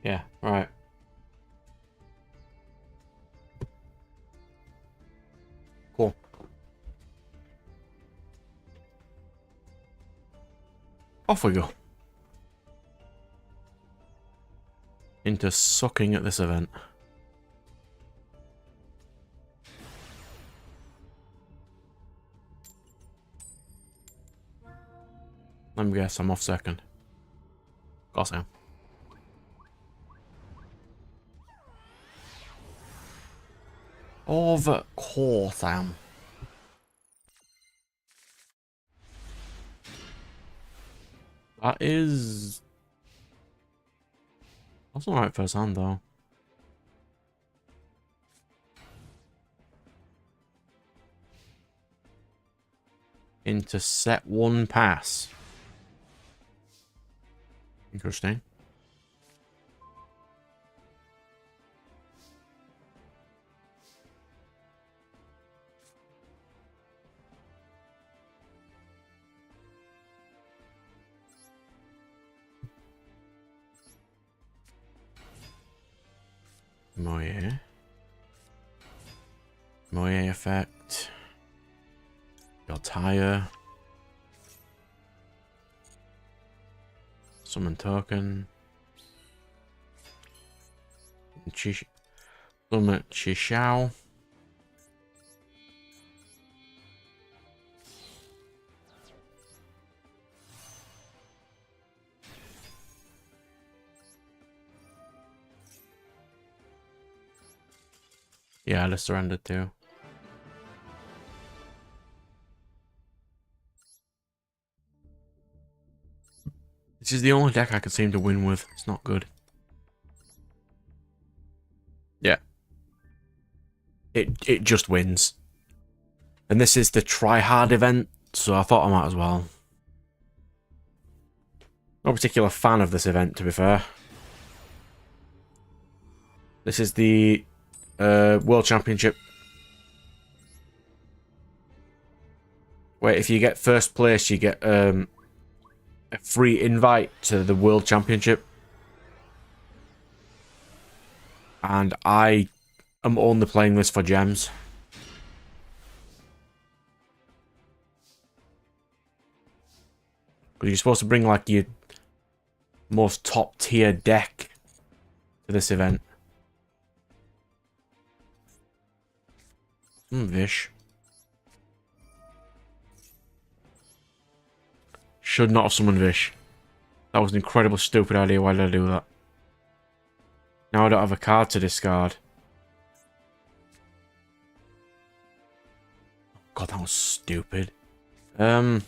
Yeah, right. Cool. Off we go. Into sucking at this event. Let me guess, I'm off second. Of course I am. Of course I am. That is... That's not right first hand, though. Into set one pass. Interesting. Moye. Moye effect. Your tire. Summon token. Summon Chishao. Yeah, I just surrendered too. This is the only deck I can seem to win with. It's not good. Yeah. It just wins. And this is the try-hard event, so I thought I might as well. No particular fan of this event, to be fair. This is the World Championship. Where if you get first place, you get a free invite to the World Championship. And I am only playing this for gems. Because you're supposed to bring like your most top tier deck to this event. Vish. Should not have summoned Vish. That was an incredibly stupid idea. Why did I do that? Now I don't have a card to discard. God, that was stupid. I'm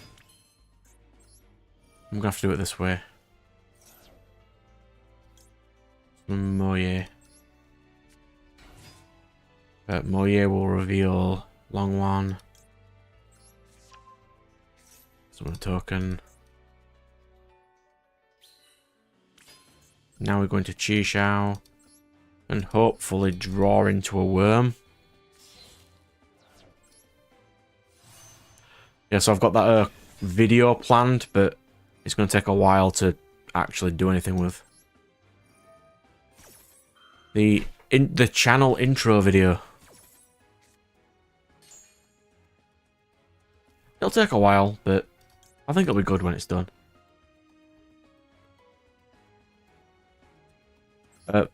gonna have to do it this way. Moye. Moye will reveal long one. Summon a token. Now we're going to Chi Shao and hopefully draw into a worm. Yeah, so I've got that video planned, but it's going to take a while to actually do anything with. The channel intro video. It'll take a while, but I think it'll be good when it's done.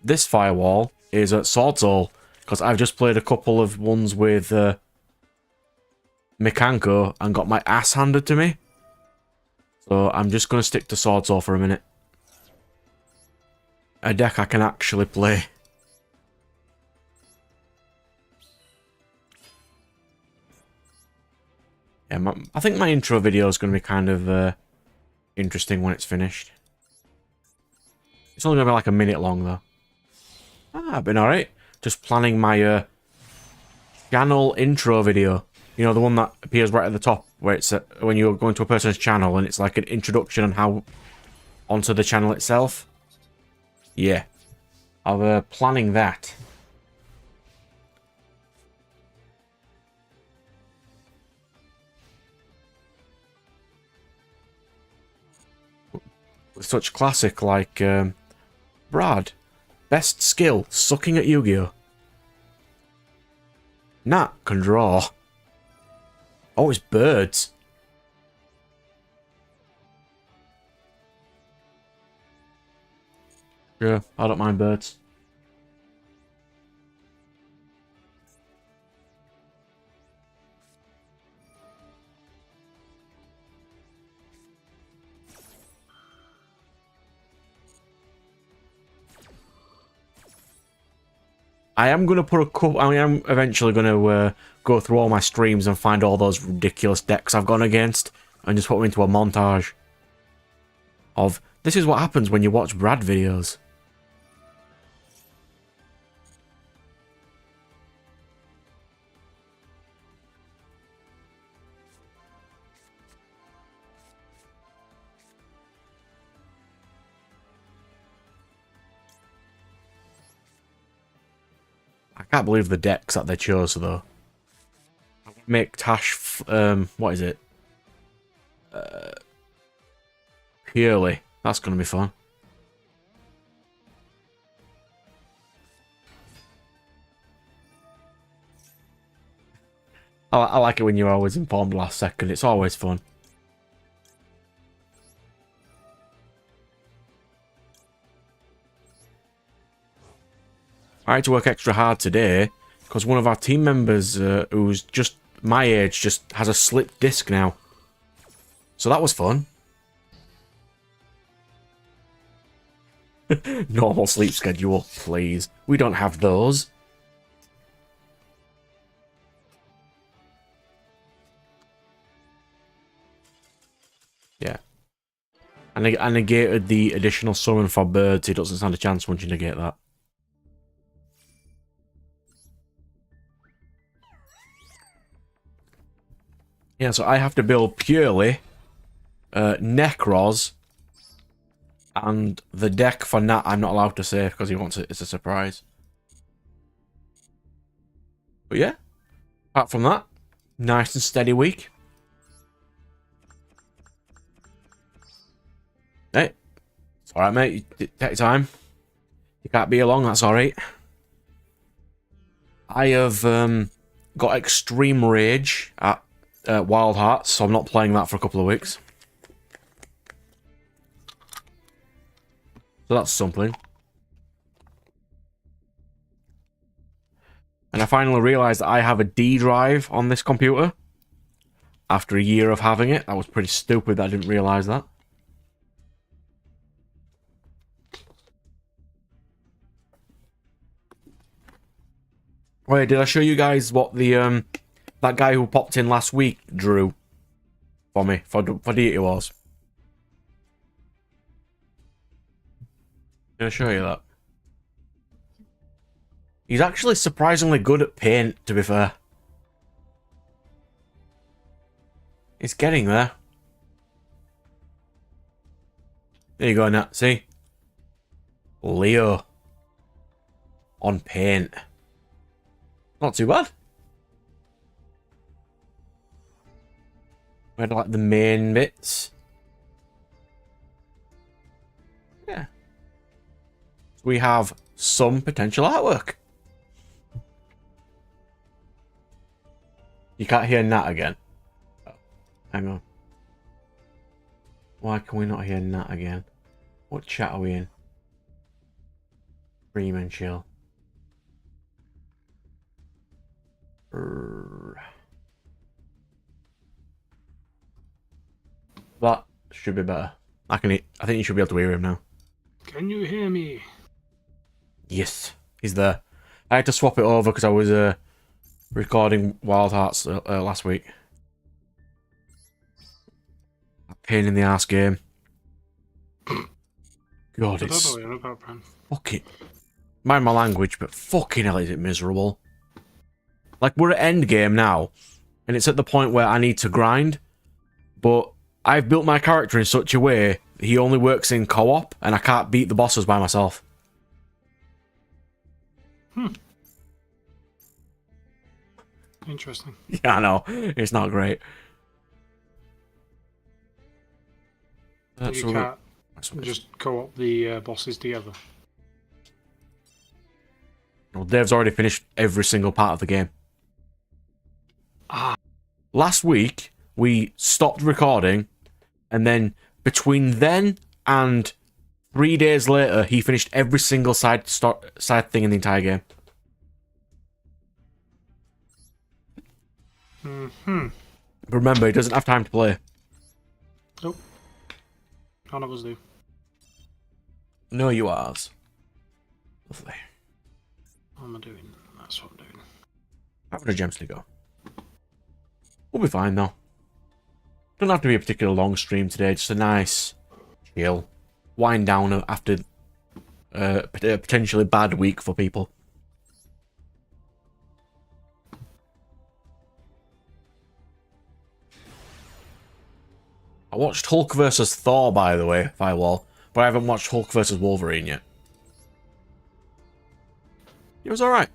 This firewall is at Sword Soul, because I've just played a couple of ones with Mikanko and got my ass handed to me. So I'm just going to stick to Sword Soul for a minute. A deck I can actually play. Yeah, I think my intro video is going to be kind of interesting when it's finished. It's only going to be like a minute long, though. Ah, been alright. Just planning my channel intro video. You know, the one that appears right at the top, where it's when you're going to a person's channel and it's like an introduction on how onto the channel itself. Yeah. I'm planning that. With such classic like Brad, Best skill, sucking at Yu-Gi-Oh! Nat can draw. Oh, it's birds. Yeah, I don't mind birds. I am going to put a couple... I am eventually going to go through all my streams and find all those ridiculous decks I've gone against and just put them into a montage of, this is what happens when you watch Brad videos. I can't believe the decks that they chose, though. Make Tash, what is it? Purely. That's going to be fun. I like it when you're always informed last second. It's always fun. I had to work extra hard today because one of our team members who's just my age just has a slipped disc now. So that was fun. Normal sleep schedule, please. We don't have those. Yeah. And I negated the additional summon for birds. He doesn't stand a chance once you negate that. Yeah, so I have to build purely Necros, and the deck for Nat I'm not allowed to say because he wants it. It's a surprise. But yeah, apart from that, nice and steady week. Hey, it's alright, mate. You take your time. You can't be along, that's alright. I have got extreme rage at Wild Hearts, so I'm not playing that for a couple of weeks. So that's something. And I finally realised that I have a D drive on this computer. After a year of having it. That was pretty stupid that I didn't realise that. Wait, did I show you guys what the that guy who popped in last week drew for me for Deity Wars? Did I show you that? He's actually surprisingly good at paint, to be fair. It's getting there. There you go, Nat. See? Leo. On paint. Not too bad. We had like the main bits. Yeah. So we have some potential artwork. You can't hear Nat again. Oh, hang on. Why can we not hear Nat again? What chat are we in? Stream and chill. That should be better. I think you should be able to hear him now. Can you hear me? Yes, he's there. I had to swap it over because I was recording Wild Hearts last week. A pain in the ass game. God, it's fucking... Mind my language, but fucking hell is it miserable. Like, we're at end game now, and it's at the point where I need to grind, but I've built my character in such a way that he only works in co-op, and I can't beat the bosses by myself. Interesting. Yeah, I know. It's not great. You can't just co-op the bosses together. Well, Dave's already finished every single part of the game. Ah. Last week, we stopped recording, and then between then and 3 days later, he finished every single side thing in the entire game. Mm-hmm. But remember, he doesn't have time to play. Nope. None of us do. No, you ours. Lovely. What am I doing? That's what I'm doing. Having a gems to go. We'll be fine though. Doesn't have to be a particular long stream today, just a nice chill wind down after a potentially bad week for people. I watched Hulk vs. Thor, by the way, Firewall, but I haven't watched Hulk vs. Wolverine yet. It was alright.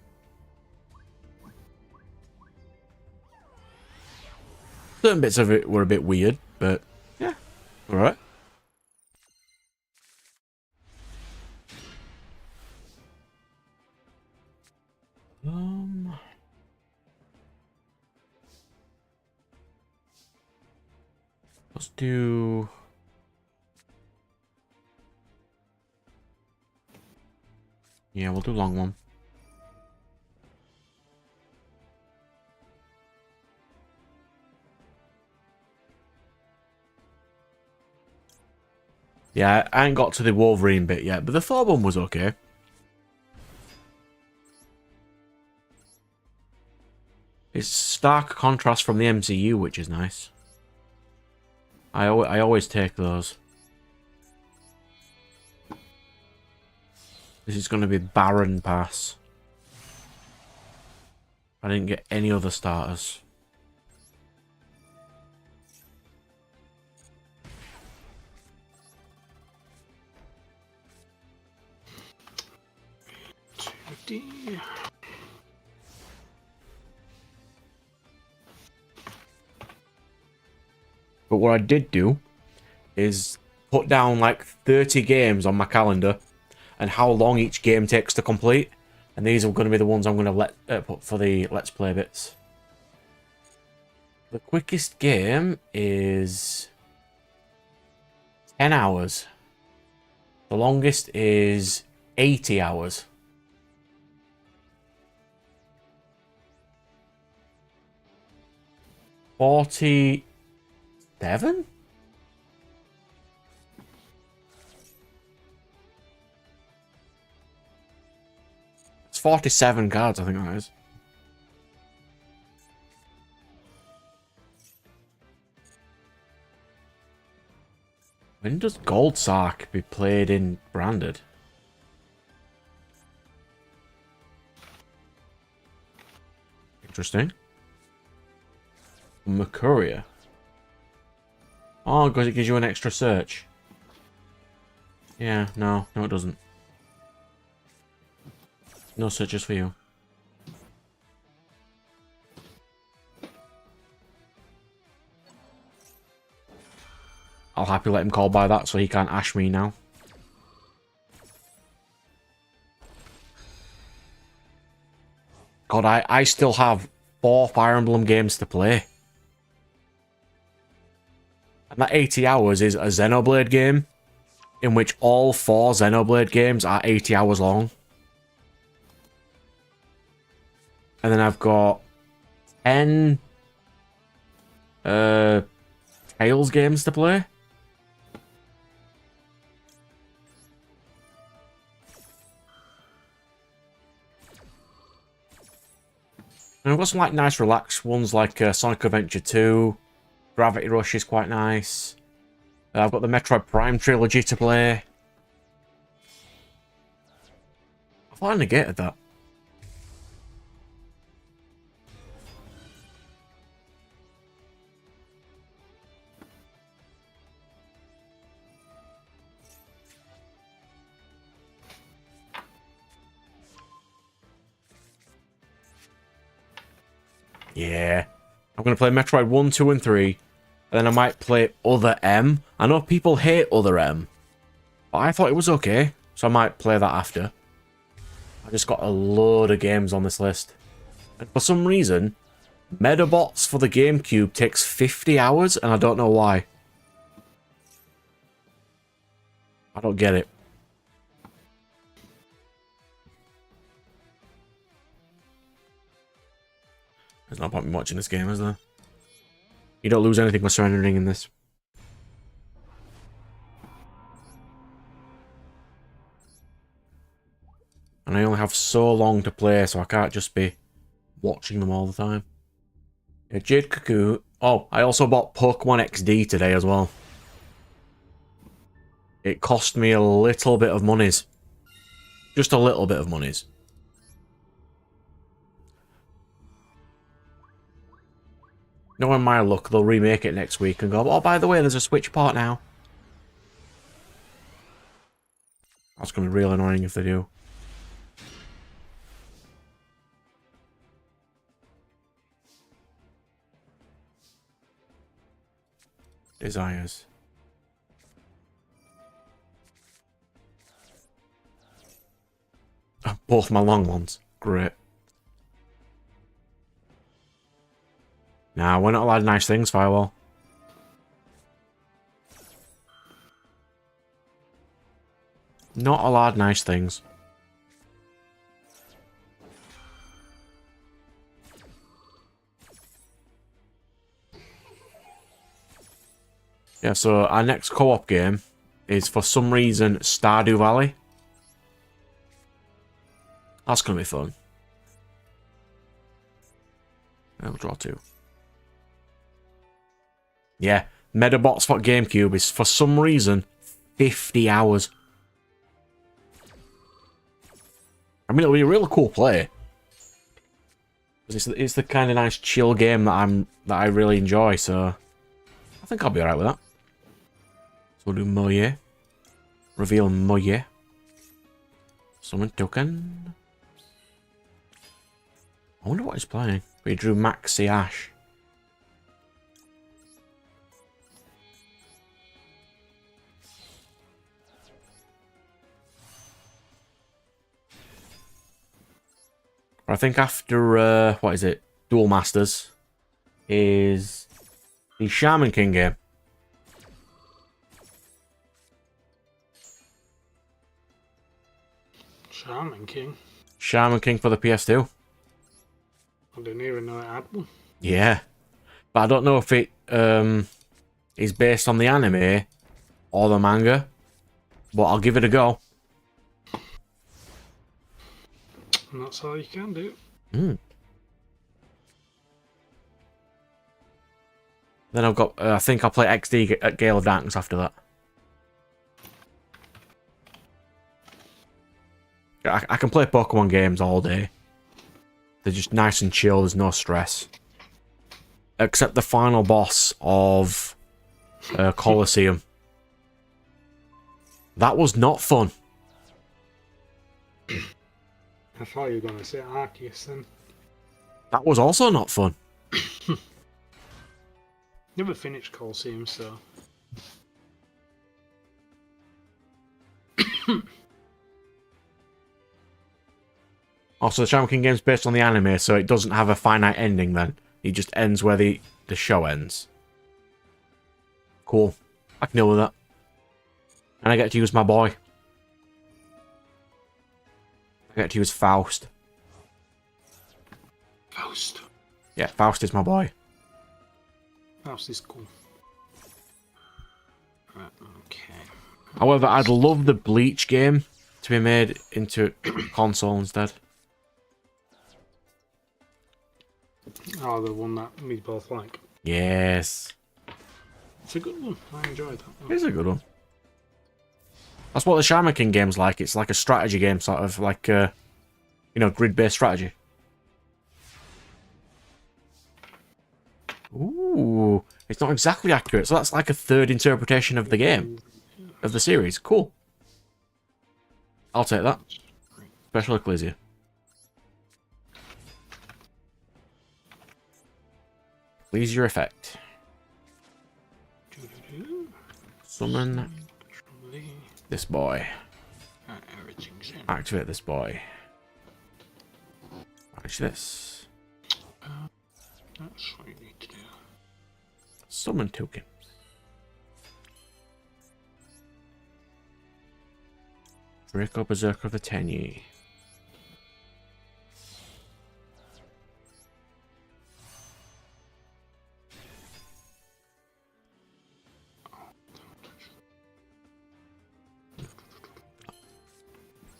Certain bits of it were a bit weird, but yeah, alright. Let's do... Yeah, we'll do long one. Yeah, I ain't got to the Wolverine bit yet, but the Thor one was okay. It's stark contrast from the MCU, which is nice. I always take those. This is going to be barren pass. I didn't get any other starters. But what I did do is put down like 30 games on my calendar and how long each game takes to complete. And these are going to be the ones I'm going to put for the Let's Play bits. The quickest game is 10 hours. The longest is 80 hours. $47? It's 47 cards, I think that is. When does Gold Sark be played in Branded? Interesting. Mercuria. Oh, because it gives you an extra search. Yeah, no, it doesn't. No searches for you. I'll happily let him call by that so he can't ash me now. God, I still have 4 Fire Emblem games to play. And that 80 hours is a Xenoblade game, in which all 4 Xenoblade games are 80 hours long. And then I've got 10 Tales games to play. And I've got some like nice relaxed ones like Sonic Adventure 2. Gravity Rush is quite nice. I've got the Metroid Prime trilogy to play. I thought I negated that. Yeah. I'm going to play Metroid 1, 2, and 3. And then I might play Other M. I know people hate Other M. But I thought it was okay. So I might play that after. I just got a load of games on this list. And for some reason, Medabots for the GameCube takes 50 hours, and I don't know why. I don't get it. There's no point in watching this game, is there? You don't lose anything by surrendering in this. And I only have so long to play, so I can't just be watching them all the time. Yeah, Jade Cuckoo. Oh, I also bought Pokemon XD today as well. It cost me a little bit of monies. Just a little bit of monies. Knowing my luck, they'll remake it next week and go, oh, by the way, there's a Switch port now. That's going to be real annoying if they do. Desires. Oh, both my long ones. Great. Nah, we're not allowed nice things, Firewall. Not allowed nice things. Yeah, so our next co-op game is, for some reason, Stardew Valley. That's going to be fun. I'll draw 2. Yeah, Medabots for GameCube is, for some reason, 50 hours. I mean, it'll be a really cool play. It's the kind of nice chill game that I really enjoy, so I think I'll be alright with that. So we'll do Moye. Reveal Moye. Summon token. I wonder what he's playing. We drew Maxi Ash. I think after, what is it? Duel Masters is the Shaman King game. Shaman King? Shaman King for the PS2. I didn't even know it had one. Yeah. But I don't know if it is based on the anime or the manga. But I'll give it a go. And that's all you can do. Mm. Then I've got, I think I'll play XD at Gale of Darkness after that. I can play Pokemon games all day. They're just nice and chill, there's no stress. Except the final boss of Colosseum. That was not fun. I thought you were going to say Arceus then. That was also not fun. Never finished Colosseum, so... Also, the Shaman King game's based on the anime, so it doesn't have a finite ending then. It just ends where the show ends. Cool. I can deal with that. And I get to use my boy. I get to use Faust. Faust. Yeah, Faust is my boy. Faust is cool. Right, okay. However, I'd love the Bleach game to be made into console instead. Oh, the one that we both like. Yes. It's a good one. I enjoyed that one. It's a good one. That's what the Shaman King game's like. It's like a strategy game, sort of like, you know, grid-based strategy. Ooh, it's not exactly accurate, so that's like a third interpretation of the game, of the series. Cool. I'll take that. Special Ecclesia. Ecclesia effect. Summon this boy. Activate this boy. Watch this. That's what you need to do. Summon token. Draco Berserker of the Tenyi.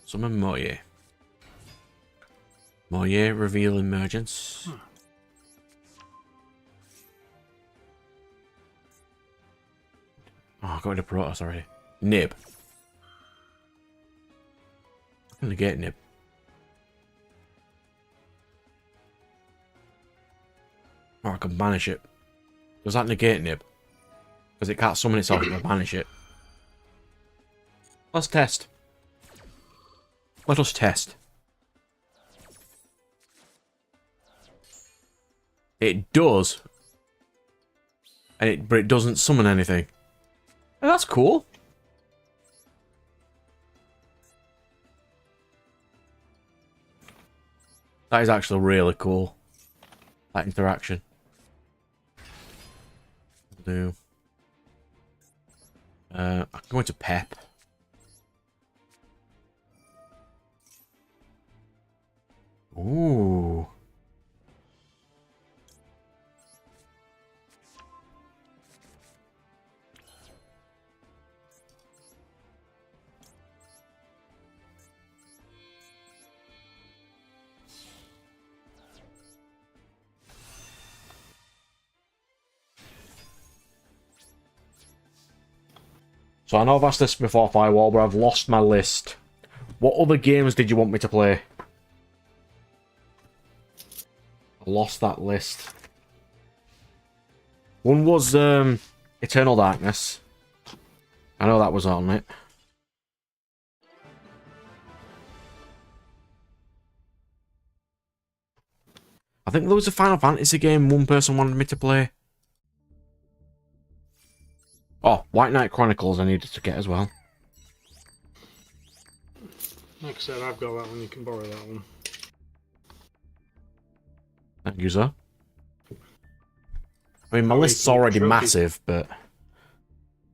Summon Moye. Moye, reveal emergence. Oh, I got rid of Protoss already. Nib. I'm gonna get Nib. Or I can banish it. Does that negate Nib? Because it can't summon itself if I banish it. Let's test. Let us test. It does. But it doesn't summon anything. Oh, that's cool. That is actually really cool. That interaction. Do. I can go into Pep. Ooh. So I know I've asked this before, Firewall, but I've lost my list. What other games did you want me to play? I lost that list. One was Eternal Darkness. I know that was on it. I think there was a Final Fantasy game one person wanted me to play. Oh, White Knight Chronicles I needed to get as well. Like I said, I've got that one. You can borrow that one. Thank you, sir. I mean, my list's already massive, but...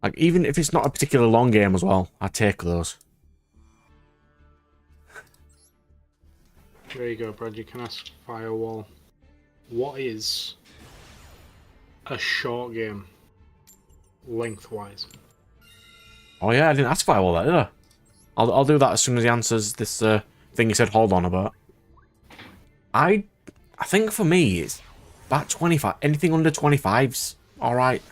like, even if it's not a particularly long game as well, I take those. There you go, Brad. You can ask Firewall. What is a short game? Lengthwise. Oh yeah, I didn't ask Firewall that, did I? I'll do that as soon as he answers this thing he said hold on about. I think for me it's about 25. Anything under 25's alright.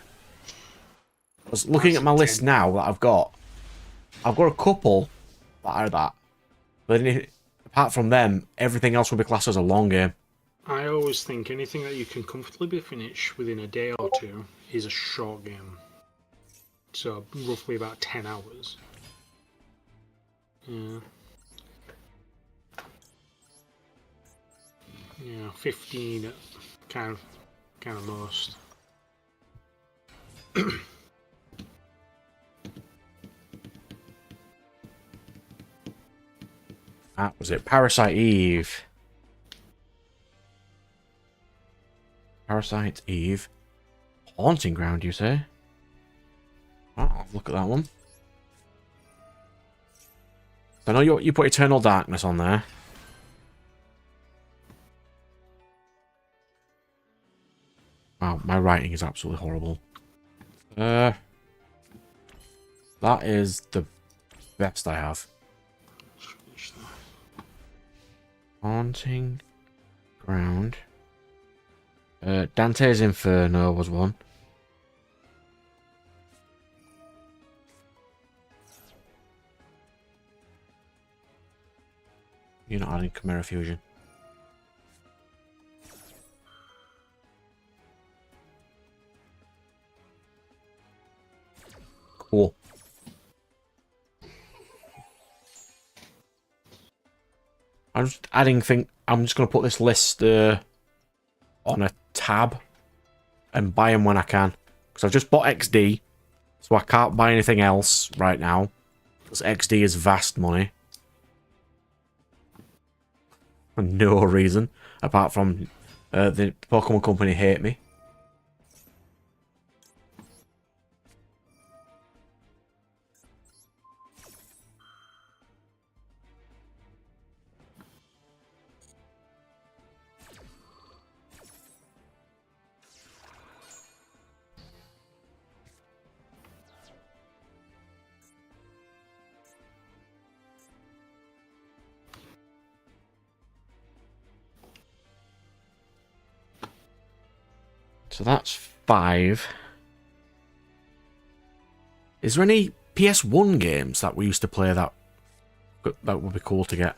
I was looking at my list now that I've got a couple that are that. But apart from them, everything else will be classed as a long game. I always think anything that you can comfortably finish within a day or two is a short game. So, roughly about 10 hours. Yeah. Yeah, 15 kind of most. That was it. Parasite Eve. Parasite Eve. Haunting Ground, you say? Oh, look at that one. I know you put Eternal Darkness on there. Wow, my writing is absolutely horrible. That is the best I have. Haunting Ground. Dante's Inferno was one. You're not adding Chimera Fusion. Cool. I'm just adding I'm just going to put this list on a tab and buy them when I can. Because I've just bought XD, so I can't buy anything else right now. Because XD is vast money. For no reason, apart from the Pokemon Company hate me. So that's 5. Is there any PS1 games that we used to play that would be cool to get?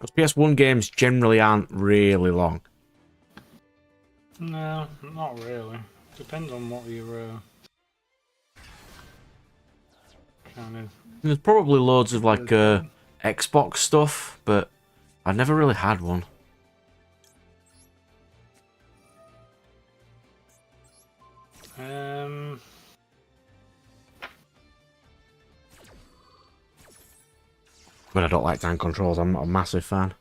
Because PS1 games generally aren't really long. No, not really. Depends on what you're kind of... There's probably loads of like Xbox stuff, but I've never really had one. But I don't like time controls. I'm not a massive fan.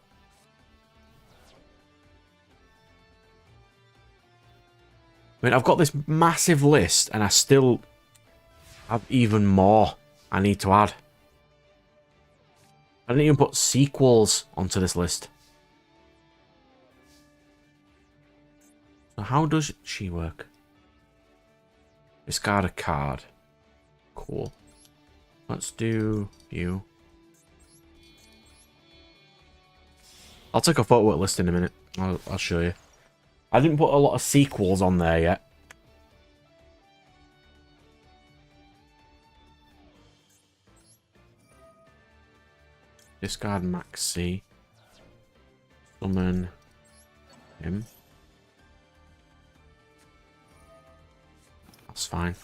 I mean, I've got this massive list, and I still have even more I need to add. I didn't even put sequels onto this list. So how does she work? Discard a card. Cool. Let's do you. I'll take a photo at list in a minute. I'll show you. I didn't put a lot of sequels on there yet. Discard Max C. Summon him. That's fine.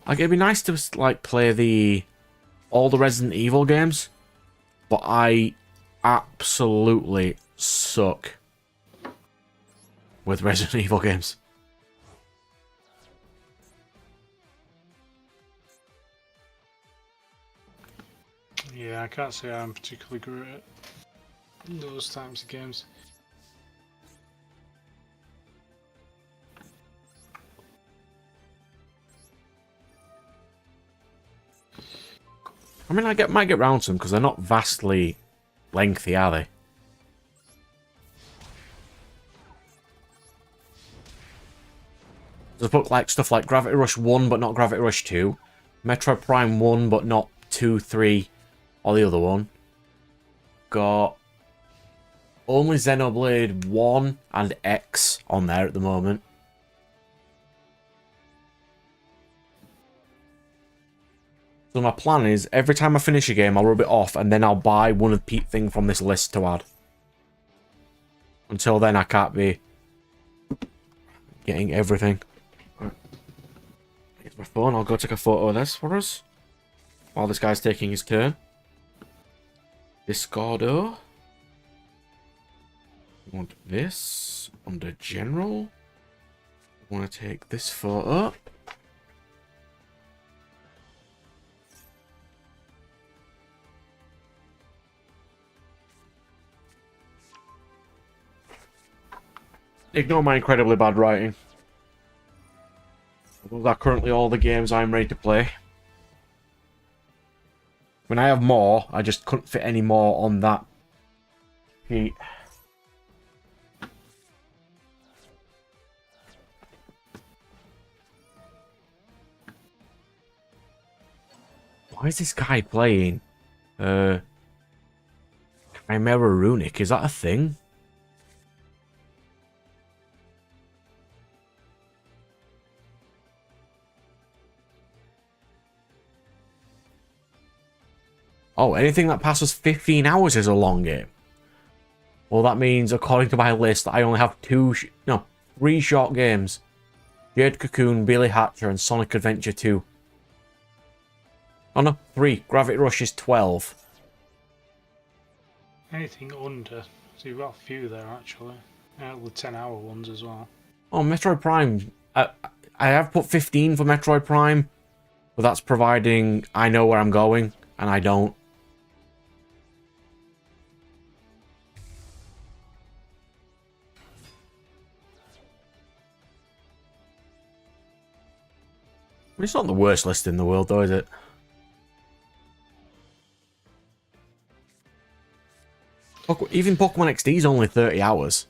Like, it'd be nice to like play all the Resident Evil games, but I absolutely suck with Resident Evil games. Yeah, I can't say I'm particularly good at those types of games. I mean, might get round to them because they're not vastly lengthy, are they? There's book like stuff like Gravity Rush 1 but not Gravity Rush 2, Metroid Prime 1 but not 2, 3, or the other one. Got only Xenoblade 1 and X on there at the moment. So my plan is, every time I finish a game, I'll rub it off, and then I'll buy one of the thing from this list to add. Until then, I can't be getting everything. Here's my phone. I'll go take a photo of this for us. While this guy's taking his turn. Discardo. I want this under General. I want to take this photo. Ignore my incredibly bad writing. Those are currently all the games I'm ready to play. When I have more, I just couldn't fit any more on that sheet. Why is this guy playing? Chimera Runic, is that a thing? Oh, anything that passes 15 hours is a long game. Well, that means, according to my list, I only have 3 short games. Jade Cocoon, Billy Hatcher, and Sonic Adventure 2. Oh no, 3. Gravity Rush is 12. Anything under. So you've got a few there, actually. The 10-hour ones as well. Oh, Metroid Prime. I have put 15 for Metroid Prime. But that's providing I know where I'm going, and I don't. It's not the worst list in the world, though, is it? Even Pokemon XD is only 30 hours.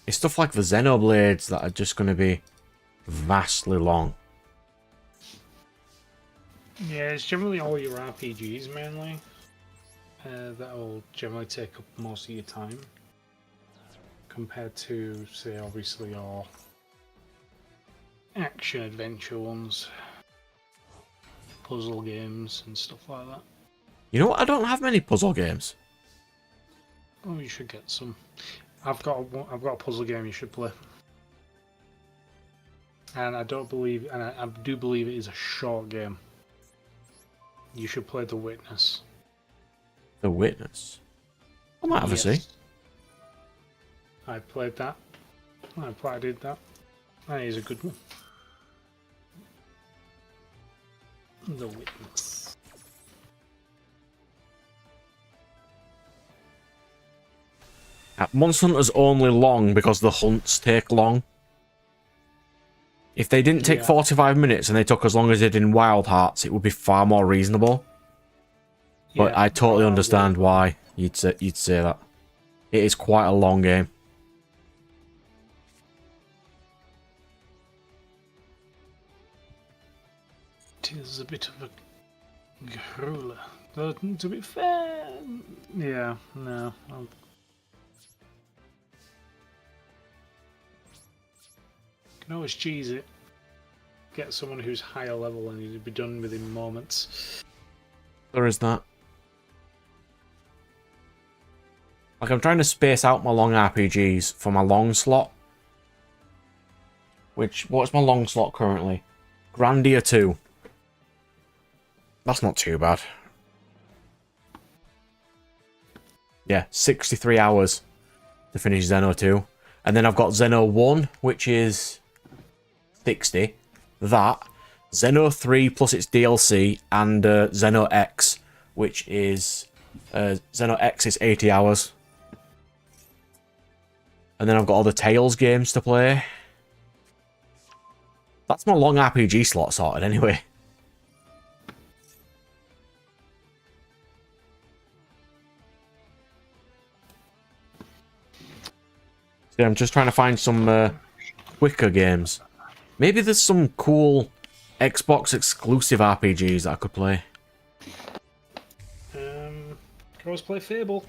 It's stuff like the Xenoblades that are just going to be vastly long. Yeah, it's generally all your RPGs mainly. That will generally take up most of your time. Compared to, say, obviously your action-adventure ones. Puzzle games and stuff like that. You know what? I don't have many puzzle games. Oh, you should get some. I've got a puzzle game you should play. And I do believe it is a short game. You should play The Witness. The Witness? I might have a see. I played that. I did that. That is a good one. The Witness. Monster Hunter's only long because the hunts take long. If they didn't take 45 minutes and they took as long as they did in Wild Hearts, it would be far more reasonable. But I totally understand why you'd say that. It is quite a long game. It is a bit of a grueler. Though, to be fair, yeah, no. You can always cheese it. Get someone who's higher level and you'd be done within moments. There is that. Like, I'm trying to space out my long RPGs for my long slot. What's my long slot currently? Grandia 2. That's not too bad. Yeah, 63 hours to finish Xeno 2. And then I've got Xeno 1, which is 60. That. Xeno 3 plus its DLC, and Xeno X, which is... Xeno X is 80 hours. And then I've got all the Tales games to play. That's my long RPG slot sorted anyway. See, I'm just trying to find some quicker games. Maybe there's some cool Xbox exclusive RPGs that I could play. Can always play Fable.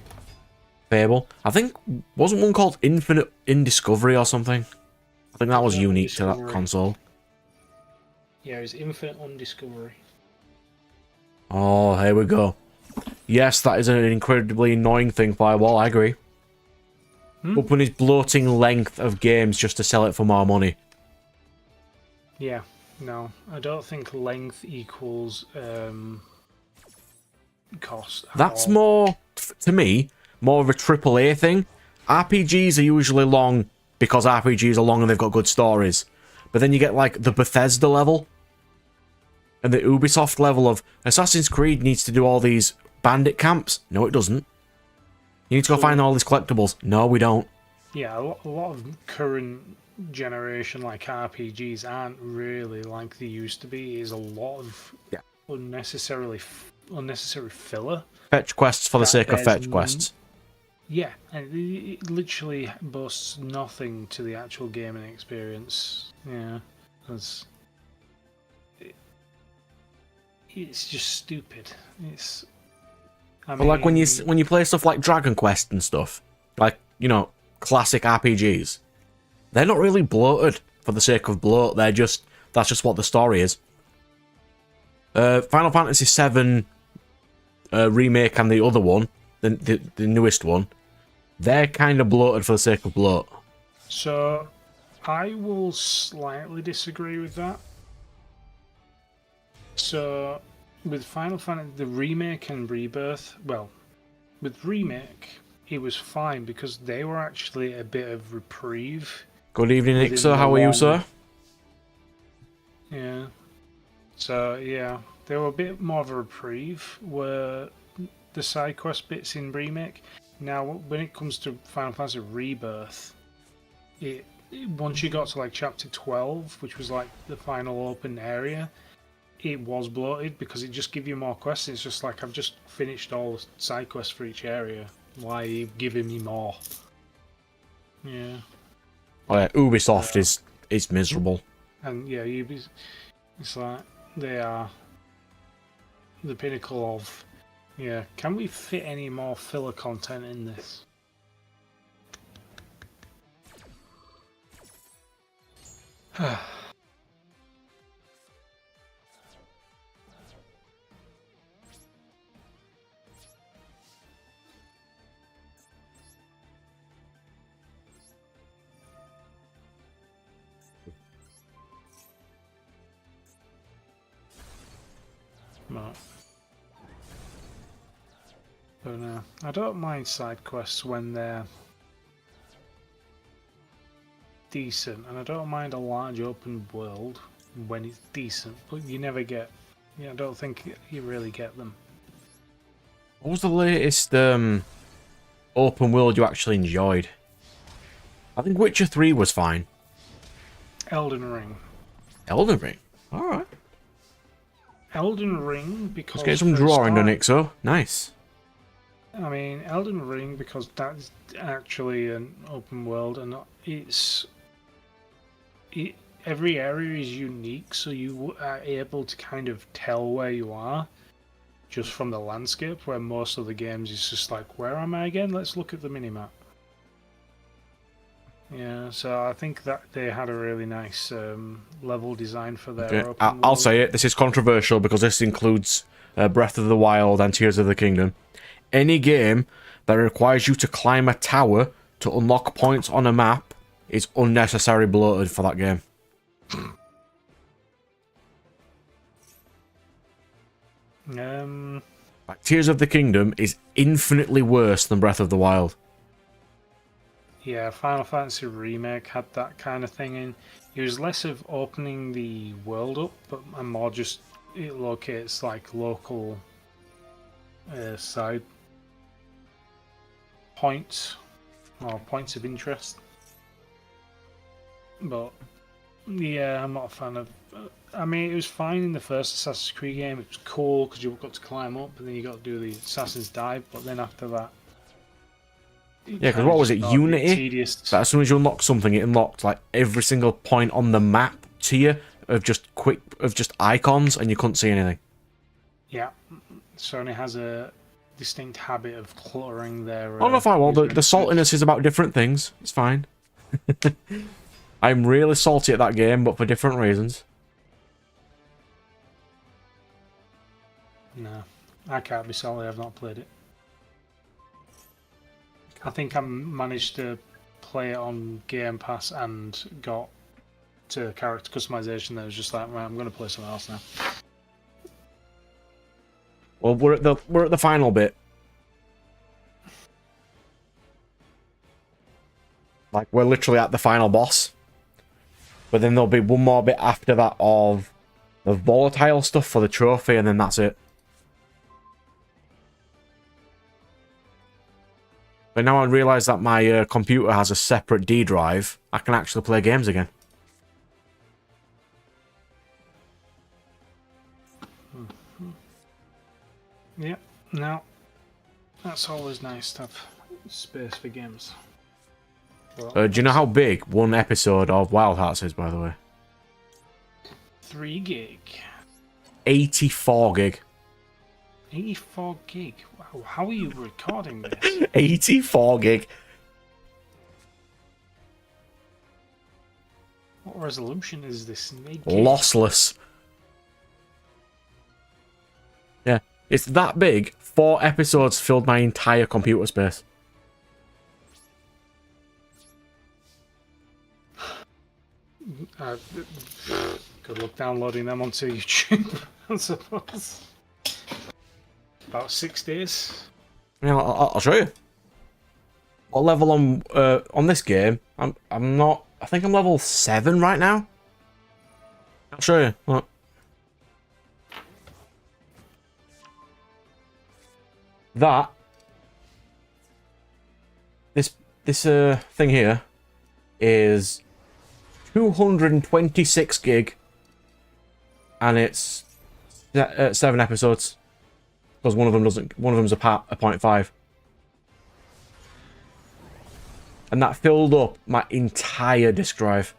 Fable. I think, wasn't one called Infinite in Discovery or something? I think that was unique to that console. Yeah, it's Infinite on Discovery. Oh, here we go. Yes, that is an incredibly annoying thing, Fireball, I agree. Open his bloating length of games just to sell it for more money. Yeah, no. I don't think length equals cost. That's more, to me, more of a AAA thing. RPGs are usually long because RPGs are long and they've got good stories. But then you get, like, the Bethesda level and the Ubisoft level of Assassin's Creed needs to do all these bandit camps. No, it doesn't. You need to go find all these collectibles. No, we don't. Yeah, a lot of current generation, like, RPGs aren't really like they used to be. Is a lot of unnecessary filler. Fetch quests for the sake of fetch quests. Yeah, and it literally boasts nothing to the actual gaming experience. Yeah, it's just stupid. But like when you play stuff like Dragon Quest and stuff, like, you know, classic RPGs, they're not really bloated for the sake of bloat. That's just what the story is. Final Fantasy VII remake and the other one, the newest one, they're kind of bloated for the sake of bloat. So, I will slightly disagree with that. So, with Final Fantasy, the remake and rebirth, well, with remake, it was fine because they were actually a bit of reprieve. Good evening, within Nick, sir. the How are you, long- sir? Yeah. So yeah, they were a bit more of a reprieve. Were the side quest bits in remake. Now, when it comes to Final Fantasy Rebirth, once you got to like chapter 12, which was like the final open area, it was bloated because it just give you more quests. It's just like, I've just finished all the side quests for each area. Why are you giving me more? Yeah. Oh yeah, Ubisoft is miserable. And yeah, it's like they are the pinnacle of, yeah, can we fit any more filler content in this? Right. But no, I don't mind side quests when they're decent, and I don't mind a large open world when it's decent, but you never get, yeah, I don't think you really get them. What was the latest open world you actually enjoyed? I think Witcher 3 was fine. Elden Ring. Elden Ring? Alright. Elden Ring because... Let's get some drawing done, Nick, so. Nice. I mean, Elden Ring because that's actually an open world, and every area is unique, so you are able to kind of tell where you are just from the landscape, where most of the games is just like, where am I again? Let's look at the minimap. Yeah, so I think that they had a really nice level design for their Okay. open I'll world. say it, this is controversial because this includes Breath of the Wild and Tears of the Kingdom. Any game that requires you to climb a tower to unlock points on a map is unnecessary bloated for that game. Like, Tears of the Kingdom is infinitely worse than Breath of the Wild. Yeah, Final Fantasy Remake had that kind of thing in. It was less of opening the world up, but more just it locates like local side points or points of interest. But yeah, I'm not a fan of. I mean, it was fine in the first Assassin's Creed game. It was cool because you got to climb up, and then you got to do the Assassin's Dive. But then after that, Yeah, because what was it, Unity? Tedious. That as soon as you unlock something, it unlocked like every single point on the map to you of just icons, and you couldn't see anything. Yeah, Sony has a distinct habit of cluttering their. I don't know if I will. The saltiness is about different things. It's fine. I'm really salty at that game, but for different reasons. No, I can't be salty. I've not played it. I think I managed to play it on Game Pass and got to character customization. That was just like, right, I'm going to play something else now. Well, we're at the final bit. Like, we're literally at the final boss. But then there'll be one more bit after that of the volatile stuff for the trophy, and then that's it. But now I realise that my computer has a separate D drive, I can actually play games again. Yep, no, that's always nice to have space for games. Do you know how big one episode of Wild Hearts is, by the way? 3 gig. 84 gig. 84 gig. Wow, how are you recording this? 84 gig. What resolution is this? 8 gig? Lossless. Yeah, it's that big. 4 episodes filled my entire computer space. Good luck downloading them onto YouTube, I suppose. About 6 days. Yeah, I'll show you. What level on this game? I'm not. I think I'm level 7 right now. I'll show you. Look. That. This thing here is 226 gig, and it's 7 episodes because one of them doesn't. One of them's a 0.5. And that filled up my entire disk drive.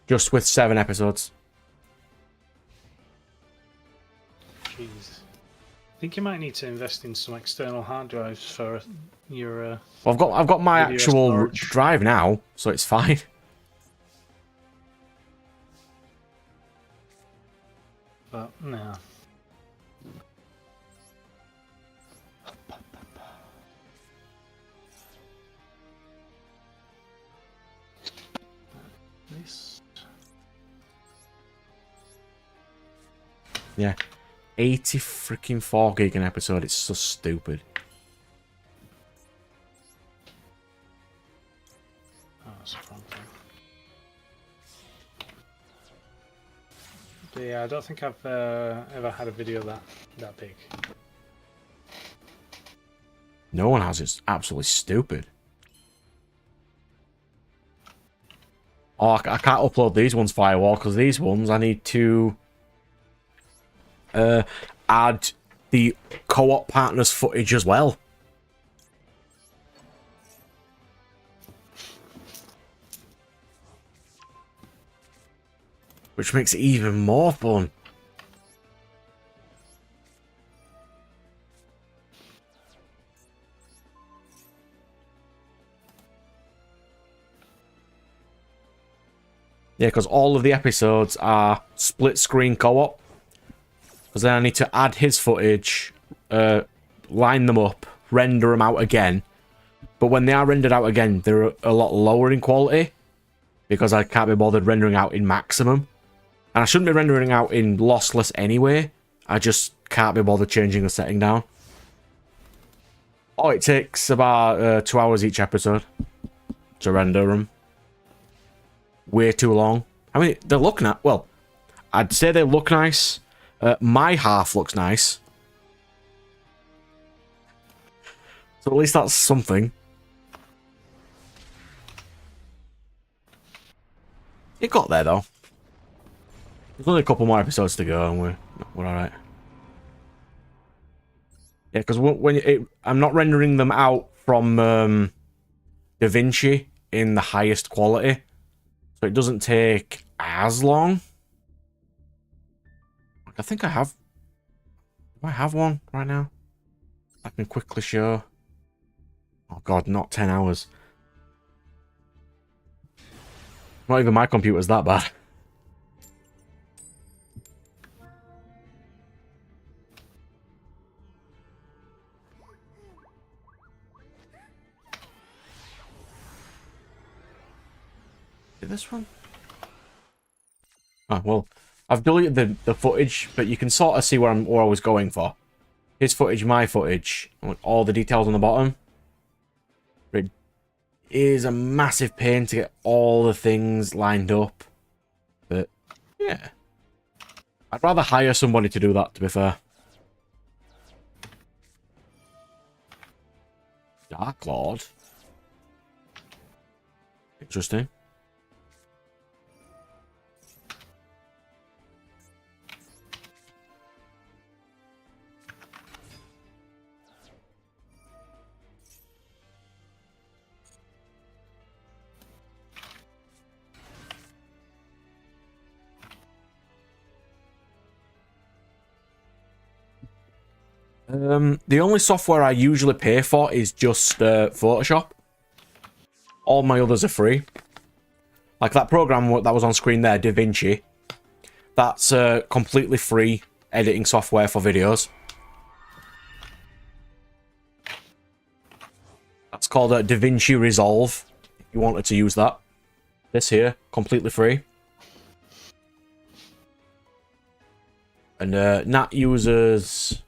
Just with 7 episodes. Jeez. I think you might need to invest in some external hard drives for your... Well, I've got my actual storage. drive now, so it's fine. But, no. This. Yeah. 80 freaking 4 gig an episode. It's so stupid. Oh, that's a wrong thing. But yeah, I don't think I've ever had a video that big. No one has. It's absolutely stupid. Oh, I can't upload these ones Firewall because these ones I need to add the co-op partners footage as well. Which makes it even more fun. Yeah, because all of the episodes are split screen co-op. Because then I need to add his footage, line them up, render them out again. But when they are rendered out again, they're a lot lower in quality. Because I can't be bothered rendering out in maximum. And I shouldn't be rendering out in lossless anyway. I just can't be bothered changing the setting down. Oh, it takes about 2 hours each episode to render them. Way too long. I mean, they look nice. Well, I'd say they look nice. My half looks nice. So at least that's something. It got there, though. There's only a couple more episodes to go, and we're alright. Yeah, because I'm not rendering them out from DaVinci in the highest quality. So it doesn't take as long. I think I have... Do I have one right now? I can quickly show. Oh god, not 10 hours. Not even my computer's that bad. This one? Oh, well, I've deleted the footage, but you can sort of see where I was going for. His footage, my footage, and all the details on the bottom. It is a massive pain to get all the things lined up. But, yeah. I'd rather hire somebody to do that, to be fair. Dark Lord. Interesting. The only software I usually pay for is just Photoshop. All my others are free. Like that program that was on screen there, DaVinci. That's completely free editing software for videos. That's called DaVinci Resolve, if you wanted to use that. This here, completely free. And Nat uses...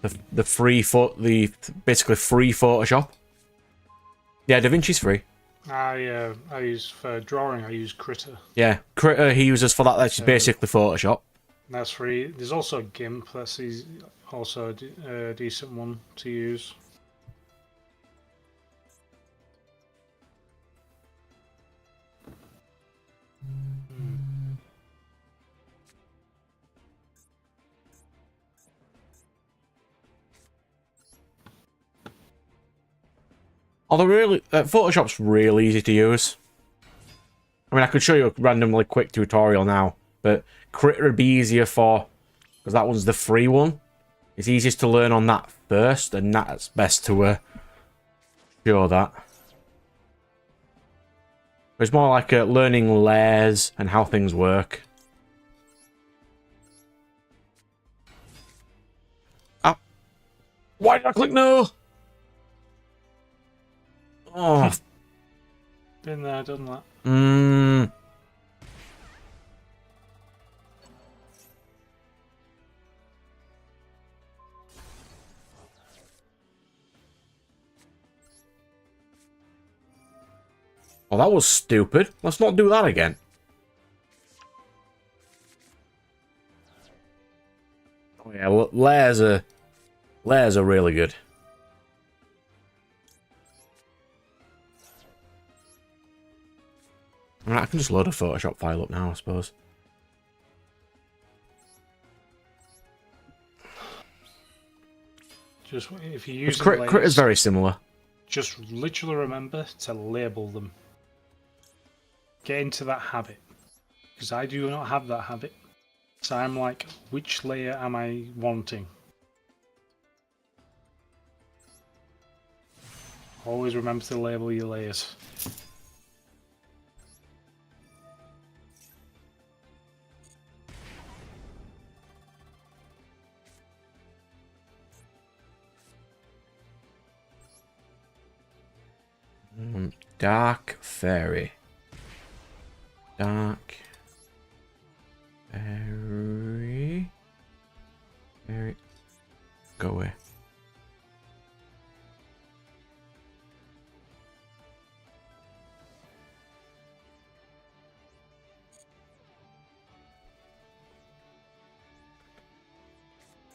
The basically free Photoshop. Yeah, DaVinci's free. I use for drawing. I use Critter. Yeah, Critter he uses for that. That's basically Photoshop. That's free. There's also GIMP. That's also a decent one to use. Although really, Photoshop's really easy to use. I mean, I could show you a randomly quick tutorial now, but Critter would be easier for, because that one's the free one. It's easiest to learn on that first, and that's best to show that. It's more like learning layers and how things work. Ah! Why did I click no? Oh. Been there, done that. Oh, that was stupid. Let's not do that again. Oh yeah, layers are really good. I mean, I can just load a Photoshop file up now, I suppose. Just if you use Critter's very similar. Just literally remember to label them. Get into that habit, because I do not have that habit. So I'm like, which layer am I wanting? Always remember to label your layers. Dark Fairy. Dark Fairy. Fairy. Go away.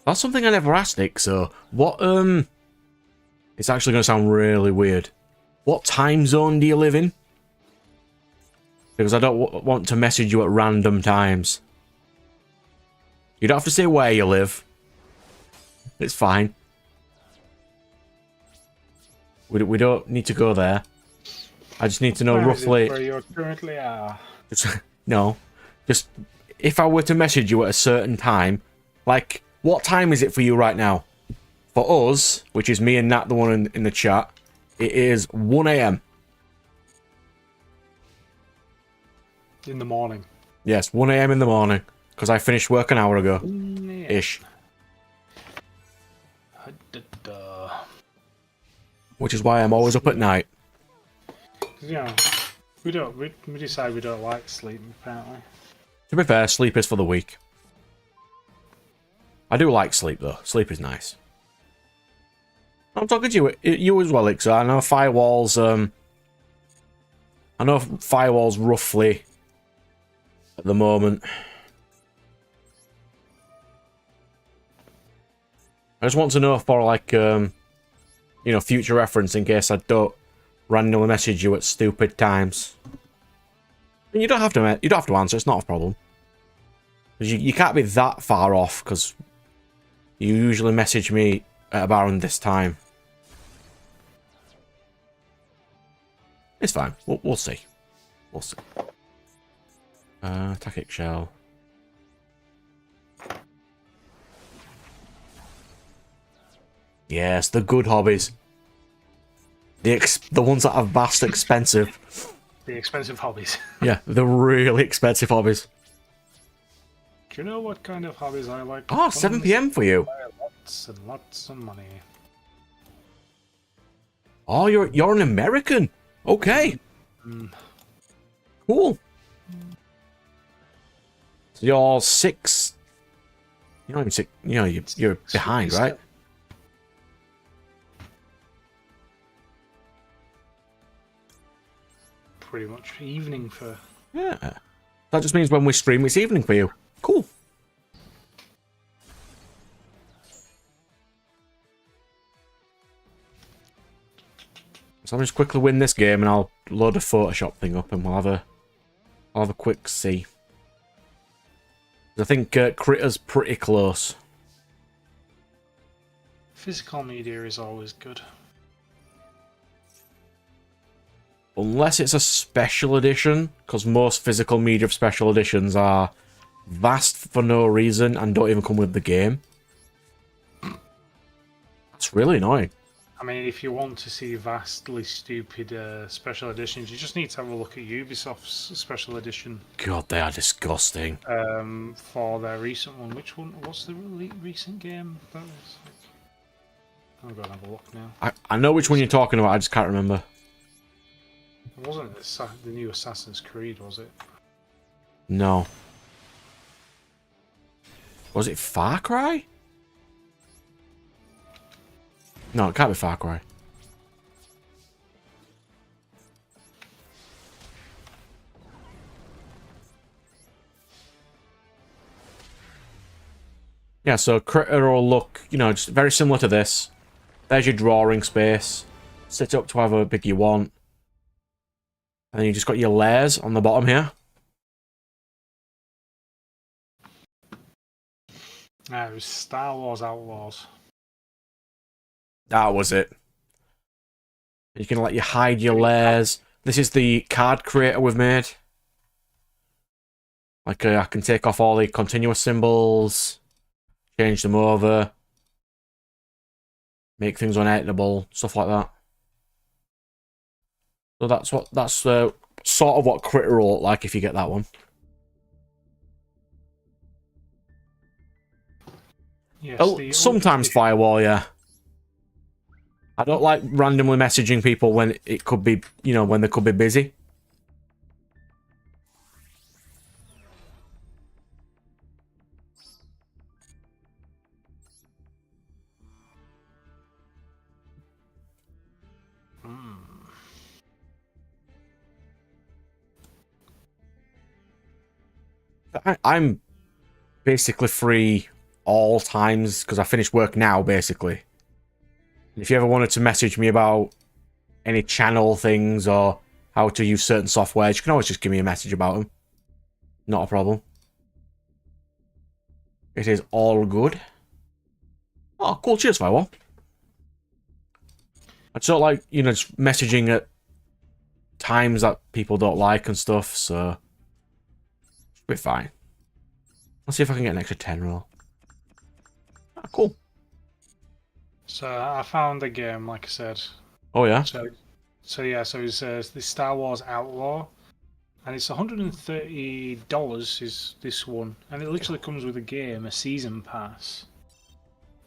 That's something I never asked Nick, so what it's actually gonna sound really weird. What time zone do you live in? Because I don't want to message you at random times. You don't have to say where you live. It's fine. We don't need to go there. I just need to know Where roughly... is it where you currently are? No. Just, if I were to message you at a certain time, like, what time is it for you right now? For us, which is me and Nat, the one in the chat, it is 1 AM. In the morning. Yes, 1 AM in the morning. Because I finished work an hour ago. Ish. Which is why I'm always up at night. Yeah, we decide we don't like sleeping, apparently. To be fair, sleep is for the weak. I do like sleep though. Sleep is nice. I'm talking to you as well, Ixo. I know firewalls roughly at the moment. I just want to know for like you know, future reference in case I don't randomly message you at stupid times. And you don't have to answer. It's not a problem. You can't be that far off because you usually message me at around this time. It's fine. We'll see. We'll see. Tactic shell. Yes, the good hobbies. The ones that are vast expensive. The expensive hobbies. Yeah, the really expensive hobbies. Do you know what kind of hobbies I like? Oh, 7 PM for you. Lots and lots of money. Oh, you're an American. Okay. Cool. So you're 6. You're not even 6. You know, you're behind, right? pretty much. Evening for... Yeah. That just means when we stream, it's evening for you. Cool. So I'll just quickly win this game and I'll load a Photoshop thing up and I'll have a quick see. I think Critter's pretty close. Physical media is always good. Unless it's a special edition, because most physical media of special editions are vast for no reason and don't even come with the game. That's really annoying. I mean, if you want to see vastly stupid special editions, you just need to have a look at Ubisoft's special edition. God, they are disgusting. For their recent one. Which one? What's the recent game? That was... I'm going to have a look now. I know which one you're talking about, I just can't remember. It wasn't the new Assassin's Creed, was it? No. Was it Far Cry? No, it can't be Far Cry. Yeah, so Critter will look, you know, just very similar to this. There's your drawing space. Set it up to however big you want. And then you just got your layers on the bottom here. It was Star Wars Outlaws. That was it. You can let you hide your layers. This is the card creator we've made. Like, I can take off all the continuous symbols, change them over, make things uneditable, stuff like that. So that's sort of what Critter will look like if you get that one. Yes, Oh, sometimes Firewall, yeah. I don't like randomly messaging people when it could be, you know, when they could be busy. I'm basically free all times because I finish work now, basically. If you ever wanted to message me about any channel things or how to use certain softwares, you can always just give me a message about them. Not a problem. It is all good. Oh, cool. Cheers, Firewall. I just don't like, you know, just messaging at times that people don't like and stuff, so it'll be fine. Let's see if I can get an extra 10 roll. Ah, cool. So I found the game, like I said. Oh, yeah? So yeah, so it's the Star Wars Outlaw, and it's $130 is this one, and it literally comes with a game, a season pass,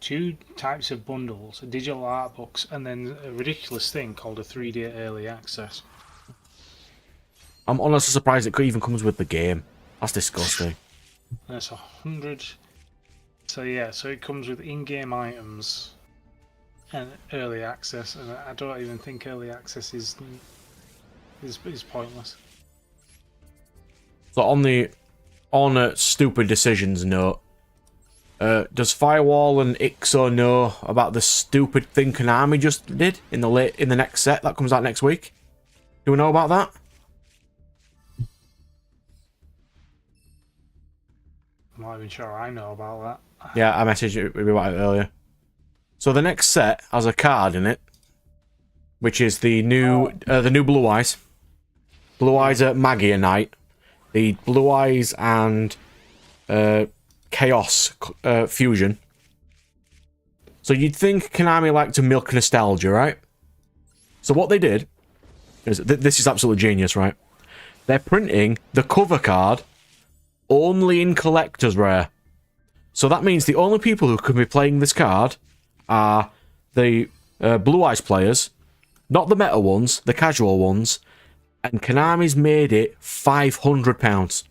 2 types of bundles, a digital art books, and then a ridiculous thing called a 3-day early access. I'm honestly surprised it even comes with the game. That's disgusting. And it's 100. So yeah, so it comes with in-game items and early access, and I don't even think early access is pointless. So on a stupid decisions note, does Firewall and Ixo know about the stupid thing Konami just did in the next set that comes out next week? Do we know about that? I'm not even sure I know about that. Yeah, I messaged you about it earlier. So the next set has a card in it, which is the new Blue Eyes. Blue Eyes at Maggia Night. The Blue Eyes and Chaos fusion. So you'd think Konami like to milk nostalgia, right? So what they did is this is absolutely genius, right? They're printing the cover card only in collector's rare. So that means the only people who can be playing this card are the Blue Eyes players, not the meta ones, the casual ones, and Konami's made it £500.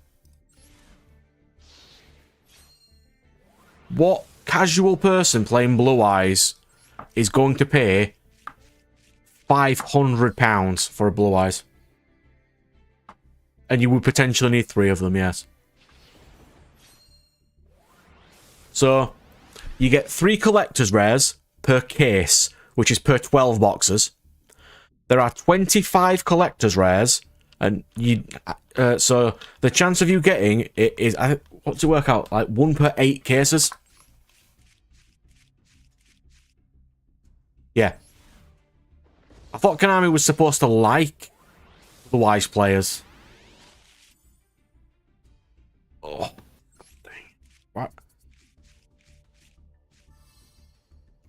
What casual person playing Blue Eyes is going to pay £500 for a Blue Eyes? And you would potentially need 3 of them, yes. So, you get 3 collector's rares per case, which is per 12 boxes. There are 25 collector's rares, and so the chance of you getting it is, what's it work out? Like 1 per 8 cases? Yeah. I thought Konami was supposed to like the wise players. Oh, dang. What?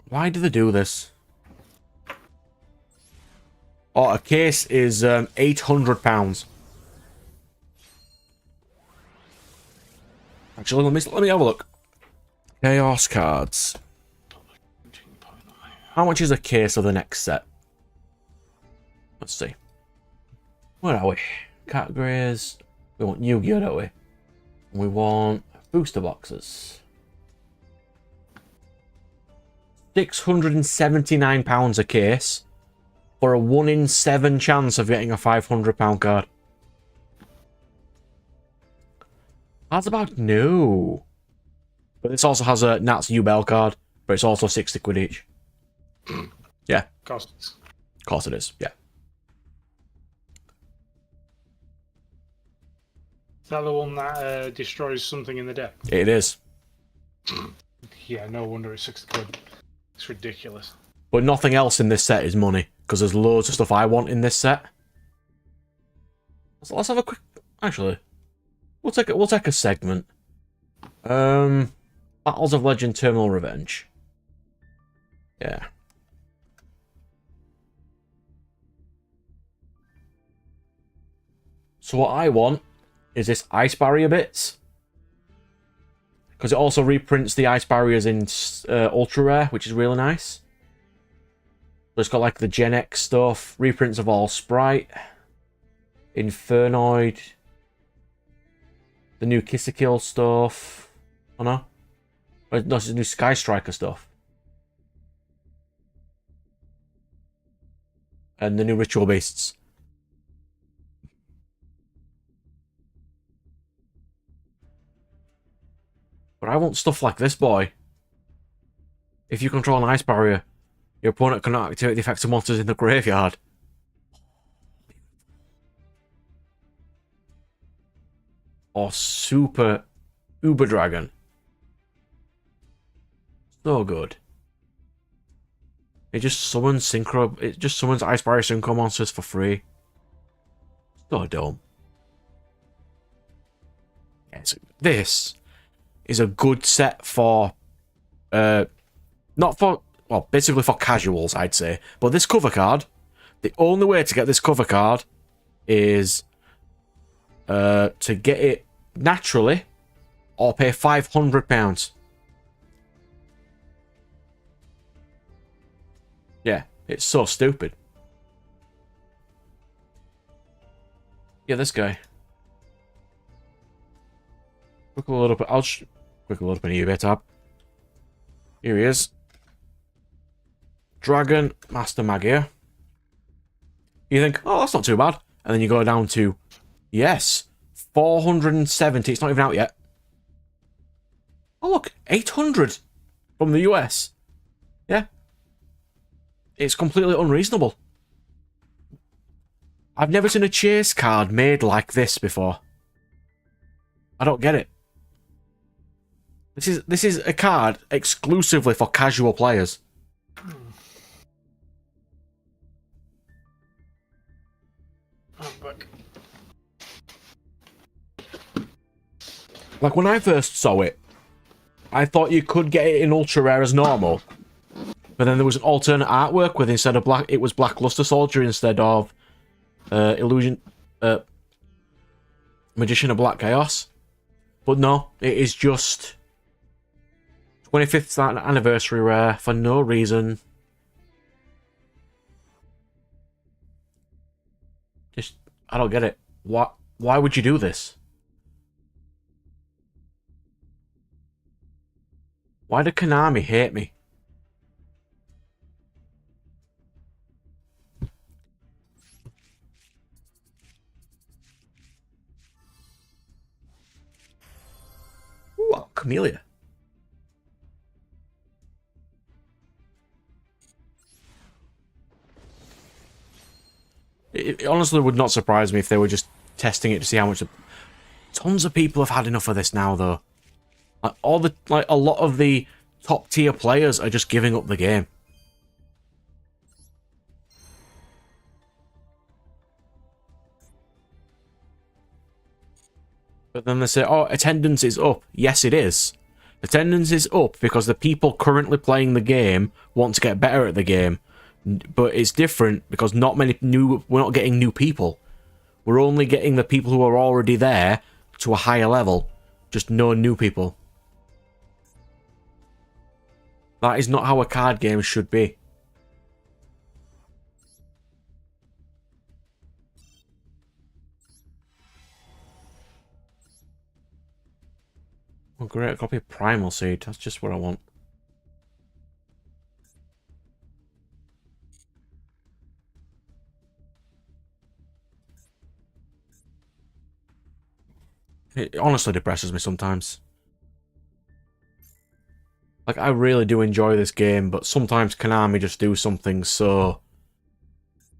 Why do they do this? Oh, a case is £800. Actually, let me have a look. Chaos cards. How much is a case of the next set? Let's see. Where are we? Categories. We want Yu-Gi-Oh, don't we? We want booster boxes. £679 a case for a 1 in 7 chance of getting a £500 card. That's about no. But this also has a Nats U-Bell card, but it's also 60 quid each. Yeah. Costs. Of course it is, yeah. Is that the one that destroys something in the deck? It is. Yeah, no wonder it's 60 quid. It's ridiculous. But nothing else in this set is money, because there's loads of stuff I want in this set. So let's have a quick... Actually, we'll take a segment. Battles of Legend Terminal Revenge. Yeah. So what I want is this ice barrier bits. Because it also reprints the ice barriers in Ultra Rare, which is really nice. So it's got like the Gen X stuff, reprints of all Sprite, Infernoid, the new Kill stuff. Oh no? No, it's the new Sky Striker stuff. And the new Ritual Beasts. But I want stuff like this, boy. If you control an ice barrier, your opponent cannot activate the effects of monsters in the graveyard. Or Super Uber Dragon. So good. It just summons synchro. It just summons ice barrier synchro monsters for free. So dumb. Yes, this is a good set for, not for, well, basically for casuals, I'd say. But this cover card, the only way to get this cover card is to get it naturally or pay £500. Yeah, it's so stupid. Yeah, this guy. Quickly load up. I'll quickly load up an eBay tab. Here he is. Dragon Master Magia. You think, oh, that's not too bad. And then you go down to, yes, 470. It's not even out yet. Oh, look, 800 from the US. Yeah. It's completely unreasonable. I've never seen a chase card made like this before. I don't get it. This is a card exclusively for casual players. Like when I first saw it, I thought you could get it in Ultra Rare as normal. But then there was an alternate artwork with instead of black, it was Black Luster Soldier instead of Magician of Black Chaos. But no, it is just 25th anniversary rare for no reason. Just, I don't get it. Why would you do this? Why did Konami hate me? Camellia? It honestly would not surprise me if they were just testing it to see how much... Tons of people have had enough of this now, though. Like, a lot of the top-tier players are just giving up the game. But then they say, oh, attendance is up. Yes, it is. Attendance is up because the people currently playing the game want to get better at the game. But it's different because we're not getting new people. We're only getting the people who are already there to a higher level. Just no new people. That is not how a card game should be. Oh, great, a copy of Primal Seed. That's just what I want. It honestly depresses me sometimes. Like, I really do enjoy this game, but sometimes Konami just do something so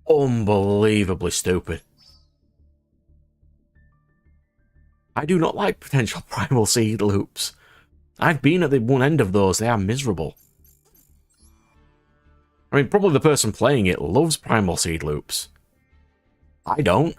unbelievably stupid. I do not like potential Primal Seed loops. I've been at the one end of those. They are miserable. I mean, probably the person playing it loves Primal Seed loops. I don't.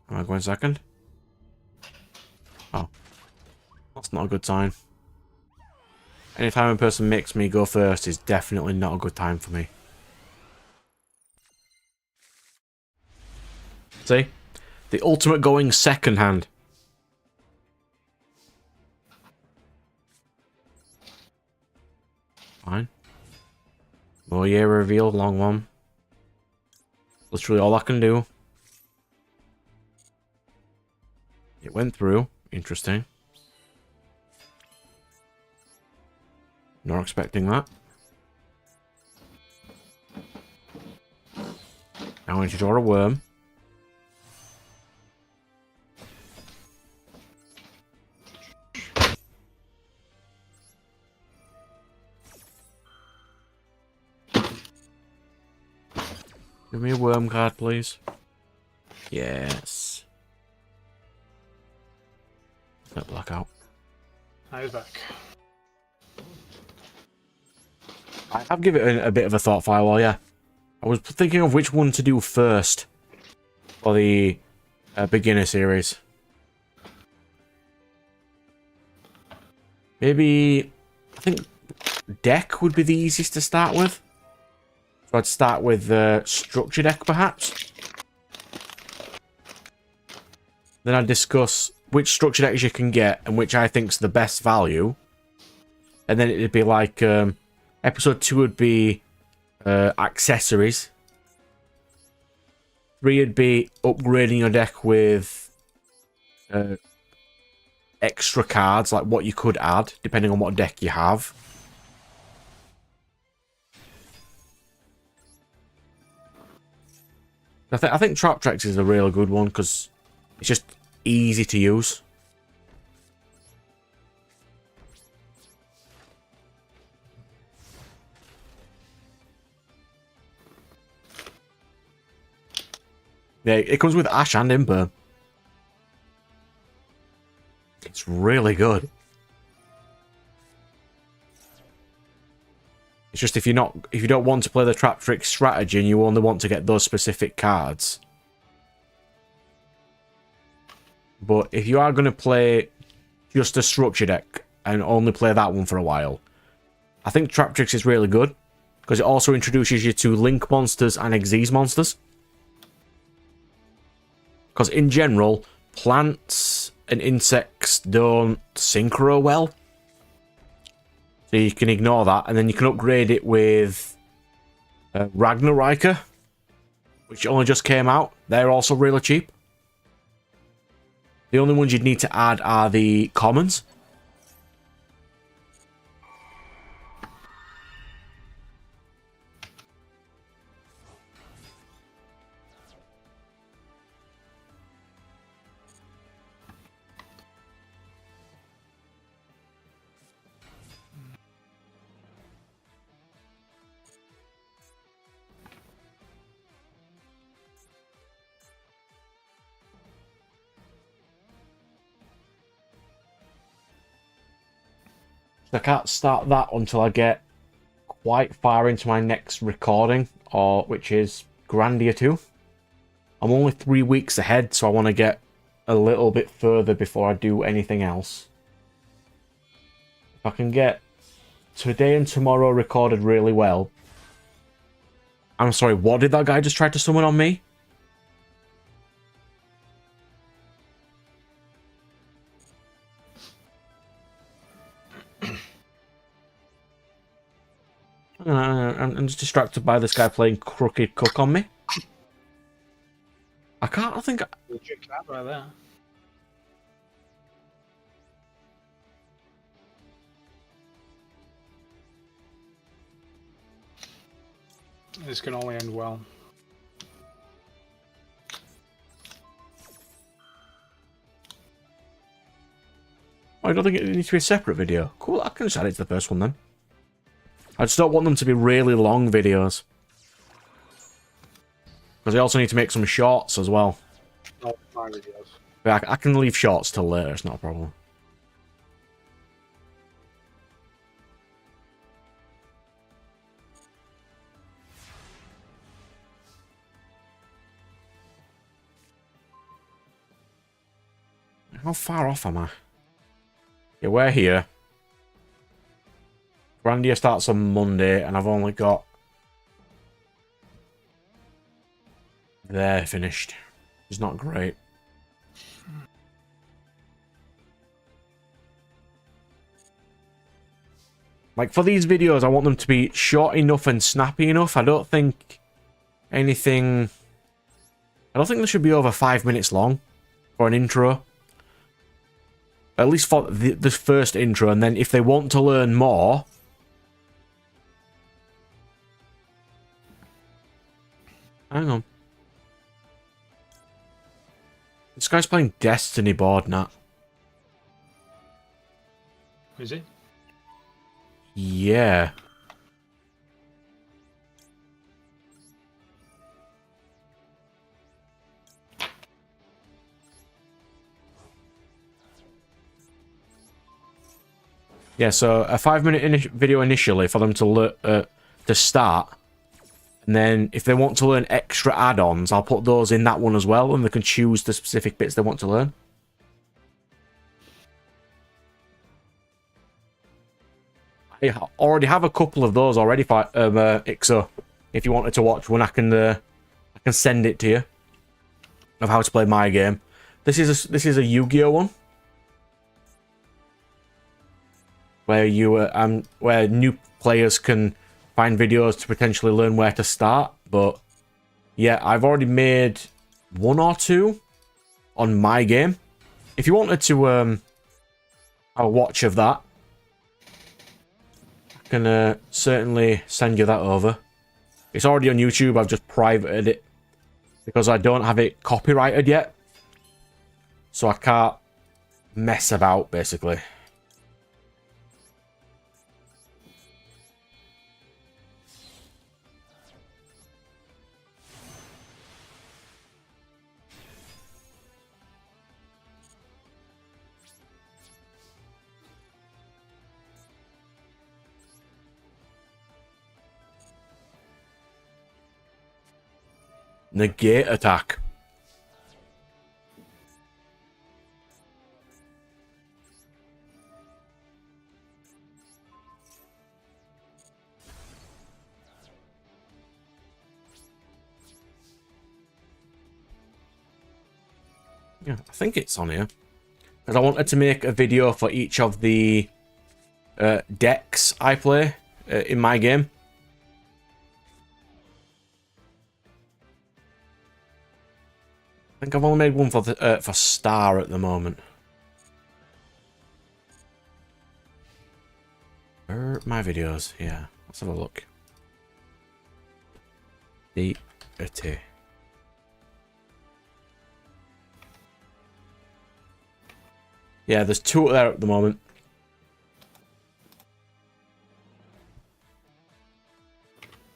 Am I going second? Oh. That's not a good sign. Anytime a person makes me go first is definitely not a good time for me. See? The ultimate going second hand. Fine. More year reveal, long one. Literally all I can do. It went through. Interesting. Not expecting that. Now I need to draw a worm. Give me a worm card, please. Yes. That blackout. I was back. I've given it a bit of a thought for a while, yeah. I was thinking of which one to do first for the beginner series. Maybe, I think deck would be the easiest to start with. So I'd start with structure deck, perhaps. Then I'd discuss which structure decks you can get and which I think's the best value. And then it'd be like, episode 2 would be accessories. 3 would be upgrading your deck with extra cards, like what you could add, depending on what deck you have. I think Trap Tracks is a real good one because it's just easy to use. Yeah, it comes with Ash and Imperm. It's really good. It's just if you don't want to play the Trap Trick strategy and you only want to get those specific cards. But if you are going to play just a structure deck and only play that one for a while, I think Trap Tricks is really good because it also introduces you to Link monsters and Xyz monsters. Because in general, plants and insects don't synchro well. So you can ignore that, and then you can upgrade it with Ragnarika, which only just came out. They're also really cheap. The only ones you'd need to add are the commons. I can't start that until I get quite far into my next recording, which is Grandia 2. I'm only 3 weeks ahead, so I want to get a little bit further before I do anything else. If I can get today and tomorrow recorded really well... I'm sorry, what did that guy just try to summon on me? I'm just distracted by this guy playing Crooked Cook on me. I think... Legit cat right there. This can only end well. I don't think it needs to be a separate video. Cool, I can just add it to the first one then. I just don't want them to be really long videos. Because I also need to make some shorts as well. Not my videos. But I can leave shorts till later, it's not a problem. How far off am I? Yeah, we're here. Grandia starts on Monday, and I've only got... There, finished. It's not great. Like, for these videos, I want them to be short enough and snappy enough. I don't think anything... I don't think they should be over 5 minutes long for an intro. At least for the first intro, and then if they want to learn more... Hang on. This guy's playing Destiny board, Nat. Is it? Yeah. Yeah, so a 5-minute video initially for them to start. And then if they want to learn extra add-ons, I'll put those in that one as well, and they can choose the specific bits they want to learn. I already have a couple of those already for Ixo. If you wanted to watch one, I can send it to you of how to play my game. This is a Yu-Gi-Oh one, where where new players can find videos to potentially learn where to start. But yeah, I've already made 1 or 2 on my game. If you wanted to have a watch of that, I can certainly send you that over. It's already on YouTube. I've just privated it because I don't have it copyrighted yet, so I can't mess about, basically. Negate attack. Yeah, I think it's on here. Because I wanted to make a video for each of the decks I play in my game. I think I've only made one for Star at the moment. Where are my videos? Yeah, let's have a look. Deity. Yeah, there's 2 there at the moment.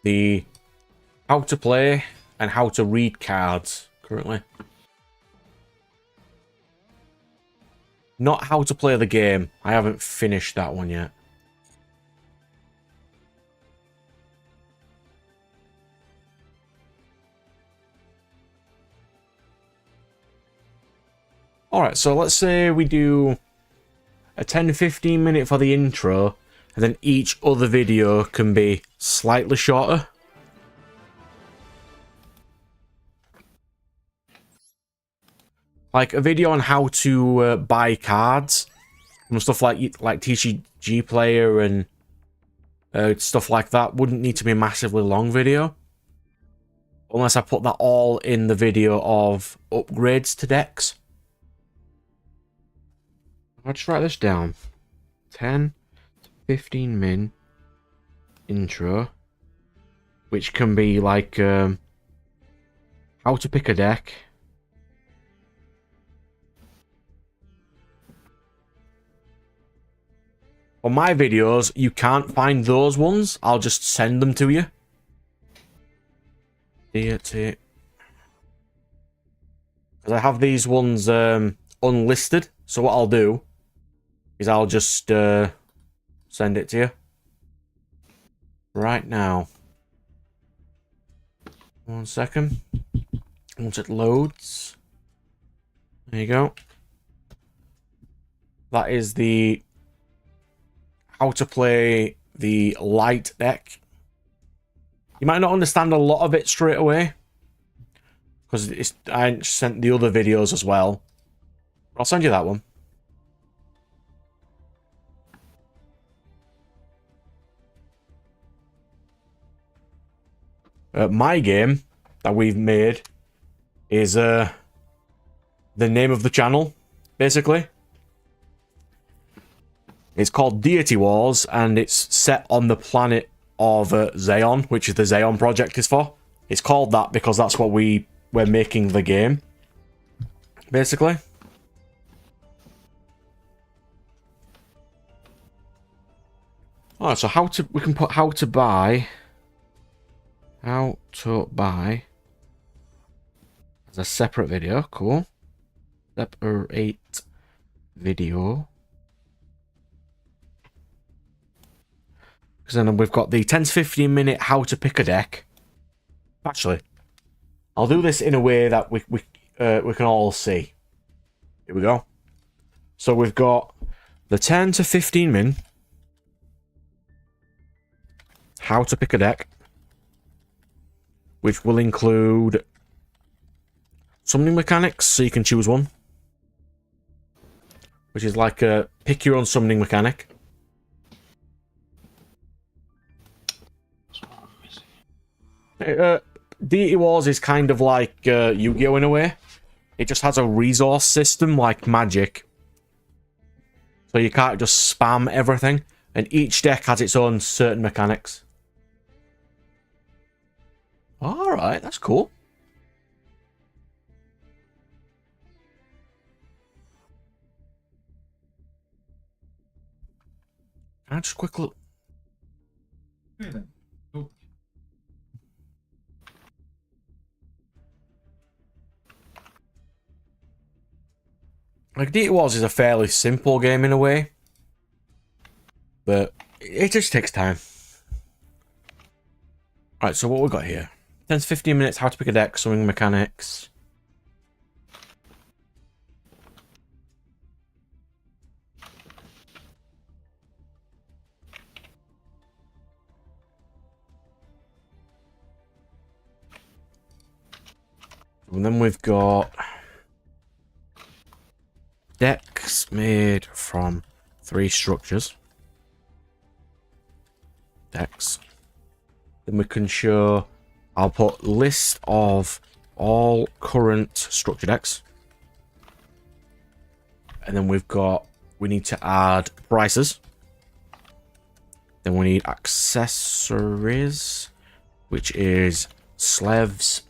The how to play and how to read cards currently. Not how to play the game. I haven't finished that one yet. Alright, so let's say we do a 10-15 minute for the intro, and then each other video can be slightly shorter. Like a video on how to buy cards and stuff like TCG Player and stuff like that wouldn't need to be a massively long video. Unless I put that all in the video of upgrades to decks. I'll just write this down. 10 to 15 min intro. Which can be like how to pick a deck. On my videos, you can't find those ones. I'll just send them to you. Deity. Because I have these ones unlisted. So what I'll do is I'll just send it to you right now. 1 second. Once it loads. There you go. That is the how to play the light deck. You might not understand a lot of it straight away, because I sent the other videos as well. I'll send you that one. My game that we've made is the name of the channel, basically. It's called Deity Wars, and it's set on the planet of Zeion, which is the Zeion project is for. It's called that because that's what we're making the game, basically. Alright, so we can put how to buy as a separate video. Cool. Separate video. Because then we've got the 10 to 15 minute how to pick a deck. Actually, I'll do this in a way that we can all see. Here we go. So we've got the 10 to 15 min how to pick a deck, which will include summoning mechanics, so you can choose one, which is like a pick your own summoning mechanic. Deity Wars is kind of like Yu-Gi-Oh! In a way. It just has a resource system like Magic. So you can't just spam everything. And each deck has its own certain mechanics. Alright, that's cool. Can I just quick look? Okay, then. Cool. Like, Deity Wars is a fairly simple game in a way. But it just takes time. Alright, so what we got here? 10 to 15 minutes, how to pick a deck, summoning mechanics. And then we've got decks made from 3 structures. Decks. Then we can show, I'll put list of all current structure decks. And then we need to add prices. Then we need accessories, which is slevs,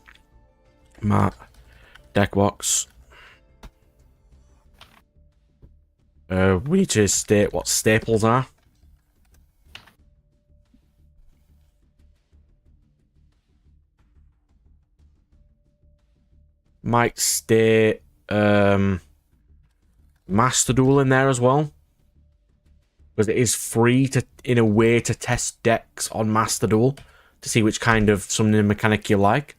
mat, deck box. We need to state what staples are. Might state Master Duel in there as well, because it is free to, in a way, to test decks on Master Duel to see which kind of summoning mechanic you like.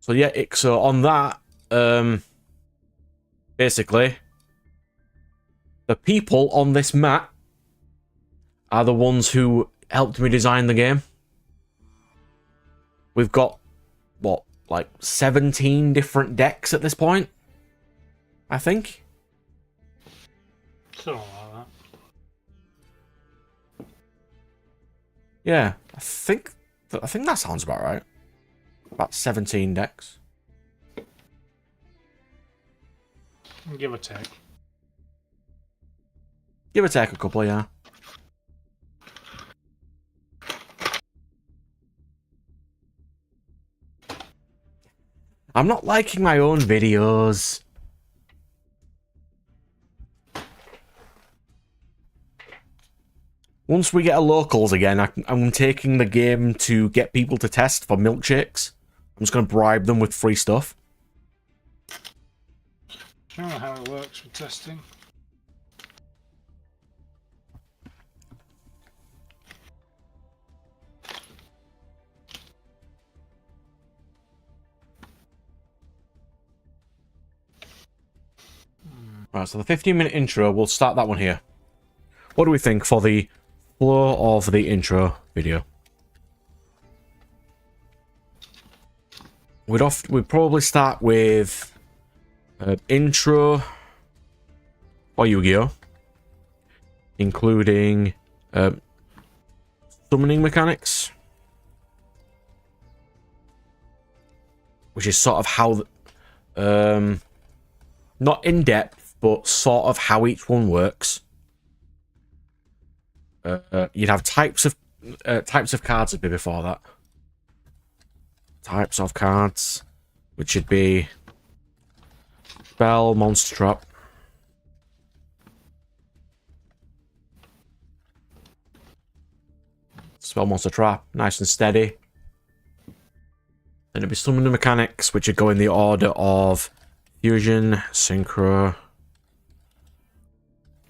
So yeah, so on that, basically, the people on this mat are the ones who helped me design the game. We've got, what, like 17 different decks at this point, I think. Something like that. Yeah, I think that sounds about right. About 17 decks. Give or take. Give or take a couple, yeah. I'm not liking my own videos. Once we get a locals again, I'm taking the game to get people to test for milkshakes. I'm just going to bribe them with free stuff. I don't know how it works with testing. Right, so the 15-minute intro, we'll start that one here. What do we think for the flow of the intro video? We'd probably start with intro for Yu-Gi-Oh, including summoning mechanics, which is sort of how, not in depth, but sort of how each one works. You'd have types of cards would be before that. Types of cards, which would be spell, monster trap. Spell, monster trap, nice and steady. Then it'd be summoning mechanics, which would go in the order of fusion, synchro,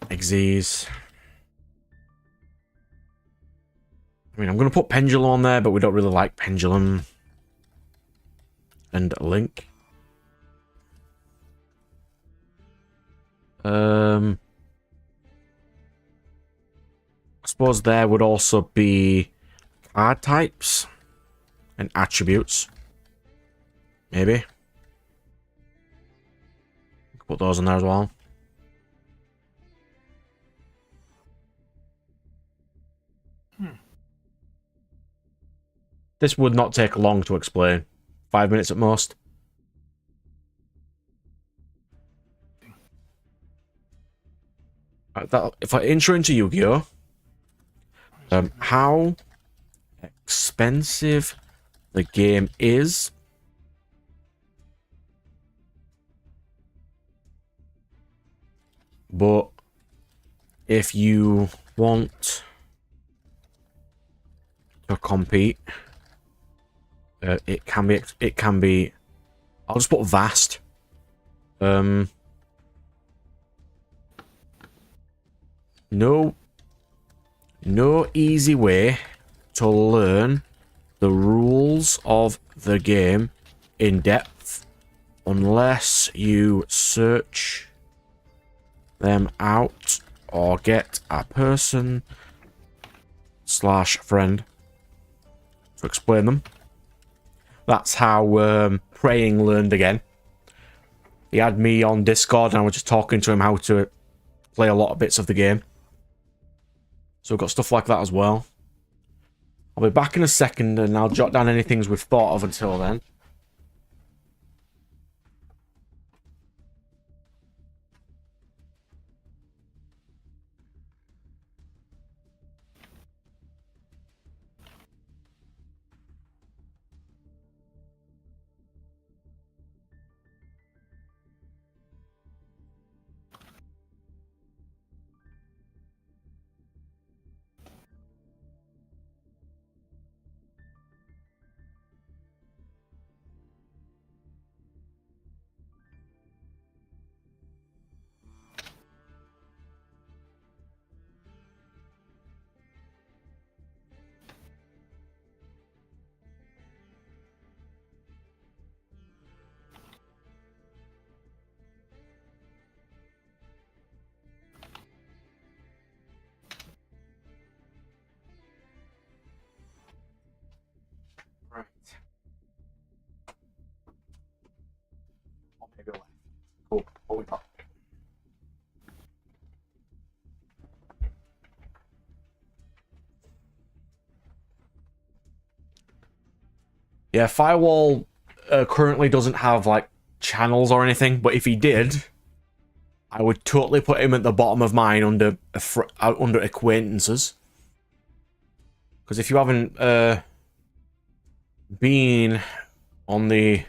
Xyz. I mean, I'm going to put pendulum on there, but we don't really like pendulum. And link. I suppose there would also be card types and attributes. Maybe. Put those in there as well. This would not take long to explain. 5 minutes at most. If I intro into Yu-Gi-Oh, how expensive the game is, but if you want to compete, it can be. I'll just put vast. No easy way to learn the rules of the game in depth unless you search them out or get a person / friend to explain them. That's how Praying learned again. He had me on Discord and I was just talking to him how to play a lot of bits of the game. So we've got stuff like that as well. I'll be back in a second and I'll jot down any things we've thought of until then. Right. Maybe left. Cool. What we got? Yeah, Firewall currently doesn't have like channels or anything, but if he did, I would totally put him at the bottom of mine under under acquaintances. Because if you haven't been on the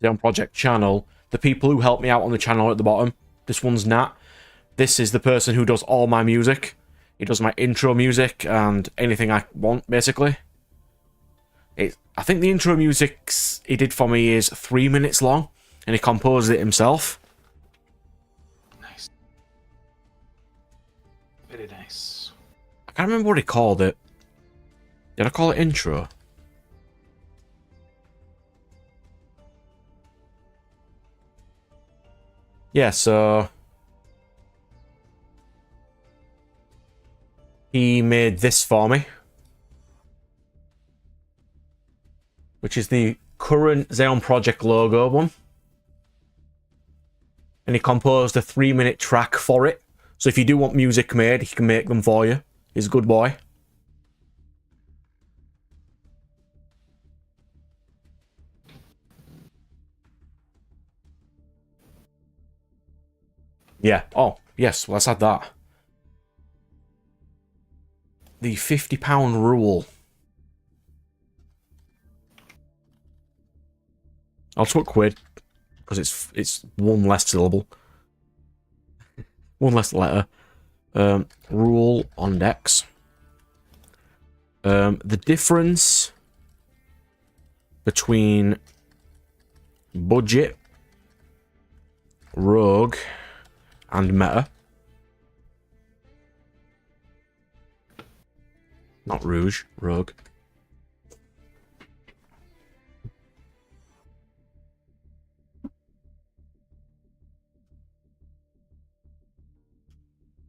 Zeion Project channel, the people who help me out on the channel are at the bottom. This one's Nat. This is the person who does all my music. He does my intro music and anything I want, basically. I think the intro music he did for me is 3 minutes long, and he composed it himself. Nice. Very nice. I can't remember what he called it. Did I call it intro? Yeah, so he made this for me, which is the current Zeion Project logo one. And he composed a 3-minute track for it. So if you do want music made, he can make them for you. He's a good boy. Yeah. Oh, yes, let's add that. The £50 rule. I'll put quid, because it's one less syllable. One less letter. Rule on decks. The difference between budget, rogue, and meta. Not rouge, rogue.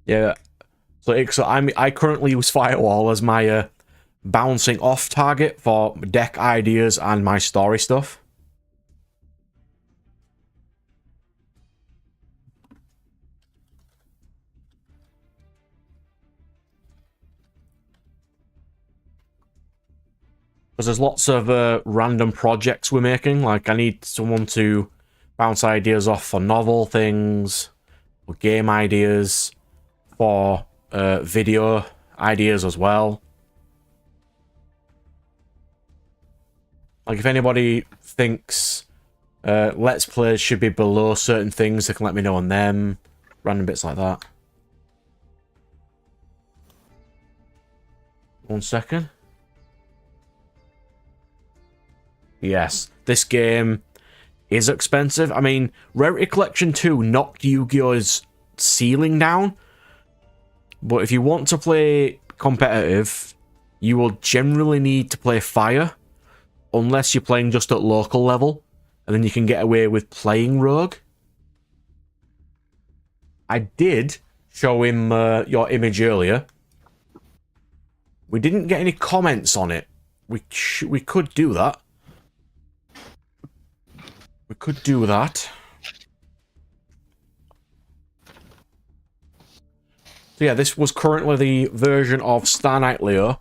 Yeah, so I currently use Firewall as my bouncing off target for deck ideas and my story stuff. Because there's lots of random projects we're making. Like, I need someone to bounce ideas off for novel things, or game ideas, for video ideas as well. Like, if anybody thinks Let's Plays should be below certain things, they can let me know on them. Random bits like that. 1 second. Yes, this game is expensive. I mean, Rarity Collection 2 knocked Yu-Gi-Oh's ceiling down. But if you want to play competitive, you will generally need to play Fire. Unless you're playing just at local level. And then you can get away with playing Rogue. I did show him your image earlier. We didn't get any comments on it. We could do that. We could do that. So yeah, this was currently the version of Star Knight Leo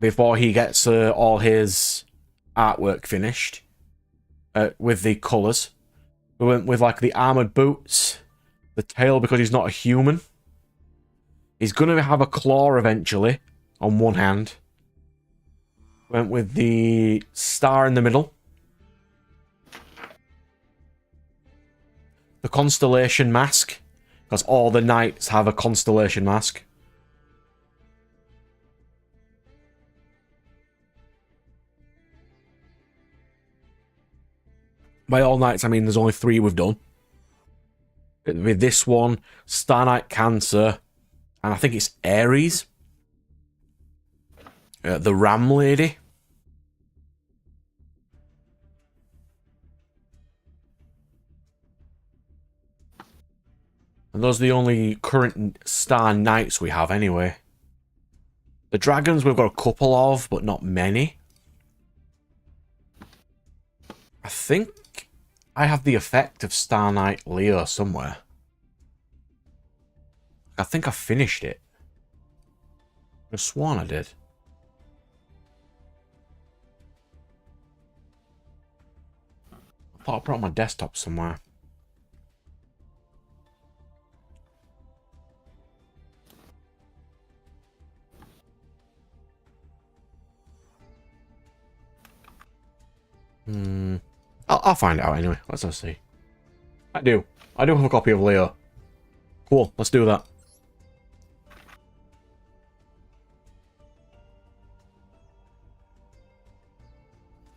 before he gets all his artwork finished with the colours. We went with like the armoured boots, the tail because he's not a human. He's going to have a claw eventually on one hand. Went with the star in the middle. The constellation mask, because all the knights have a constellation mask. By all knights, I mean there's only 3 we've done. With this one, Star Knight Cancer, and I think it's Ares. The Ram Lady. And those are the only current Star Knights we have anyway. The dragons we've got a couple of, but not many. I think I have the effect of Star Knight Leo somewhere. I think I finished it. I sworn I did. I thought I put it on my desktop somewhere. I'll find out anyway. Let's just see. I do have a copy of Leo. Cool, let's do that.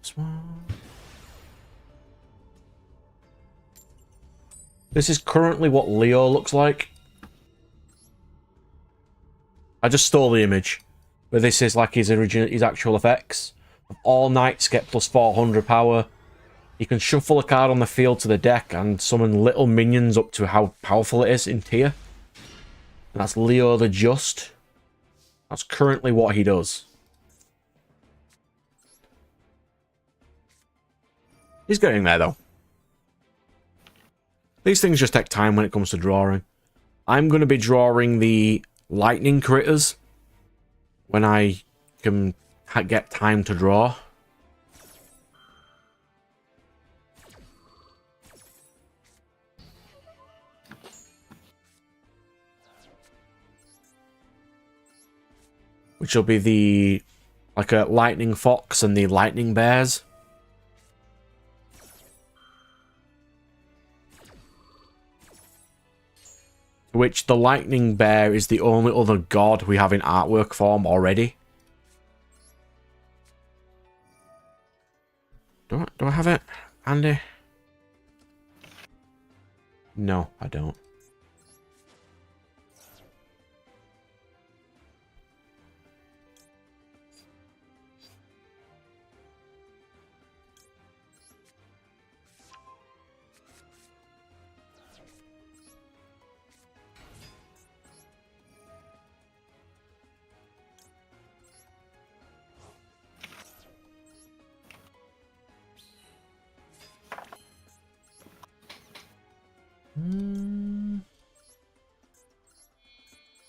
This one. This is currently what Leo looks like. I just stole the image, but this is like his actual effects. All knights get plus 400 power. You can shuffle a card on the field to the deck and summon little minions up to how powerful it is in tier. And that's Leo the Just. That's currently what he does. He's getting there though. These things just take time when it comes to drawing. I'm going to be drawing the lightning critters when I can get time to draw. Which will be the like a lightning fox and the lightning bears. Which the lightning bear is the only other god we have in artwork form already. Do I have it, Andy? No, I don't.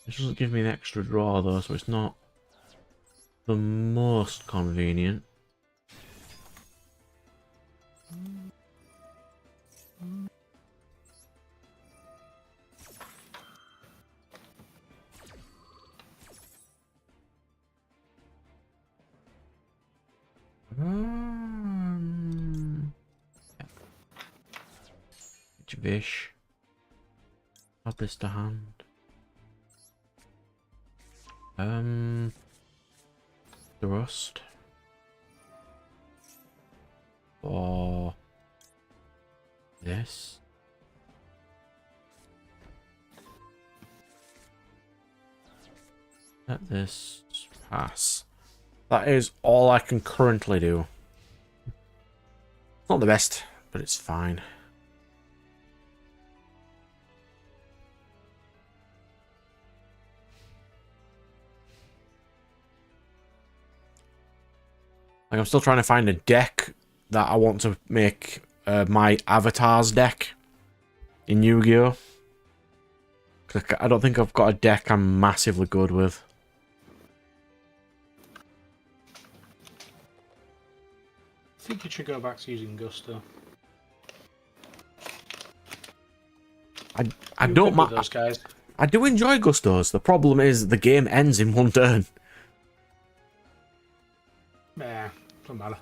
This doesn't give me an extra draw though, so it's not the most convenient. Vish. Add this to hand. Thrust. For this. Let this pass. That is all I can currently do. Not the best, but it's fine. Like, I'm still trying to find a deck that I want to make my Avatar's deck in Yu-Gi-Oh! I don't think I've got a deck I'm massively good with. think you should go back to using Gusto. I don't mind those guys. I do enjoy Gustos. The problem is the game ends in one turn. Nah, doesn't matter.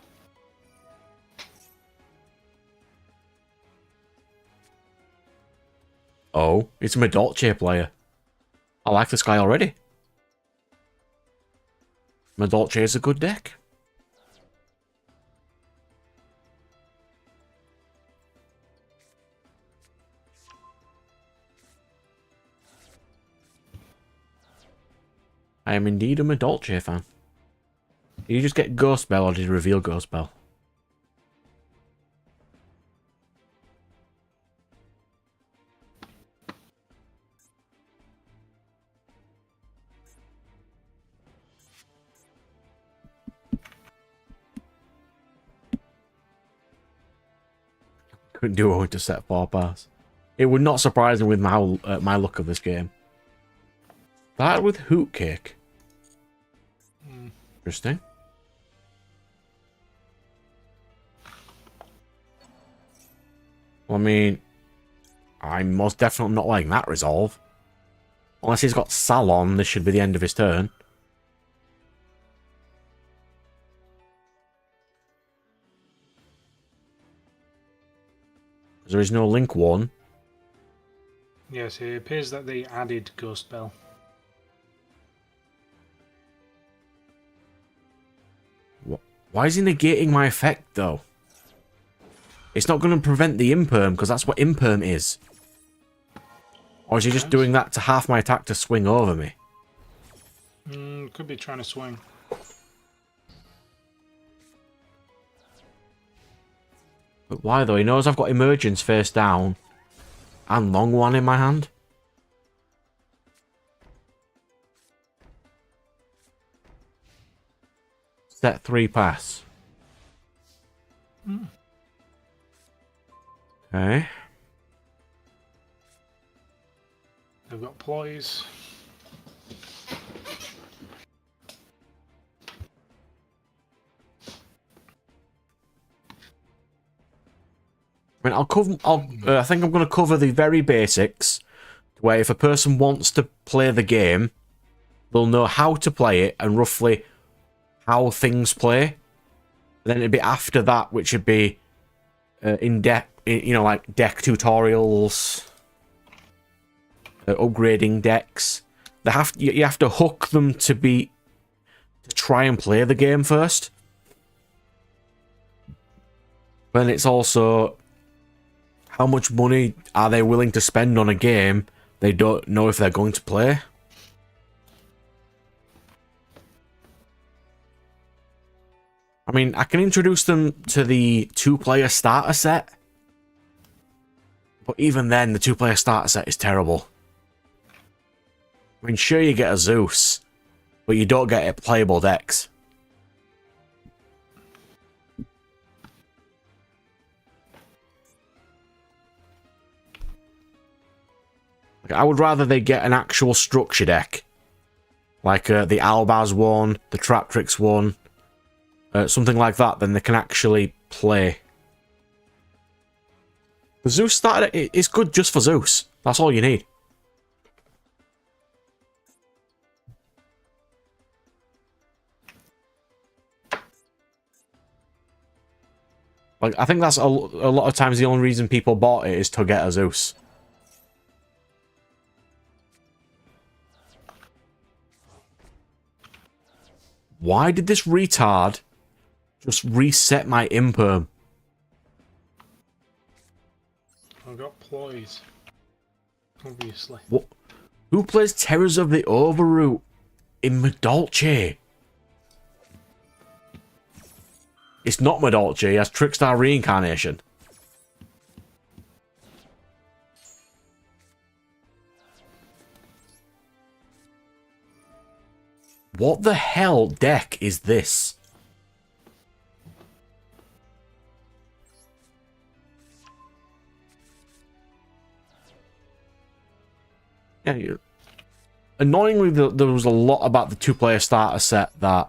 Oh, it's a Madolche player. I like this guy already. Madolche is a good deck. I am indeed a Madolche fan. Did you just get Ghost Bell or did you reveal Ghost Bell? Couldn't do it to set 4 pass. It would not surprise me with my look of this game. That with Hoot Kick. Interesting. Well, I mean, I'm most definitely not letting that resolve. Unless he's got Salon, this should be the end of his turn. There is no Link 1. Yes, it appears that they added Ghost Bell. Why is he negating my effect, though? It's not going to prevent the Imperm, because that's what Imperm is. Or is he just doing that to half my attack to swing over me? Could be trying to swing. But why, though? He knows I've got Emergence face down and Long One in my hand. Set 3 pass. Okay. They've got ploys. I mean, I think I'm going to cover the very basics, where if a person wants to play the game, they'll know how to play it and roughly how things play. And then it'd be after that, which would be in depth, you know, like deck tutorials, upgrading decks. You have to hook them to try and play the game first. But it's also how much money are they willing to spend on a game they don't know if they're going to play. I mean, I can introduce them to the 2-player starter set. But even then, the 2-player starter set is terrible. I mean, sure you get a Zeus, but you don't get playable decks. I would rather they get an actual structure deck. Like the Albaz one, the Traptrix one. Something like that, then they can actually play. The Zeus starter is good just for Zeus. That's all you need. Like, I think that's a lot of times the only reason people bought it is to get a Zeus. Why did this retard just reset my Imperm? I've got ploys. Obviously. What? Who plays Terrors of the Overroot in Madolche? It's not Madolche, it has Trickstar Reincarnation. What the hell deck is this? Yeah, annoyingly, there was a lot about the 2-player starter set that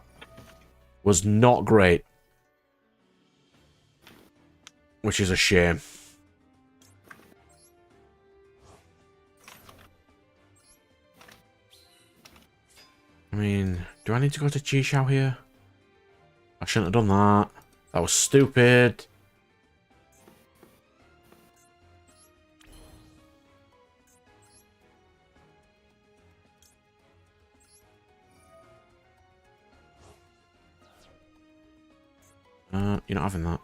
was not great. which is a shame. I mean, do I need to go to Chi here? I shouldn't have done that. That was stupid. You're not having that.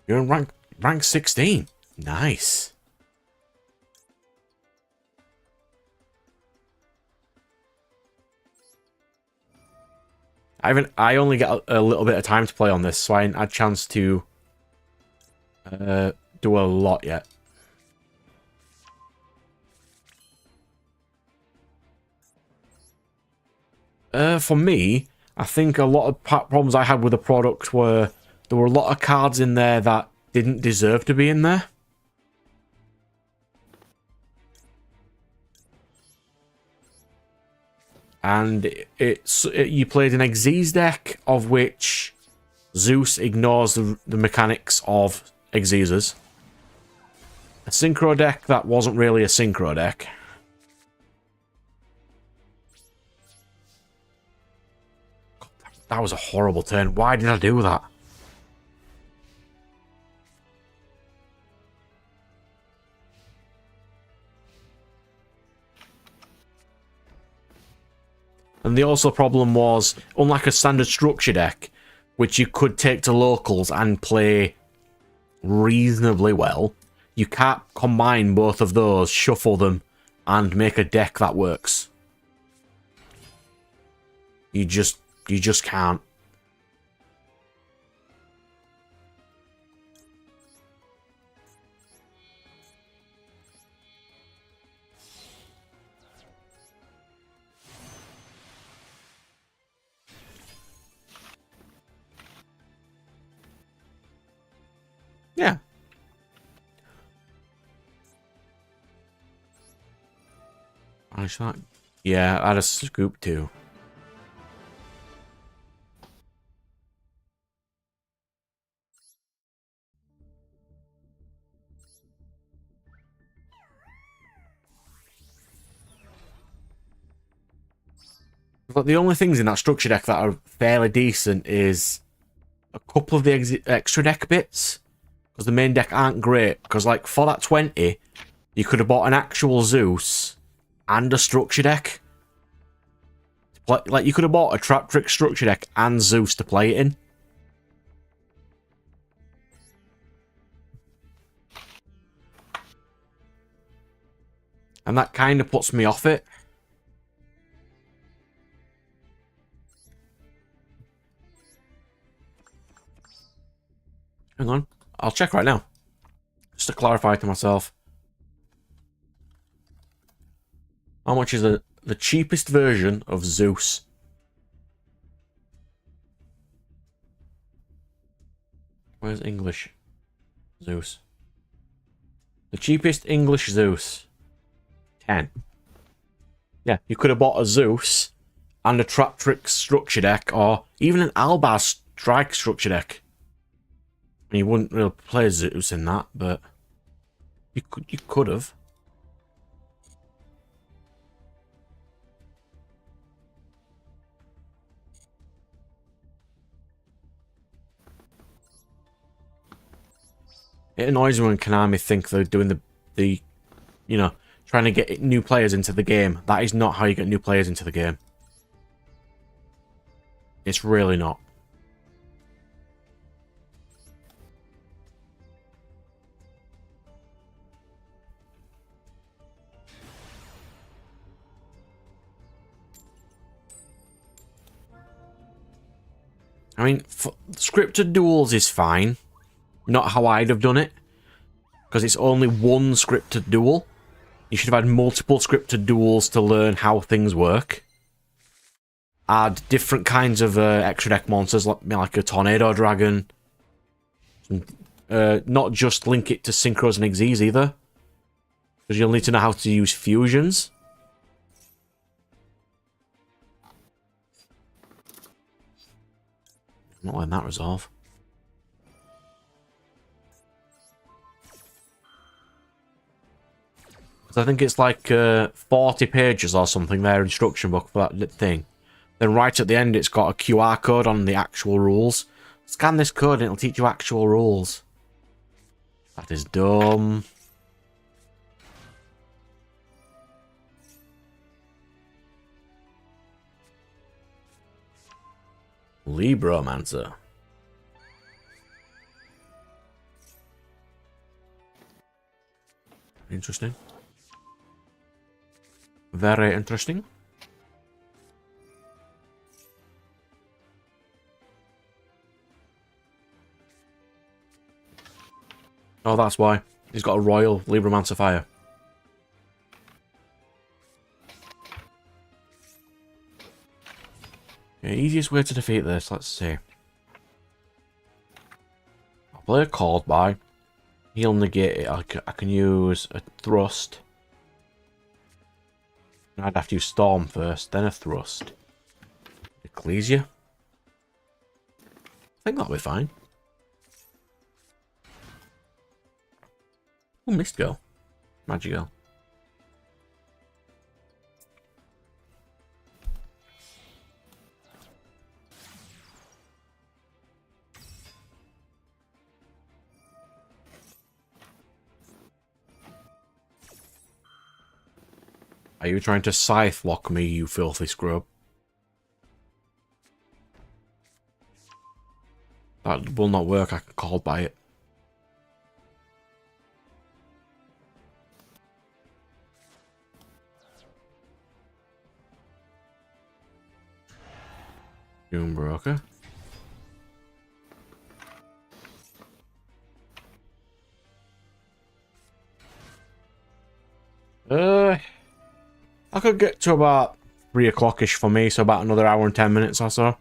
You're in rank 16. Nice. I only get a little bit of time to play on this, so I ain't had a chance to do a lot yet. For me, I think a lot of problems I had with the product were there were a lot of cards in there that didn't deserve to be in there. And you played an Xyz deck of which Zeus ignores the mechanics of Xyzes. A Synchro deck that wasn't really a Synchro deck. God, that was a horrible turn. Why did I do that? And the also problem was, unlike a standard structure deck, which you could take to locals and play reasonably well, you can't combine both of those, shuffle them, and make a deck that works. You just can't. Yeah. I thought, yeah, I had a scoop too. But the only things in that structure deck that are fairly decent is a couple of the extra deck bits. Because the main deck aren't great. Because, like, for that 20, you could have bought an actual Zeus and a structure deck. Like, you could have bought a Trap Trick structure deck and Zeus to play it in. And that kind of puts me off it. Hang on. I'll check right now. Just to clarify to myself. How much is the cheapest version of Zeus? Where's English Zeus? The cheapest English Zeus. 10. Yeah, you could have bought a Zeus and a Trap Trick structure deck, or even an Albar Strike structure deck. And you wouldn't really play Zeus in that, but you could have. It annoys me when Konami think they're doing the you know, trying to get new players into the game. That is not how you get new players into the game. It's really not. I mean, scripted duels is fine. Not how I'd have done it. Because it's only one scripted duel. You should have had multiple scripted duels to learn how things work. Add different kinds of extra deck monsters, like a Tornado Dragon. Not just link it to Synchros and Xyz either. Because you'll need to know how to use fusions. not letting that resolve. Because I think it's like 40 pages or something, their instruction book for that thing. Then right at the end, it's got a QR code on the actual rules. Scan this code and it'll teach you actual rules. That is dumb. Libromancer. Interesting. Very interesting. Oh, that's why. He's got a royal Libromancer fire. Okay, easiest way to defeat this, let's see. I'll play a called by. He'll negate it. I can use a thrust. I'd have to use Storm first, then a thrust. Ecclesia. I think that'll be fine. Oh, Mist Girl. Magic Girl. Are you trying to scythe lock me, you filthy scrub? That will not work, I can call by it. Doombroker. I could get to about 3 o'clock-ish for me, so about another hour and 10 minutes or so.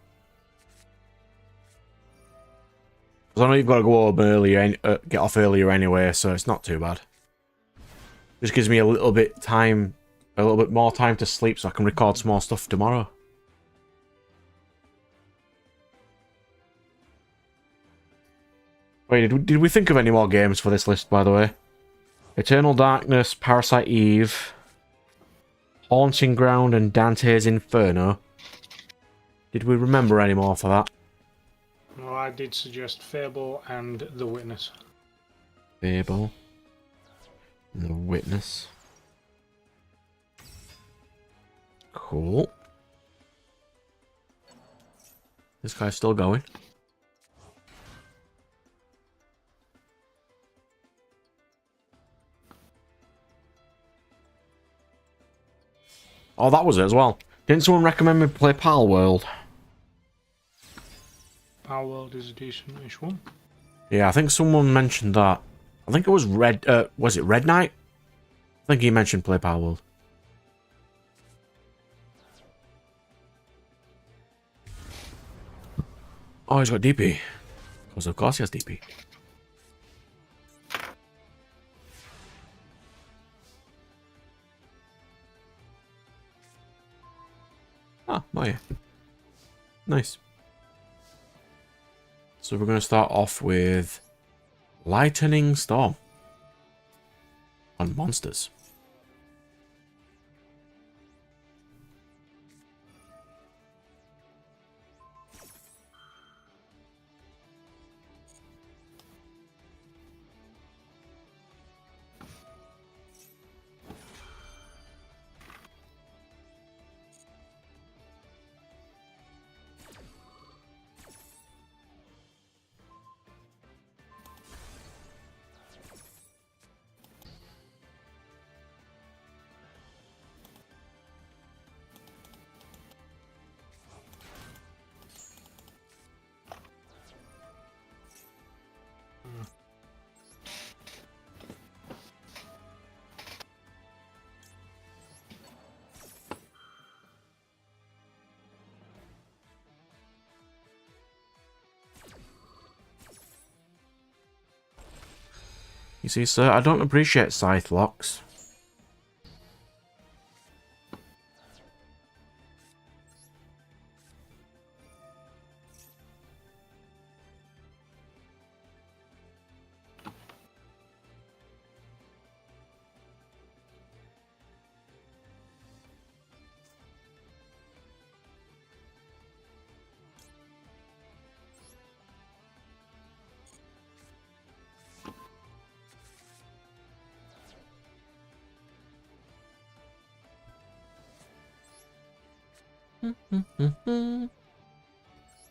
Because I know you've got to go home earlier, get off earlier anyway, so it's not too bad. Just gives me a little bit more time to sleep so I can record some more stuff tomorrow. Wait, did we think of any more games for this list, by the way? Eternal Darkness, Parasite Eve, Haunting Ground, and Dante's Inferno. Did we remember any more for that? Well, I did suggest Fable and The Witness. Fable. And The Witness. Cool. This guy's still going. Oh, that was it as well. Didn't someone recommend me play Pal World? Our World is a decent-ish one. Yeah, I think someone mentioned that. I think it was was it Red Knight? I think he mentioned play Pal World. Oh, he's got DP. Because of course he has DP. Ah, Maya. Nice. So we're going to start off with Lightning Storm on monsters. You see, sir, I don't appreciate scythe locks.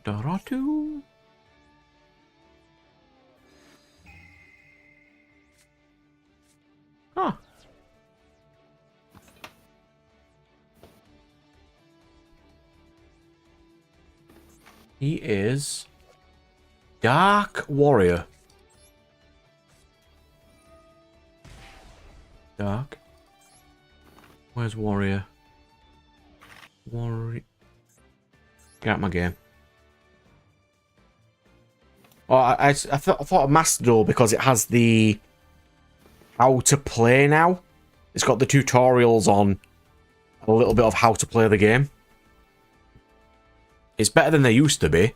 Doratu. Huh. He is Dark Warrior. Dark. Where's Warrior? Warrior. Get out my game. Oh, I thought of Master Duel because it has the how to play now. It's got the tutorials on a little bit of how to play the game. It's better than they used to be.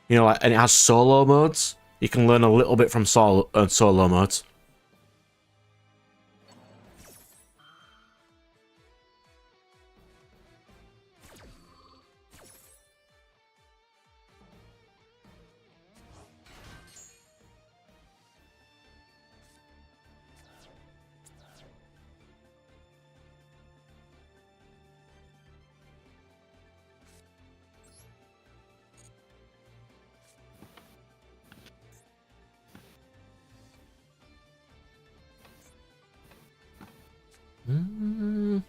You know, like, and it has solo modes. You can learn a little bit from solo modes. Mm.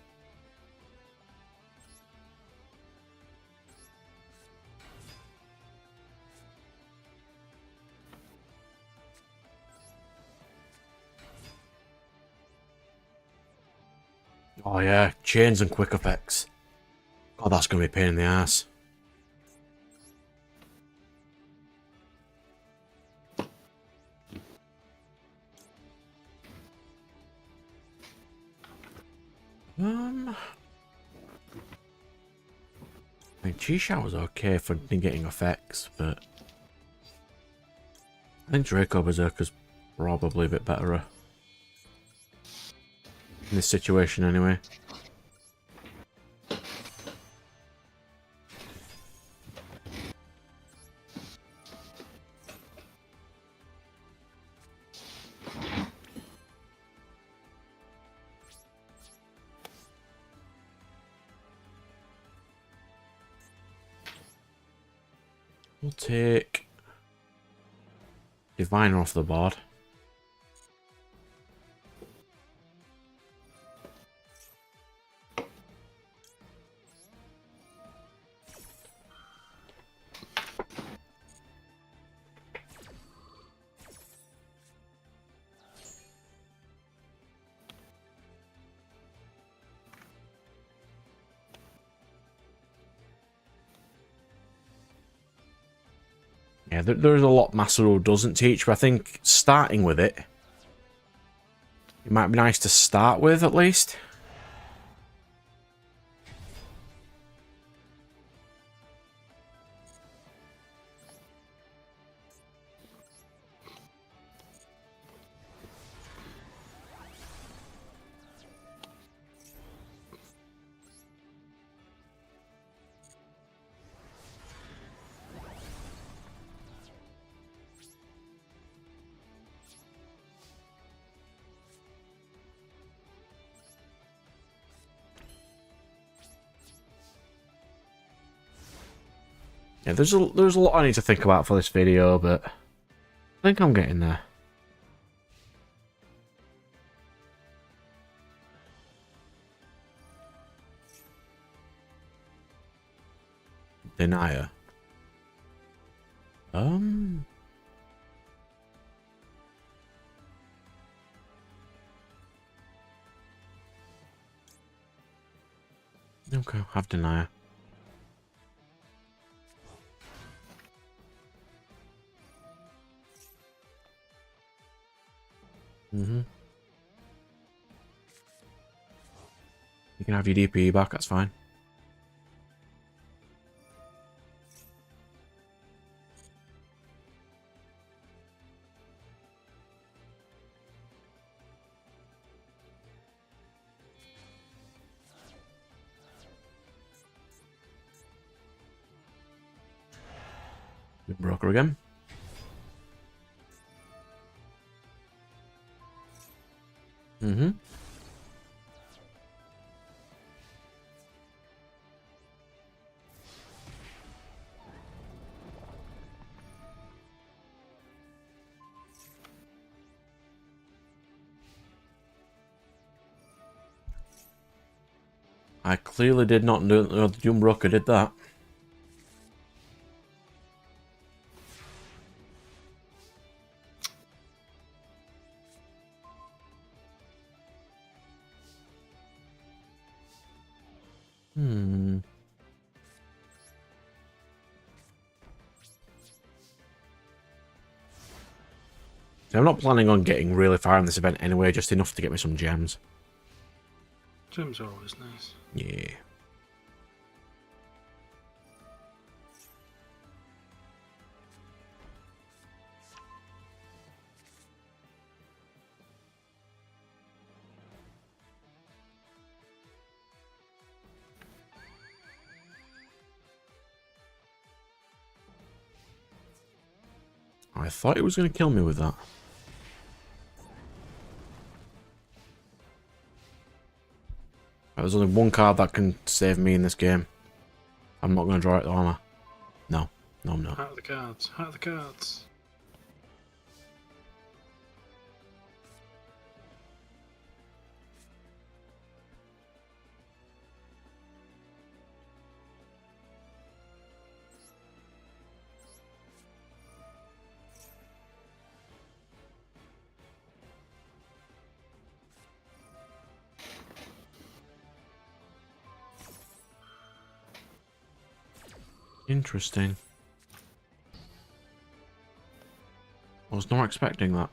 Oh yeah, chains and quick effects. God, that's gonna be a pain in the ass. I mean, Chi Shower's okay for getting effects, but I think Draco Berserker's probably a bit better in this situation anyway. We'll take Diviner off the board. Yeah, there's a lot Master Duel doesn't teach, but I think starting with it might be nice to start with at least. Yeah, there's a lot I need to think about for this video, but I think I'm getting there. Denier. Okay, have Denier. You can have your DPE back, that's fine. Broker again. I clearly did not know the Doom Broker did that. Hmm. I'm not planning on getting really far in this event anyway, just enough to get me some gems. Gems are always nice. Yeah. I thought he was going to kill me with that. There's only one card that can save me in this game. I'm not going to draw it, though, am I? No. No, I'm not. Out of the cards. Out of the cards. Interesting. I was not expecting that.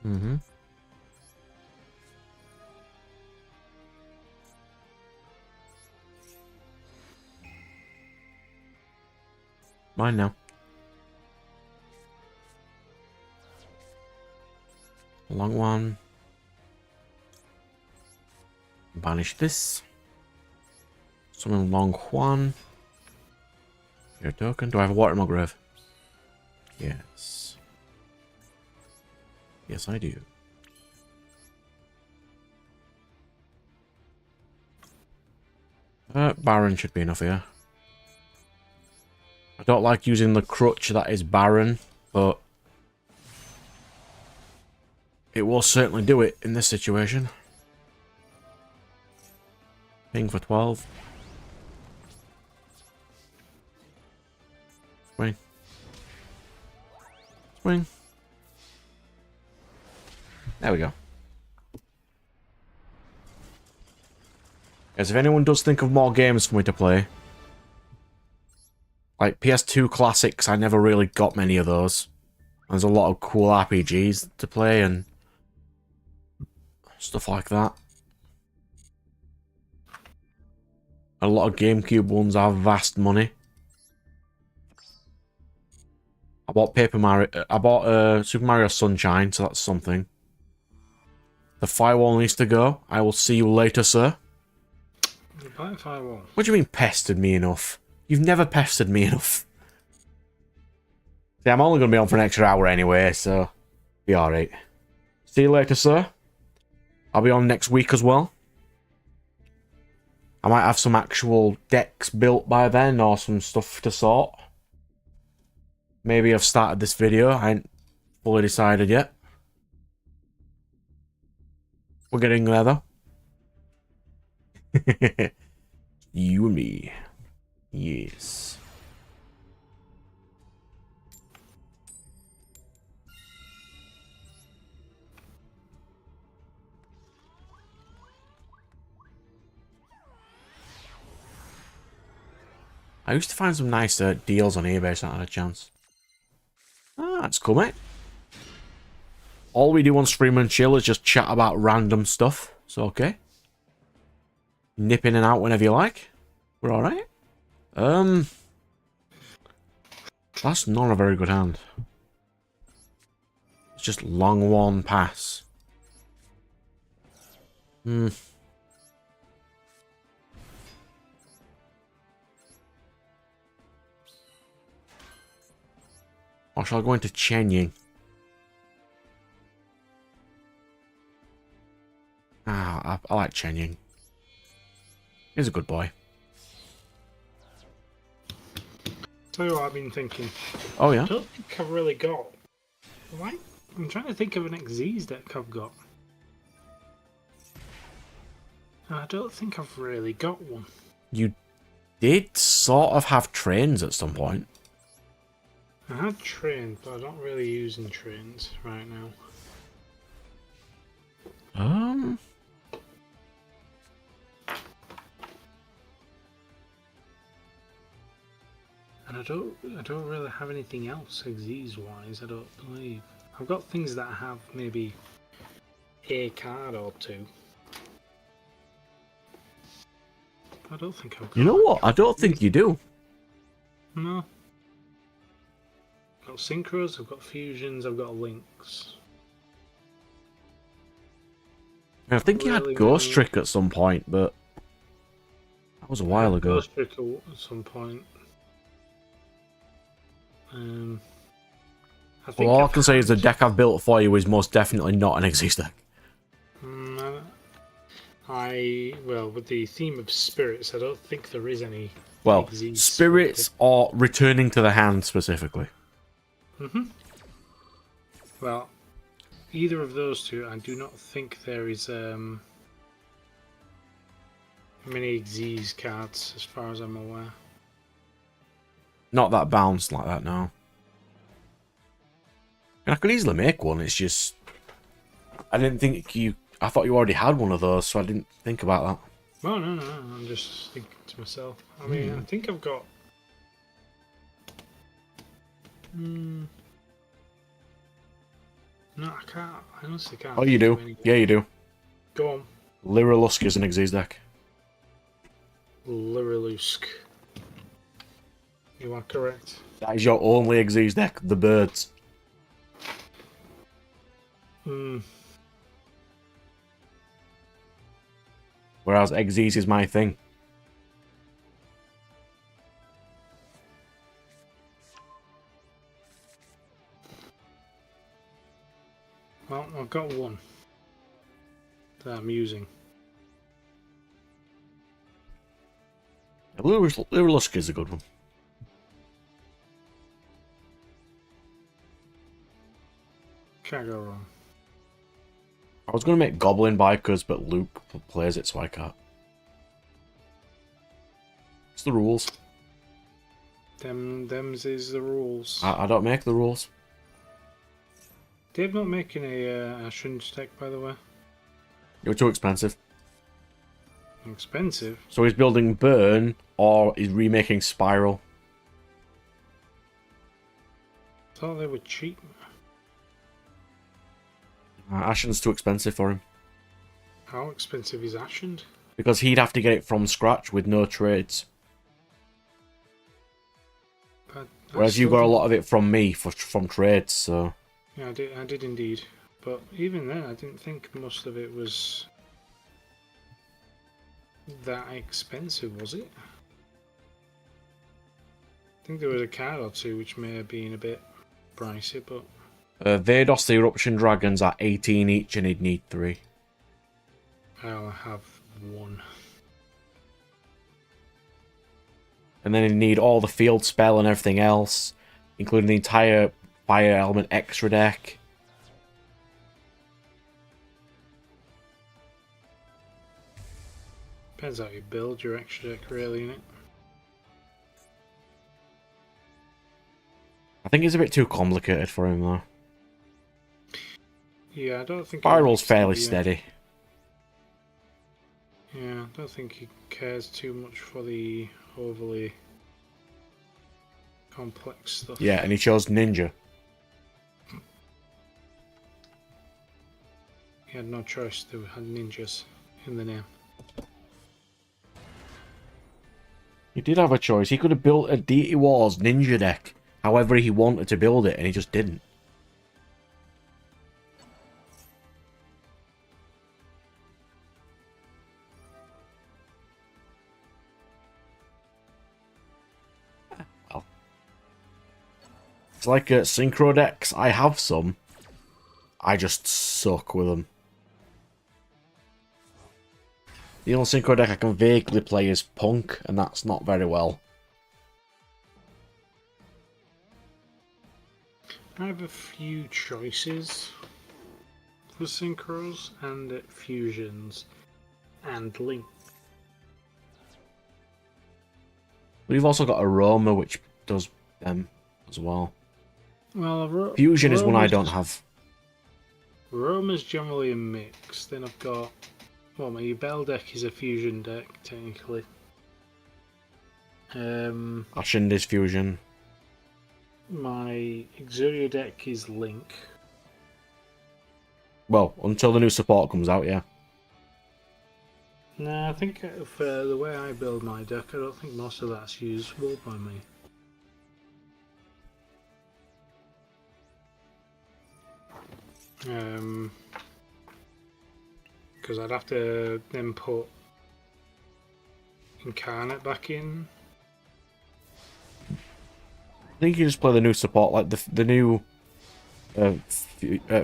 Mm-hmm. Mine now. Long one. Banish this. Summon Long Juan. Your token. Do I have a water in my grave? Yes. Yes, I do. Baron should be enough here. I don't like using the crutch that is Baron, but it will certainly do it in this situation. Ping for 12. Swing. Swing. There we go. Guys, if anyone does think of more games for me to play, like PS2 classics, I never really got many of those. There's a lot of cool RPGs to play and stuff like that. A lot of GameCube ones are vast money. I bought Super Mario Sunshine, so that's something. The firewall needs to go. I will see you later, sir. Firewall. What do you mean pestered me enough? You've never pestered me enough. See, I'm only going to be on for an extra hour anyway, so be alright. See you later, sir. I'll be on next week as well. I might have some actual decks built by then, or some stuff to sort. Maybe I've started this video. I ain't fully decided yet. We're getting there, though. You and me. Yes. I used to find some nice deals on eBay, so I had a chance. Ah, that's cool, mate. All we do on Stream and Chill is just chat about random stuff. So, okay. Nip in and out whenever you like. We're alright. That's not a very good hand. It's just long one pass. Or shall I go into Chen Ying? Ah, I like Chen Ying. He's a good boy. Tell you what I've been thinking. Oh, yeah? I don't think I've really got. Why? I'm trying to think of an Xyz deck I've got. I don't think I've really got one. You did sort of have trains at some point. I had trains, but I'm not really using trains right now. And I don't really have anything else Xyz wise, I don't believe. I've got things that have maybe a card or two. I don't think I've got. You know what? I don't think you do. No. I've got synchros, I've got fusions, I've got links. I think you had Really Ghost many. Trick at some point, but that was a while ago. Ghost Trick at some point. I think Well, all I I've can say is the had- deck I've built for you is most definitely not an Xyz deck. Well, with the theme of spirits, I don't think there is any. Well, Xyz spirits or returning to the hand specifically. Well, either of those two, I do not think there is many Xyz cards, as far as I'm aware. Not that bounced like that, no. And I could easily make one, it's just... I didn't think you... I thought you already had one of those, so I didn't think about that. Oh, no, I'm just thinking to myself. I mean, I think I've got... No, I can't. I honestly can't. Oh, you think do. of any. Yeah, you do. Go on. Lyrilusk is an Xyz deck. Lyrilusk. You are correct. That is your only Xyz deck, the birds. Whereas Xyz is my thing. Well, I've got one that I'm using. Lyrilusk is a good one. Can't go wrong. I was going to make Goblin Bikers, but Luke plays it, so I can't. It's the rules. Them's is the rules. I don't make the rules. Dave not making a Ashen deck, by the way. You're too expensive. Expensive. So he's building Burn, or he's remaking Spiral. Thought they were cheap. Ashen's too expensive for him. How expensive is Ashen? Because he'd have to get it from scratch with no trades. Whereas you got a lot of it from me from trades, so... Yeah, I did indeed. But even then, I didn't think most of it was that expensive, was it? I think there was a card or two which may have been a bit pricey, but... Vados the Eruption Dragons are 18 each and he'd need 3. I'll have one. And then he'd need all the field spell and everything else, including the entire Fire Element extra deck. Depends how you build your extra deck, really, innit? I think it's a bit too complicated for him, though. Yeah, I don't think... Spiral's fairly yeah. steady. Yeah, I don't think he cares too much for the overly complex stuff. Yeah, and he chose Ninja. He had no choice, they had ninjas in the name. He did have a choice. He could have built a Deity Wars Ninja deck however he wanted to build it, and he just didn't. Well, it's like Synchro decks. I have some. I just suck with them. The only synchro deck I can vaguely play is Punk, and that's not very well. I have a few choices for synchros and fusions and link. We've also got Aroma, which does them as well. Well, Fusion is one I don't have. Roma's generally a mix. Then I've got, well, my Bell deck is a fusion deck technically. Ashen is Fusion. My Exuria deck is Link. Well, until the new support comes out, yeah. No, I think for the way I build my deck, I don't think most of that's usable by me. Because I'd have to then put Incarnate back in. I think you just play the new support, like the new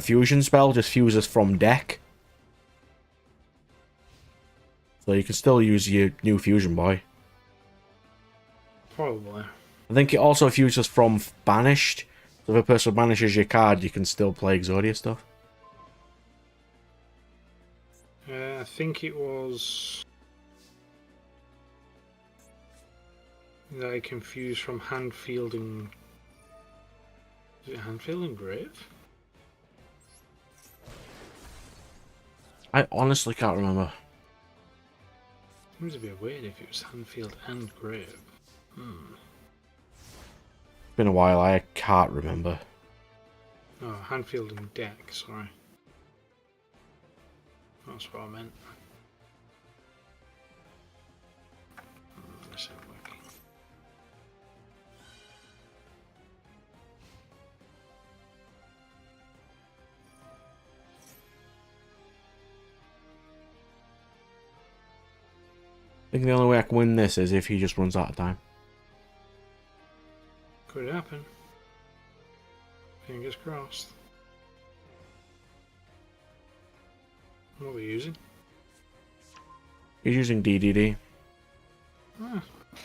fusion spell just fuses from deck. So you can still use your new fusion boy. Probably. I think it also fuses from banished. So if a person banishes your card, you can still play Exodia stuff. I think it was that I confused from hand, field, and is it hand, field, and grave? I honestly can't remember. Seems a bit weird if it was hand, field, and grave. It's been a while, I can't remember. Oh, hand, field, and deck. Sorry, that's what I meant. This ain't working. I think the only way I can win this is if he just runs out of time. Could happen. Fingers crossed. What are we using? He's using DDD. Ah,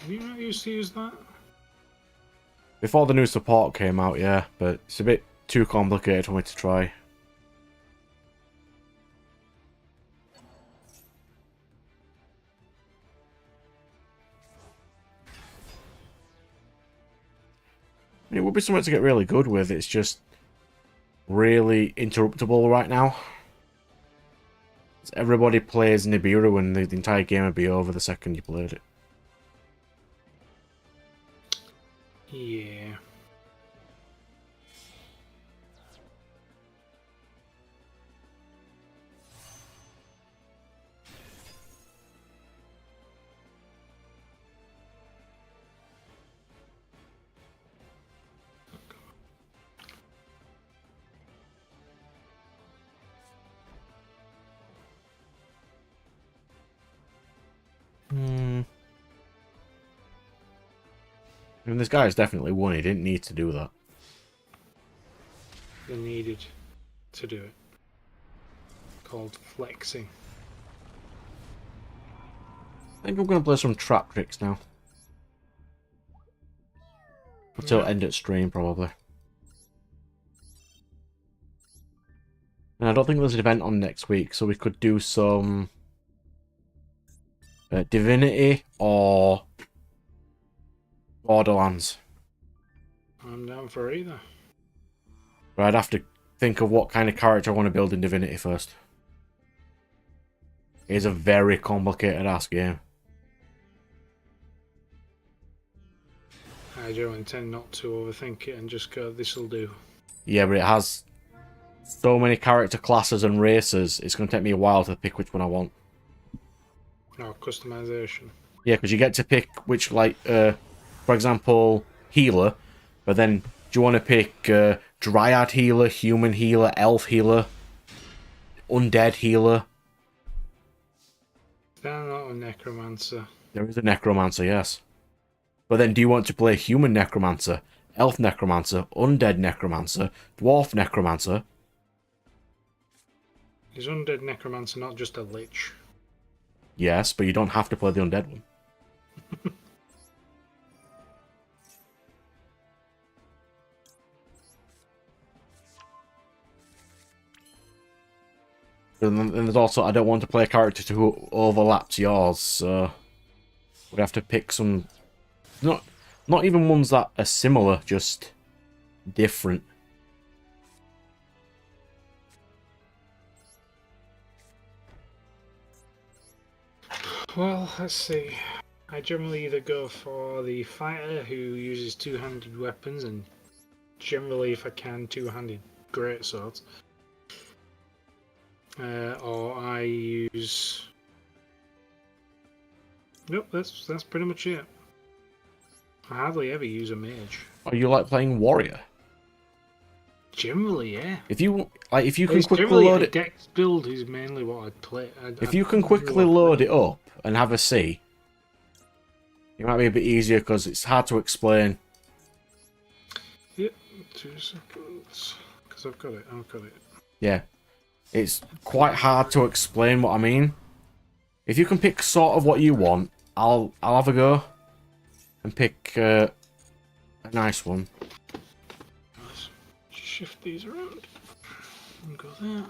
you not used to use that? Before the new support came out, yeah, but it's a bit too complicated for me to try. It would be something to get really good with, it's just really interruptible right now. Everybody plays Nibiru and the entire game would be over the second you played it. Yeah. I mean, this guy has definitely won. He didn't need to do that. They needed to do it. Called flexing. I think I'm going to play some trap tricks now. Until end at stream, probably. And I don't think there's an event on next week, so we could do some Divinity or Borderlands. I'm down for either. But I'd have to think of what kind of character I want to build in Divinity first. It's a very complicated ass game. I do intend not to overthink it and just go, this'll do. Yeah, but it has so many character classes and races, it's going to take me a while to pick which one I want. No, customization. Yeah, because you get to pick which, like, for example, healer, but then do you want to pick Dryad healer, human healer, elf healer, undead healer? They're not a necromancer. There is a necromancer, yes. But then do you want to play human necromancer, elf necromancer, undead necromancer, dwarf necromancer? Is undead necromancer not just a lich? Yes, but you don't have to play the undead one. And then there's also, I don't want to play a character who overlaps yours, so we have to pick some, not even ones that are similar, just different. Well, let's see. I generally either go for the fighter who uses two-handed weapons, and generally, if I can, two-handed greatswords. Or I use. Nope, that's pretty much it. I hardly ever use a mage. Or you like playing warrior? Generally, yeah. If you can It's quickly generally load a it, dex build is mainly what I'd play. if you can quickly load it up and have a see, it might be a bit easier because it's hard to explain. Yep, 2 seconds. Because I've got it. Yeah, it's quite hard to explain what I mean. If you can pick sort of what you want, I'll have a go and pick a nice one. Let's shift these around and go there.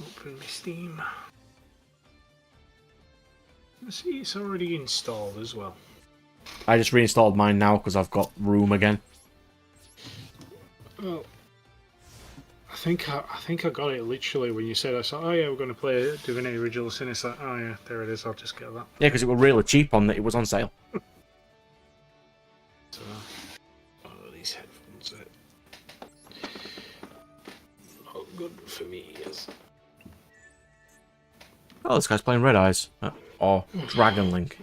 Open my Steam. Let's see, it's already installed as well. I just reinstalled mine now because I've got room again. Well, I think I got it literally when you said, I saw, oh yeah, we're going to play Divinity Original Sin. It's like, oh yeah, there it is, I'll just get that. Yeah, because it was really cheap on that. It was on sale. So, oh, these headphones are not good for me, yes. Oh, this guy's playing Red Eyes. Or Dragon Link.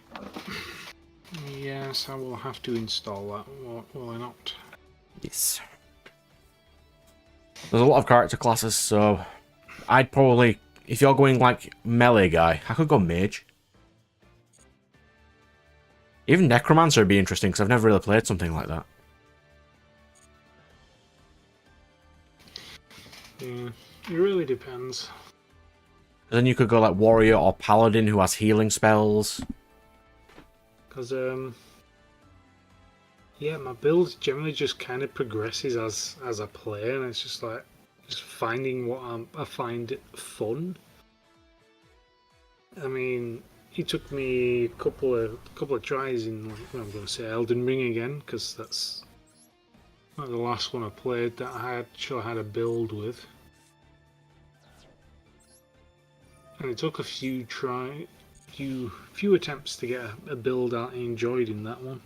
Yes, I will have to install that, will I not? Yes. There's a lot of character classes, so I'd probably, if you're going like melee guy, I could go mage. Even Necromancer would be interesting because I've never really played something like that. Yeah, it really depends. And then you could go like warrior or paladin who has healing spells. Because, yeah, my build generally just kind of progresses as I play, and it's just like, just finding what I find fun. I mean, it took me a couple of tries in, like, well, I'm going to say Elden Ring again, because that's like the last one I played that I actually had a build with. And it took a few attempts to get a build I enjoyed in that one.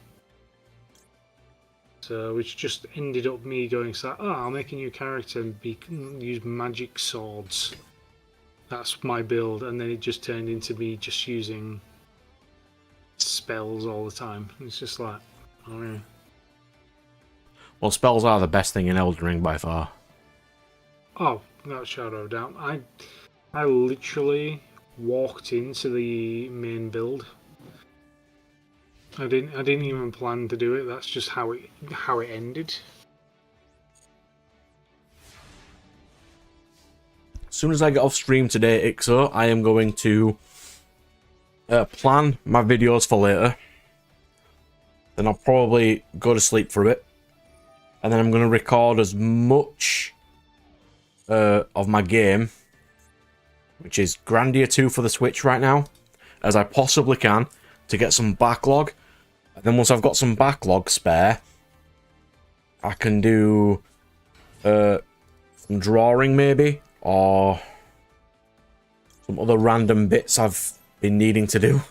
So, which just ended up me going, so, oh, I'll make a new character and use magic swords. That's my build, and then it just turned into me just using spells all the time. It's just like, oh yeah. Well, spells are the best thing in Elden Ring by far. Oh, no shadow of doubt. I literally walked into the main build. I didn't even plan to do it. That's just how it ended. As soon as I get off stream today, Ixo, I am going to plan my videos for later. Then I'll probably go to sleep for a bit. And then I'm going to record as much of my game, which is Grandia 2 for the Switch right now, as I possibly can to get some backlog. And then once I've got some backlog spare, I can do some drawing maybe, or some other random bits I've been needing to do.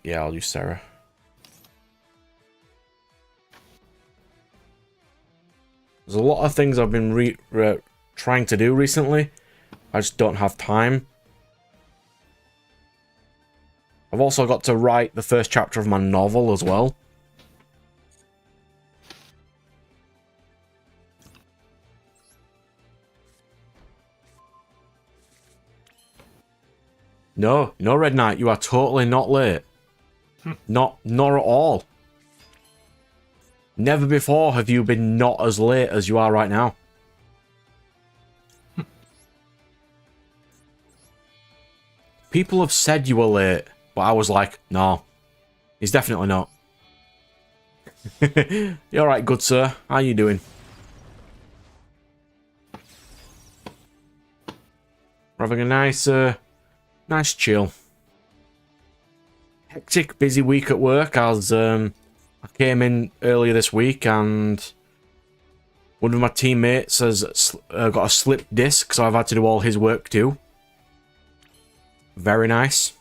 Yeah, I'll use Sarah. There's a lot of things I've been trying to do recently. I just don't have time. I've also got to write the first chapter of my novel as well. No, Red Knight, you are totally not late. Not at all. Never before have you been not as late as you are right now. people have said you were late, but I was like, no, he's definitely not. You alright, good sir? How you doing? We're having a nice chill. Hectic, busy week at work as I came in earlier this week and one of my teammates has got a slipped disc, so I've had to do all his work too. Very nice.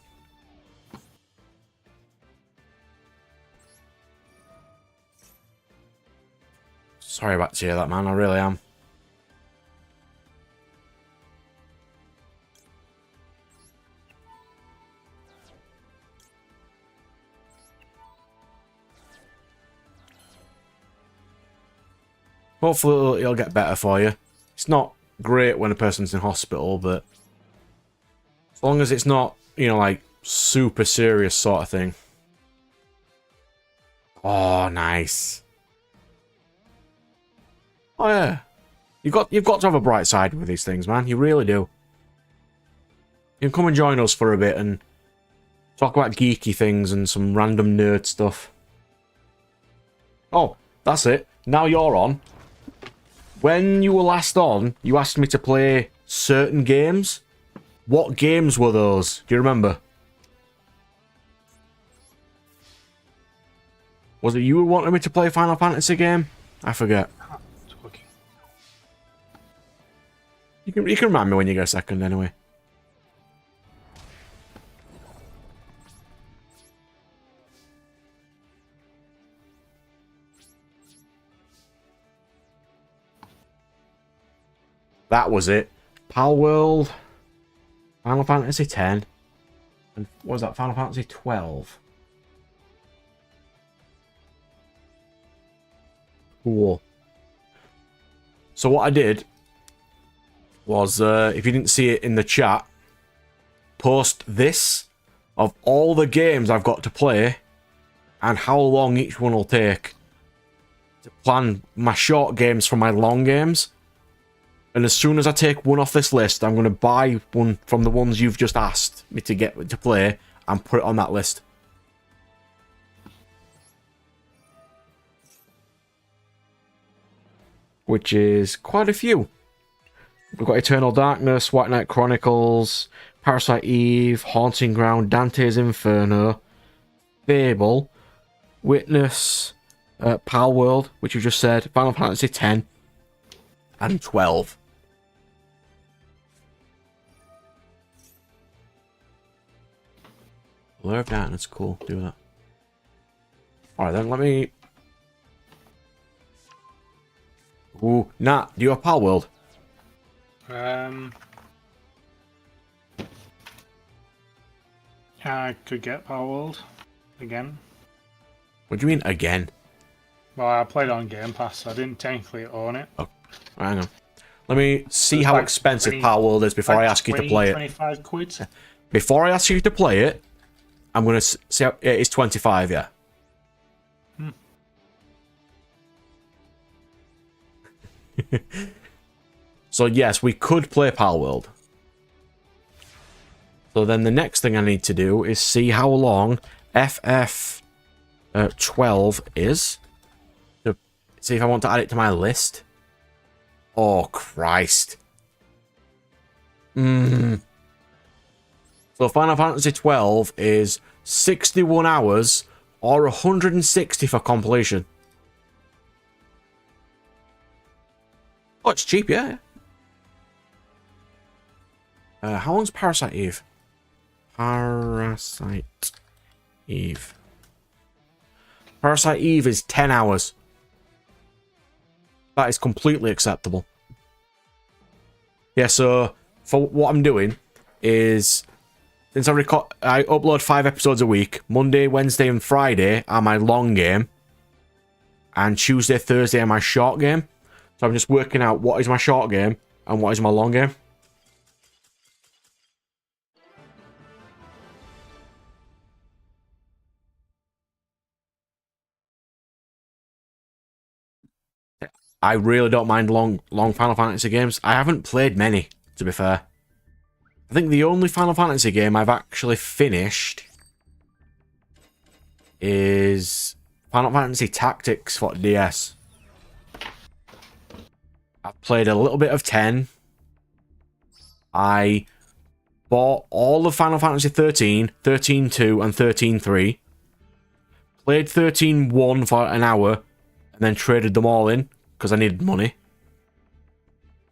Sorry about to hear that, man. I really am. Hopefully it'll get better for you. It's not great when a person's in hospital, but as long as it's not, you know, like super serious sort of thing. Oh, nice. Oh yeah. You've got to have a bright side with these things, man. You really do. You can come and join us for a bit and talk about geeky things and some random nerd stuff. Oh, that's it. Now you're on. When you were last on, you asked me to play certain games. What games were those? Do you remember? Was it you who wanted me to play a Final Fantasy game? I forget. You can remind me when you get a second, anyway. That was it. Pal World, Final Fantasy X, and what was that? Final Fantasy 12. Cool. So what I did was, if you didn't see it in the chat, post this of all the games I've got to play and how long each one will take to plan my short games from my long games. And as soon as I take one off this list, I'm going to buy one from the ones you've just asked me to get to play and put it on that list. Which is quite a few. We've got Eternal Darkness, White Knight Chronicles, Parasite Eve, Haunting Ground, Dante's Inferno, Fable, Witness, Pal World, which you just said, Final Fantasy X, and 12. Blur of Darkness, cool, do that. Alright then, let me... Ooh, Nat, do you have Pal World? I could get Power World again. What do you mean, again? Well, I played on Game Pass, so I didn't technically own it. Oh, hang on. Let me see It's how like expensive 20 Pal World is before I ask you to play it. 25 quid. Before I ask you to play it, I'm going to see how... It's 25, yeah. So yes, we could play Pal World. So then the next thing I need to do is see how long FF12 is. To see if I want to add it to my list. Oh, Christ. So Final Fantasy 12 is 61 hours or 160 for completion. Oh, it's cheap, yeah. How long's Parasite Eve? Parasite Eve. Parasite Eve is 10 hours. That is completely acceptable. Yeah, so for what I'm doing is, since I upload 5 episodes a week, Monday, Wednesday, and Friday are my long game, and Tuesday, Thursday are my short game. So I'm just working out what is my short game and what is my long game. I really don't mind long Final Fantasy games. I haven't played many, to be fair. I think the only Final Fantasy game I've actually finished is Final Fantasy Tactics for DS. I've played a little bit of 10. I bought all of Final Fantasy 13, 13.2 and 13.3. Played 13.1 for an hour and then traded them all in because I needed money.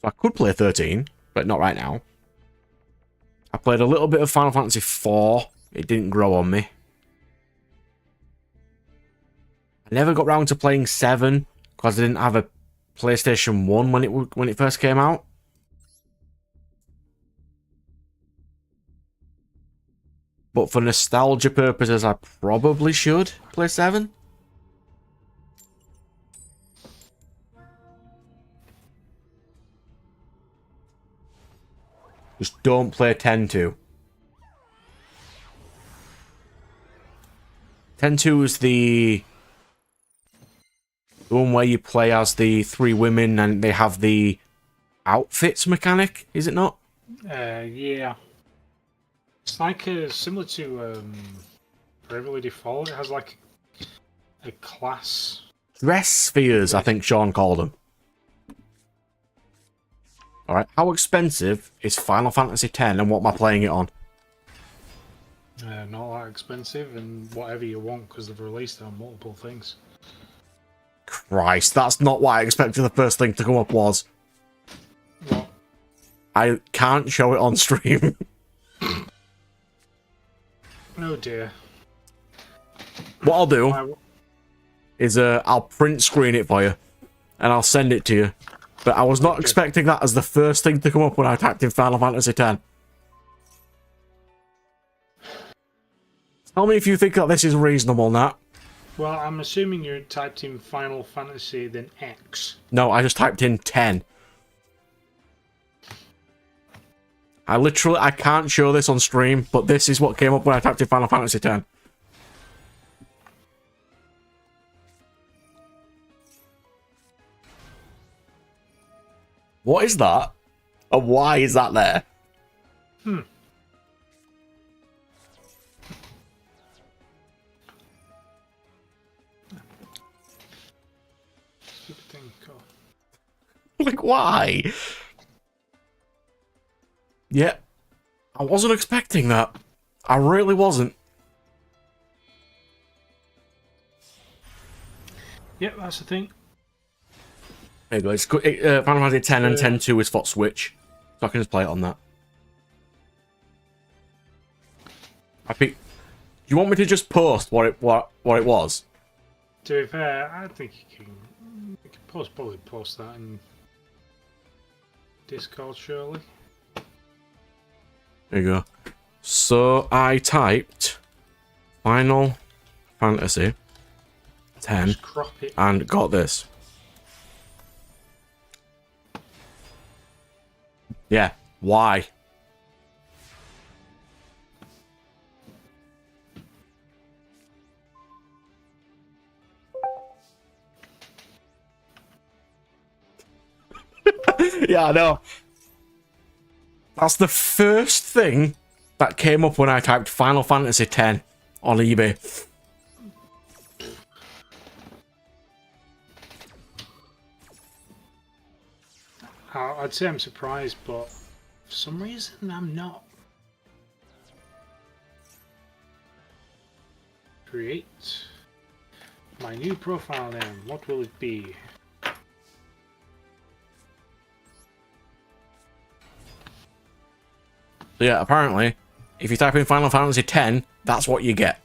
So I could play 13, but not right now. I played a little bit of Final Fantasy 4. It didn't grow on me. I never got round to playing 7 because I didn't have a PlayStation 1 when it first came out. But for nostalgia purposes, I probably should play 7. Just don't play 10-2. 10-2 is the one where you play as the 3 women and they have the outfits mechanic, is it not? Yeah. It's like similar to Bravely Default. It has like a class. Dress spheres, I think Sean called them. Alright, how expensive is Final Fantasy X and what am I playing it on? Not that expensive and whatever you want because they've released it on multiple things. Christ, that's not what I expected the first thing to come up was. What? I can't show it on stream. Oh dear. What I'll do is I'll print screen it for you and I'll send it to you. But I was not expecting that as the first thing to come up when I typed in Final Fantasy X. Tell me if you think that this is reasonable, Nat. Well, I'm assuming you typed in Final Fantasy then X. No, I just typed in 10. I can't show this on stream, but this is what came up when I typed in Final Fantasy X. What is that? And why is that there? Stupid thing. Cool. Like, why? Yeah. I wasn't expecting that. I really wasn't. Yep, that's the thing. There you go. It's Final Fantasy 10 and 10.2 is for Switch. So I can just play it on that. Do you want me to just post what it was? To be fair, I think you can probably post that in Discord, surely. There you go. So I typed Final Fantasy 10 Just crop it. and got this. Yeah, why? Yeah, I know. That's the first thing that came up when I typed Final Fantasy X on eBay. I'd say I'm surprised, but for some reason I'm not. Create my new profile name. What will it be? So yeah, apparently, if you type in Final Fantasy X, that's what you get.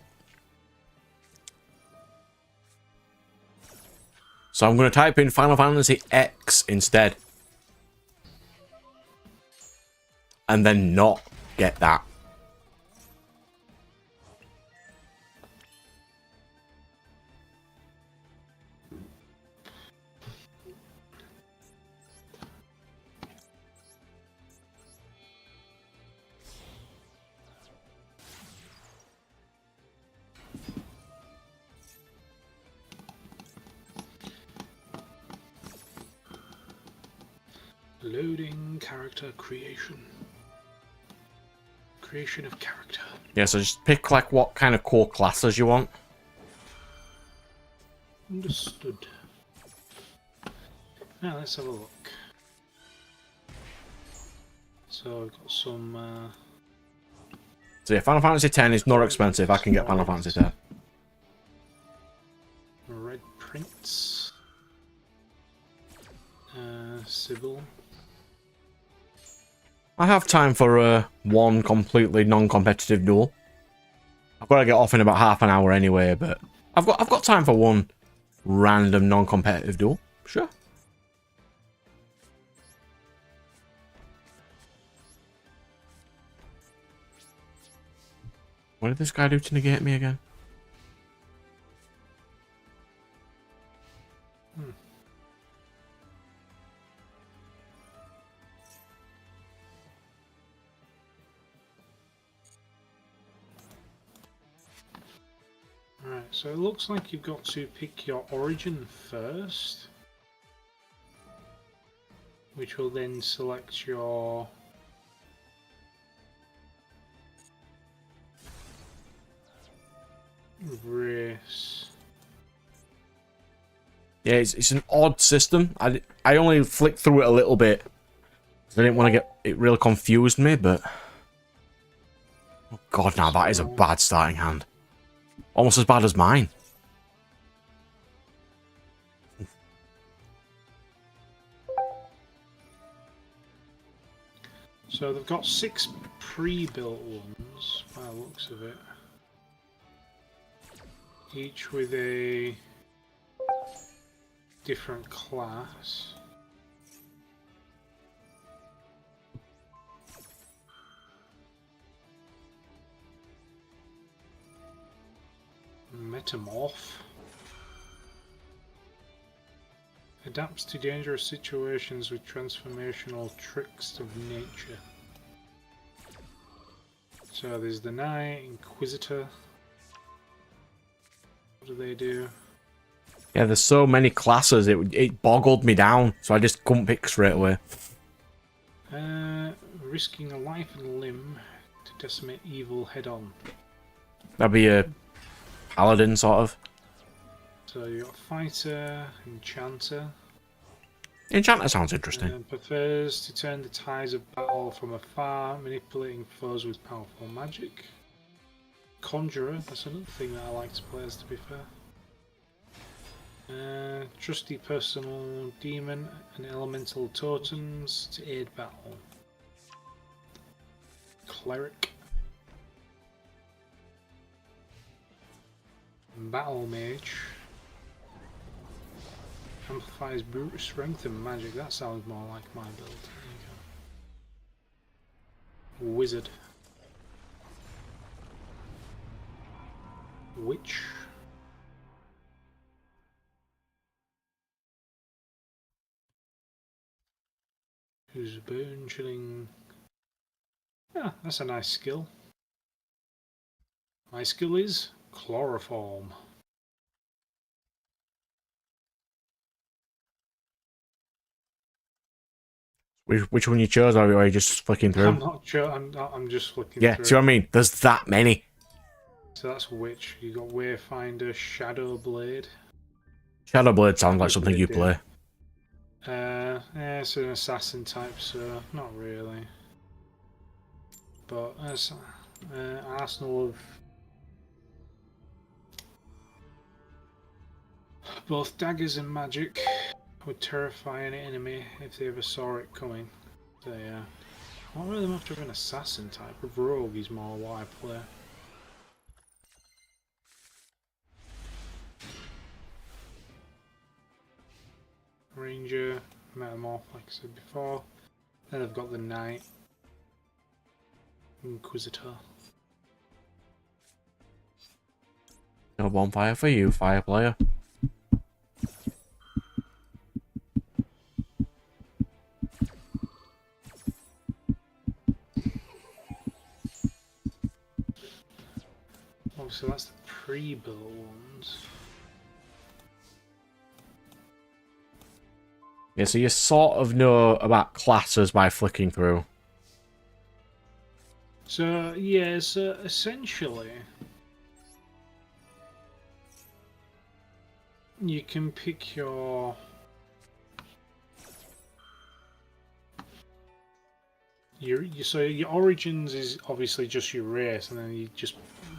So I'm going to type in Final Fantasy X instead. And then not get that. Loading character creation. Creation of character. Yeah, so just pick like what kind of core classes you want. Understood. Now let's have a look. So I've got some. So yeah, Final Fantasy X is not expensive. I can get Final Fantasy X. Red Prince. Sybil. I have time for one completely non-competitive duel. I've got to get off in about half an hour anyway, but I've got time for one random non-competitive duel. Sure. What did this guy do to negate me again? Right, so it looks like you've got to pick your origin first, which will then select your race. Yeah, it's an odd system. I only flicked through it a little bit. I didn't want to get it really confused me, but oh god, now that is a bad starting hand. Almost as bad as mine. So they've got 6 pre-built ones, by the looks of it. Each with a different class. Metamorph. Adapts to dangerous situations with transformational tricks of nature. So there's the Knight, Inquisitor. What do they do? Yeah, there's so many classes, it boggled me down, so I just couldn't pick straight away. Risking a life and limb to decimate evil head-on. That'd be a paladin, sort of. So you've got Fighter, Enchanter. Enchanter sounds interesting. Prefers to turn the tides of battle from afar, manipulating foes with powerful magic. Conjurer, that's another thing that I like to play as, to be fair. Trusty personal demon and elemental totems to aid battle. Cleric. Battle mage. Amplifies brute strength and magic. That sounds more like my build. There you go. Wizard. Witch. Who's bone chilling. Yeah, that's a nice skill. My skill is chloroform. Which one you chose, or are you just flicking through? I'm not sure. I'm just flicking yeah, through. see what I mean? There's that many. So that's Witch. You got Wayfinder, Shadow Blade. Shadowblade sounds like something you play. Yeah, it's an assassin type, so not really. But as arsenal of both daggers and magic would terrify any enemy if they ever saw it coming. So yeah, I don't really much of an assassin type. A rogue is more what I play. Ranger, Metamorph, like I said before. Then I've got the Knight, Inquisitor. No bonfire for you, fire player. Oh, so that's the pre-built ones. Yeah, so you sort of know about classes by flicking through. So yeah, so essentially, you can pick your so your origins is obviously just your race, and then you just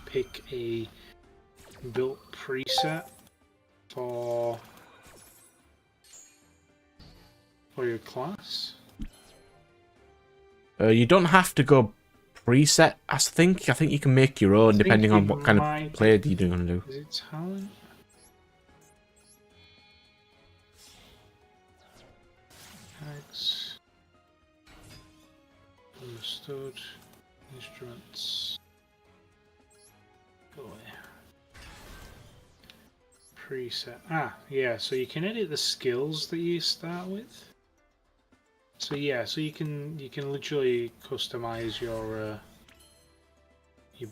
pick a built preset for your class. You don't have to go preset, I think. I think you can make your own depending on what kind of play you're going to do. Is it talent? Tags. Understood. Instruments. Go away. Preset. Ah, yeah, so you can edit the skills that you start with. So yeah, so you can literally customize your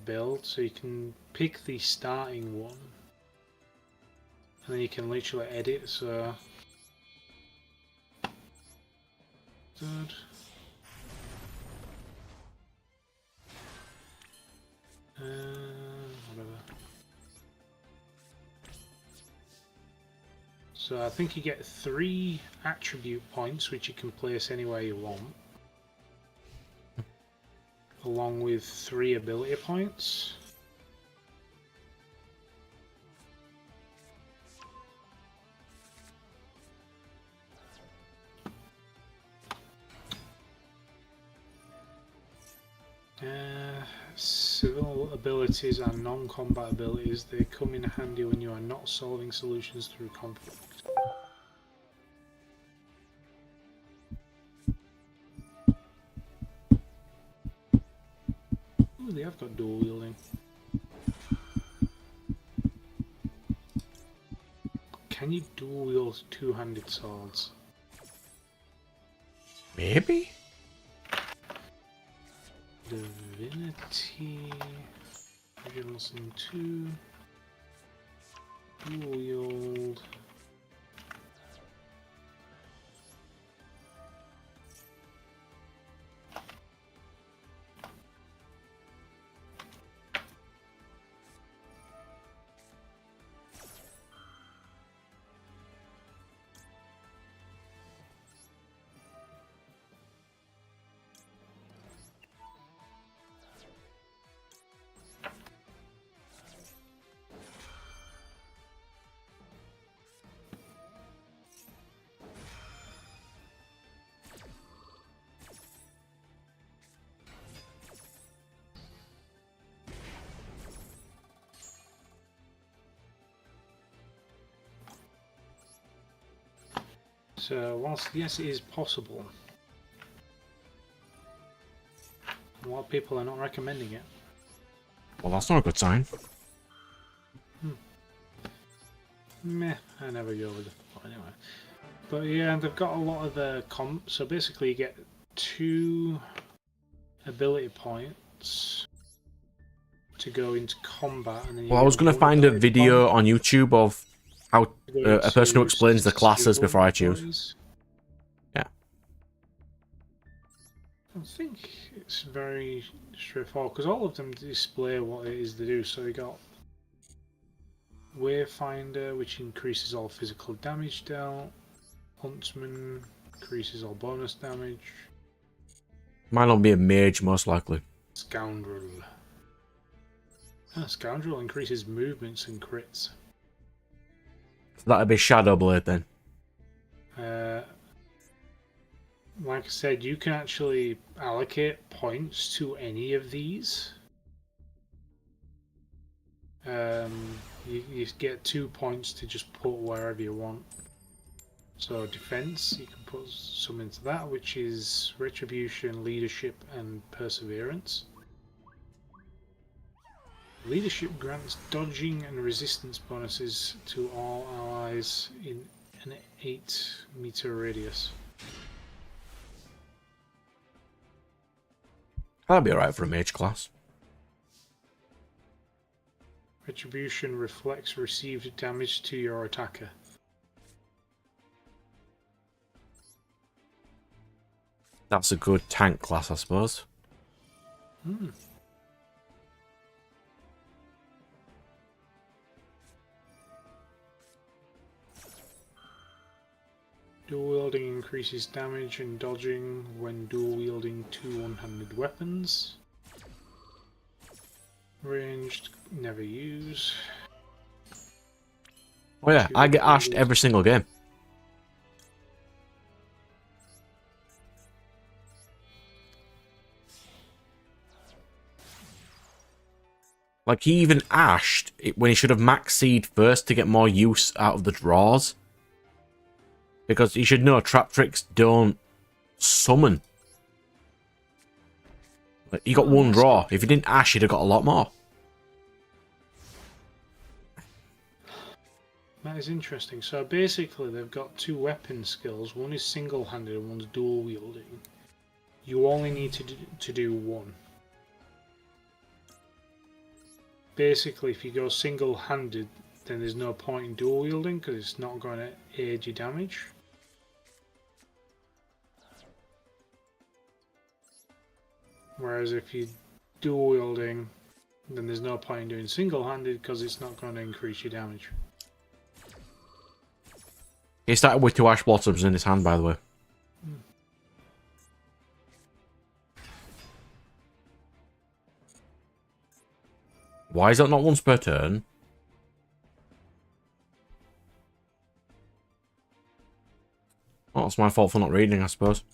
build. So you can pick the starting one, and then you can literally edit. So good. Whatever. So I think you get 3 attribute points, which you can place anywhere you want, along with 3 ability points. Civil abilities are non-combat abilities. They come in handy when you are not solving solutions through conflict. Ooh, they have got dual wielding. Can you dual wield 2-handed swords? Maybe? Divinity. Lesson 2. Dual wield. So, whilst yes, it is possible, a lot of people are not recommending it. Well, that's not a good sign. Meh, I never go with it. But anyway. But yeah, they've got a lot of comp. So basically, you get 2 ability points to go into combat, and then you Well, I was going to find a video on YouTube of how a person who explains the classes before I choose. Yeah. I think it's very straightforward because all of them display what it is they do. So you got Wayfinder, which increases all physical damage dealt. Huntsman increases all bonus damage. Might not be a mage, most likely. Scoundrel. Scoundrel increases movements and crits. So that'd be Shadow Blade then. Like I said, you can actually allocate points to any of these. You get 2 points to just put wherever you want. So defense, you can put some into that, which is retribution, leadership, and perseverance. Leadership grants dodging and resistance bonuses to all allies in an 8-meter radius. That'd be alright for a mage class. Retribution reflects received damage to your attacker. That's a good tank class, I suppose. Dual wielding increases damage and dodging when dual wielding two one-handed weapons. Ranged, never use. Oh yeah, I get ashed every single game. Like, he even ashed when he should have max seed first to get more use out of the draws. Because he should know trap tricks don't summon. Like, he got one draw. If he didn't ash, he'd have got a lot more. That is interesting. So basically they've got two weapon skills. One is single-handed and one's dual wielding. You only need to do one. Basically, if you go single-handed, then there's no point in dual wielding because it's not going to aid your damage. Whereas if you dual wielding, then there's no point in doing single-handed because it's not going to increase your damage. He started with two ash blossoms in his hand, by the way. Why is that not once per turn? Oh, it's my fault for not reading, I suppose.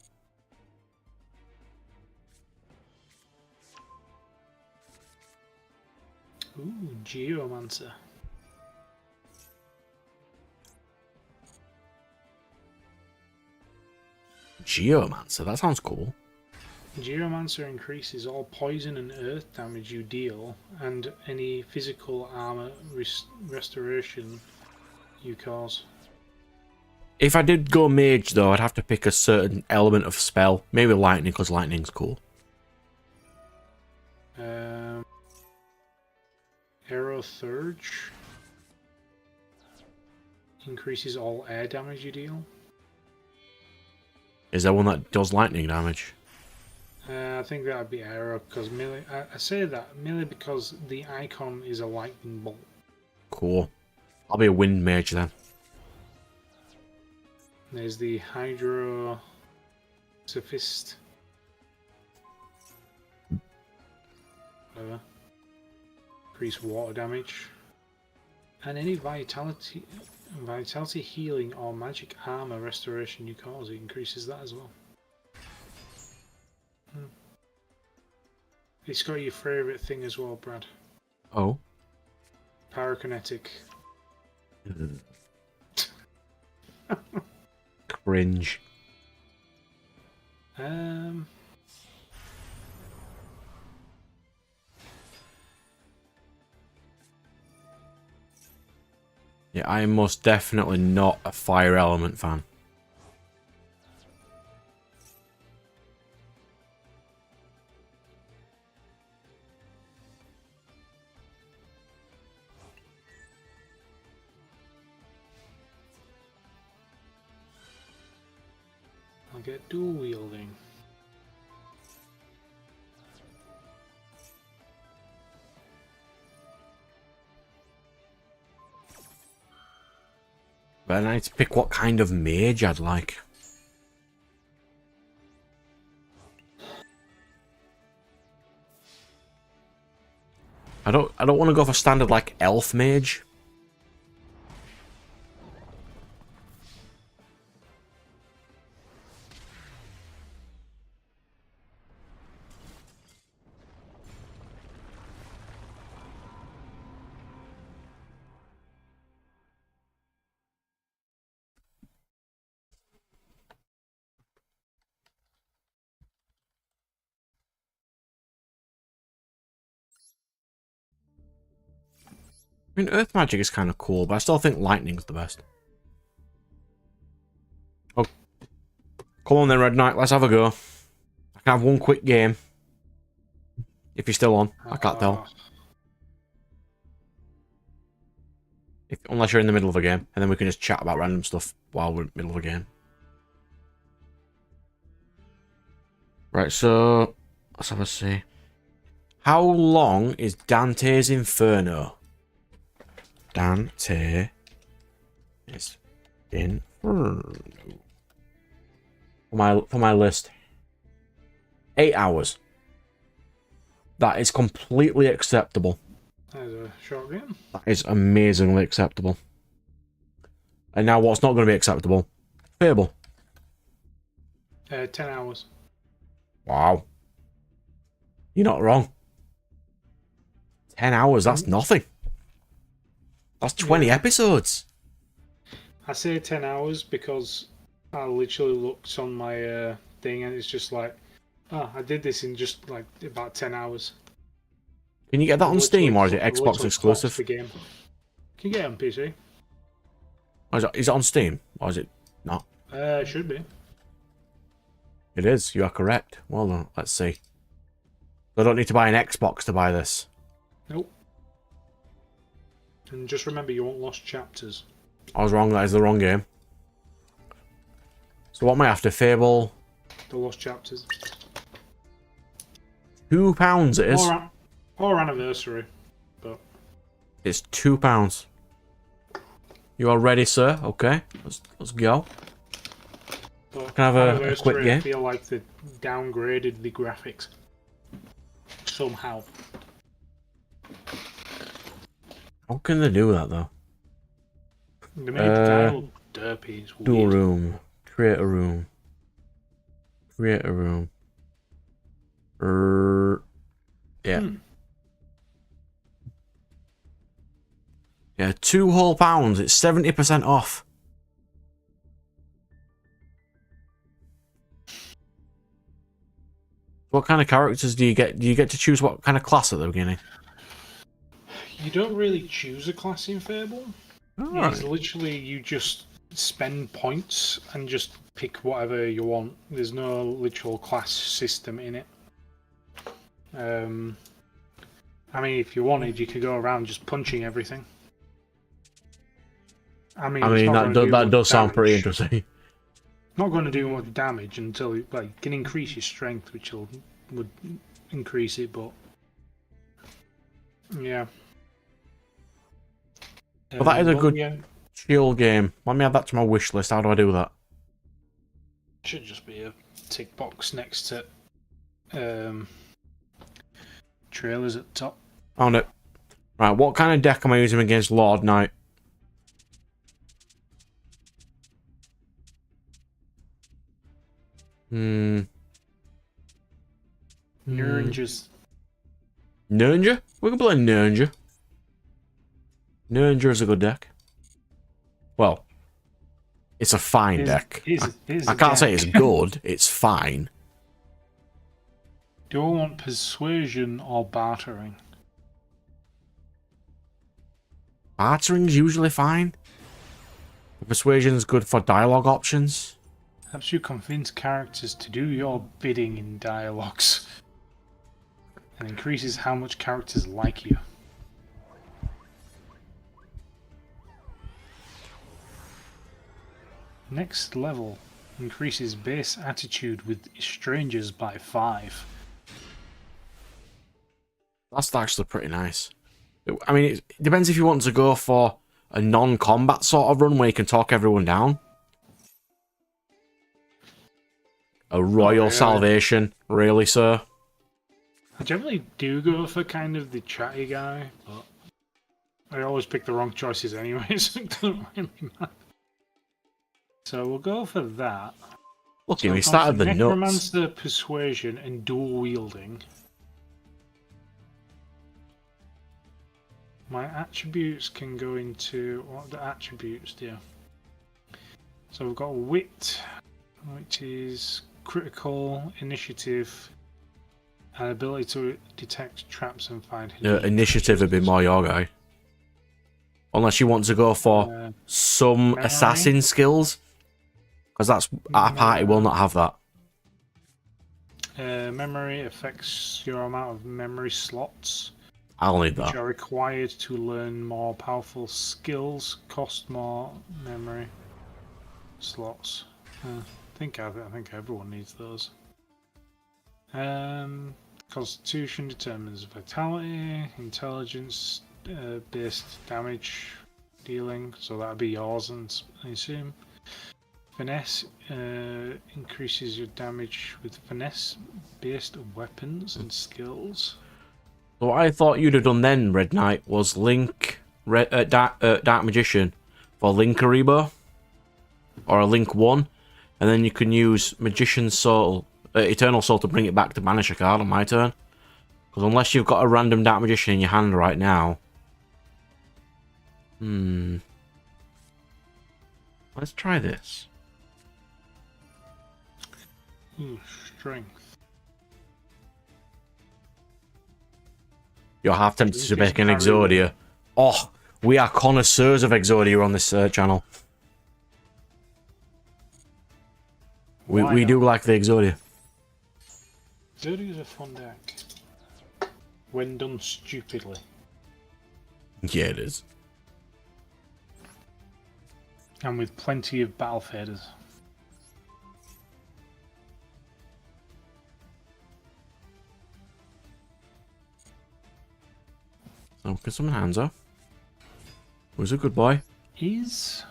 Ooh, Geomancer. Geomancer, that sounds cool. Geomancer increases all poison and earth damage you deal, and any physical armor restoration you cause. If I did go mage, though, I'd have to pick a certain element of spell. Maybe lightning, because lightning's cool. Arrow Surge increases all air damage you deal. Is there one that does lightning damage? I think that would be arrow, because melee. I say that merely because the icon is a lightning bolt. Cool. I'll be a wind mage then. There's the Hydro Sophist. Whatever. Increase water damage. And any vitality healing or magic armor restoration you cause, it increases that as well. It's got your favourite thing as well, Brad. Oh? Pyrokinetic. Cringe. Yeah, I am most definitely not a fire element fan. I'll get dual wielding. But I need to pick what kind of mage I'd like. I don't want to go for standard like elf mage. I mean, earth magic is kind of cool, but I still think lightning's the best. Oh, come on then, Red Knight, let's have a go. I can have one quick game. If you're still on, I can't tell. Unless you're in the middle of a game, and then we can just chat about random stuff while we're in the middle of a game. Right, so let's have a see. How long is Dante's Inferno? Dante is Inferno. for my list. 8 hours. That is completely acceptable. That is a short game. That is amazingly acceptable. And now what's not going to be acceptable? Fable. 10 hours. Wow. You're not wrong. 10 hours, that's nothing. That's 20 episodes. I say 10 hours because I literally looked on my thing and it's just like, oh, I did this in just like about 10 hours. Can you get that on Steam or is it I Xbox literally exclusive? clocked the game. Can you get it on PC? Or is it on Steam or is it not? It should be. It is, you are correct. Well done, let's see. I don't need to buy an Xbox to buy this. Nope. And just remember, you want lost chapters. I was wrong, that is the wrong game. So what am I after? Fable? The lost chapters. £2 it is. Or anniversary. But It's £2. You are ready, sir? Okay, let's go. But Can I have a quick game? I feel like they downgraded the graphics. Somehow. How can they do that though? They made the guy look derpy. It's weird. Dual room. Create a room. Create a room. Yeah. Yeah, £2 whole. It's 70% off. What kind of characters do you get? Do you get to choose what kind of class at the beginning? You don't really choose a class in Fable. It's literally you just spend points and just pick whatever you want. There's no literal class system in it. I mean, if you wanted, you could go around just punching everything. I mean that does sound pretty interesting. Not going to do much damage until you can increase your strength, which would increase it, but yeah. Well, that is a good chill game. Let me add that to my wish list. How do I do that? Should just be a tick box next to trailers at the top. Found it. Right, what kind of deck am I using against Lord Knight? Ninjas. Ninja? We can play Ninja. Ninja is a good deck. Well, it's a fine deck. I can't say it's good, it's fine. Do I want persuasion or bartering? Bartering's usually fine. Persuasion's good for dialogue options. Helps you convince characters to do your bidding in dialogues. And increases how much characters like you. Next level increases base attitude with strangers by 5. That's actually pretty nice. I mean, it depends if you want to go for a non-combat sort of run where you can talk everyone down. A royal salvation, really, sir? I generally do go for kind of the chatty guy, but I always pick the wrong choices anyway, so it doesn't really matter. So we'll go for that. Look, we started the nuts. Necromancer, persuasion, and dual wielding. My attributes can go into what the attributes do. So we've got wit, which is critical, initiative, and ability to detect traps and find hidden. Initiative would be more your guy. Unless you want to go for some memory. assassin skills. Because that's our party will not have that. Memory affects your amount of memory slots. I'll need that. Which are required to learn more powerful skills, cost more memory slots. I think everyone needs those. Constitution determines vitality, intelligence based damage dealing, so that'd be yours, and I assume. Finesse increases your damage with finesse-based weapons and skills. So what I thought you'd have done then, Red Knight, was Link Dark Magician for Link Aribo, or a Link 1, and then you can use Magician's Soul, Eternal Soul to bring it back to banish a card on my turn. Because unless you've got a random Dark Magician in your hand right now... Let's try this. Ooh, strength. You're half tempted to make an Exodia. Oh, we are connoisseurs of Exodia on this channel. We do like the Exodia. Exodia is a fun deck. When done stupidly. Yeah, it is. And with plenty of battle faders. So, get some hands up. Who's a good boy? Is...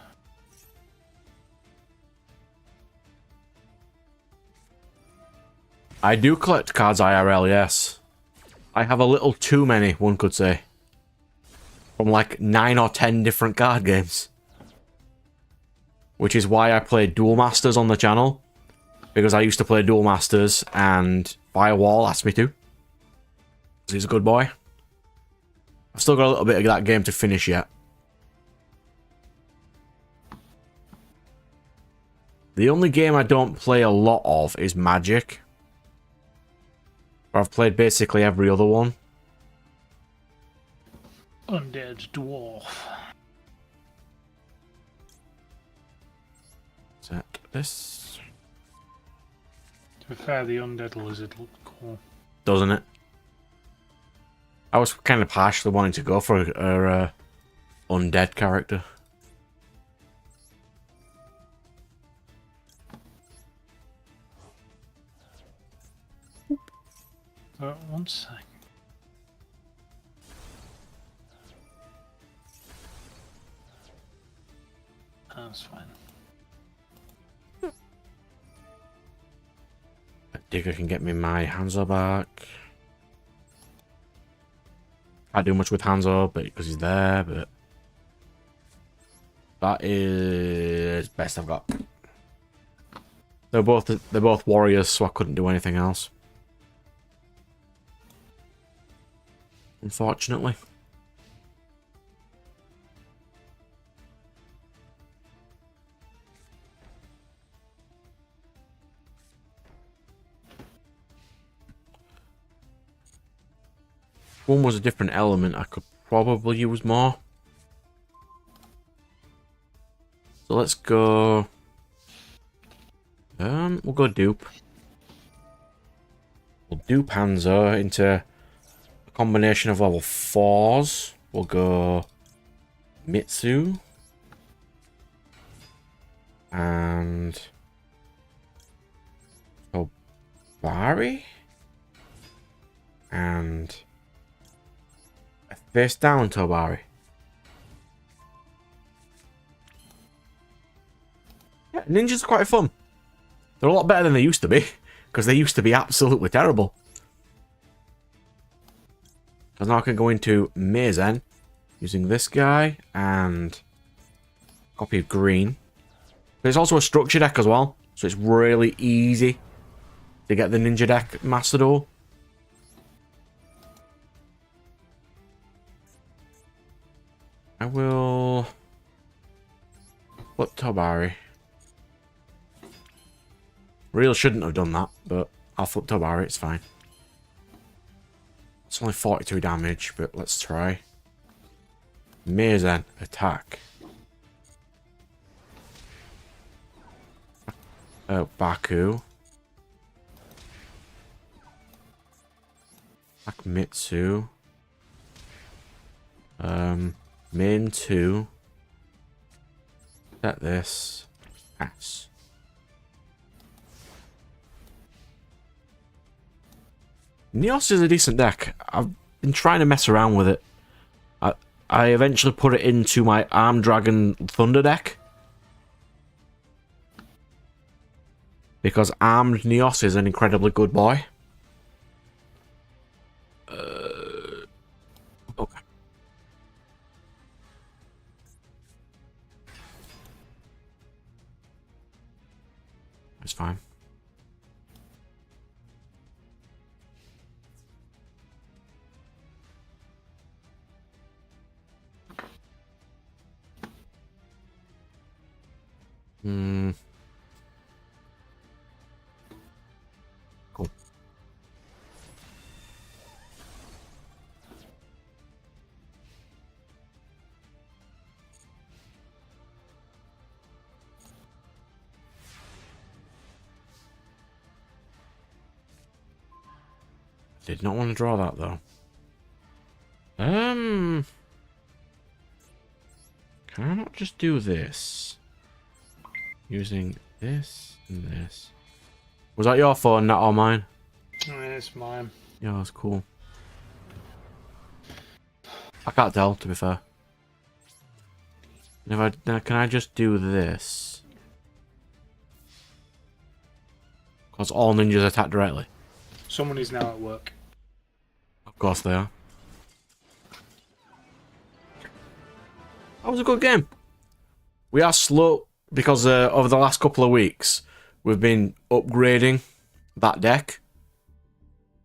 I do collect cards IRL, yes. I have a little too many, one could say. From like 9 or 10 different card games. Which is why I play Duel Masters on the channel. Because I used to play Duel Masters and Firewall asked me to. Because he's a good boy. I've still got a little bit of that game to finish yet. The only game I don't play a lot of is Magic. But I've played basically every other one. Undead Dwarf. Set this. To be fair, the Undead Lizard looked cool. Doesn't it? I was kind of partially wanting to go for a undead character. One sec. That's fine. Digger can get me my Hanzo back. Can't do much with Hanzo, but because he's there, but that is best I've got. They're both warriors, so I couldn't do anything else. Unfortunately. One was a different element I could probably use more. So let's go... we'll go dupe. We'll dupe Hanzo into a combination of level 4s. We'll go Mitsu. And... Obari. And... face down Tobari. Yeah, ninjas are quite fun. They're a lot better than they used to be, because they used to be absolutely terrible. So now I can go into Meizen using this guy and copy of green. There's also a structure deck as well, so it's really easy to get the ninja deck mastered all. I will put Tobari. Real shouldn't have done that, but I'll flip Tobari, it's fine. It's only 42 damage, but let's try. Meizen, attack. Baku. Attack Mitsu. Main 2. Set this. Pass. Neos is a decent deck. I've been trying to mess around with it. I eventually put it into my Arm Dragon Thunder deck. Because armed Neos is an incredibly good boy. Okay. It's fine. Cool. Did not want to draw that though. Can I not just do this? Using this and this. Was that your phone, not all mine? Oh, it's mine. Yeah, that's cool. I can't tell, to be fair. And if I now, can I just do this? Because all ninjas attack directly. Someone is now at work. Of course they are. That was a good game. We are slow because over the last couple of weeks we've been upgrading that deck,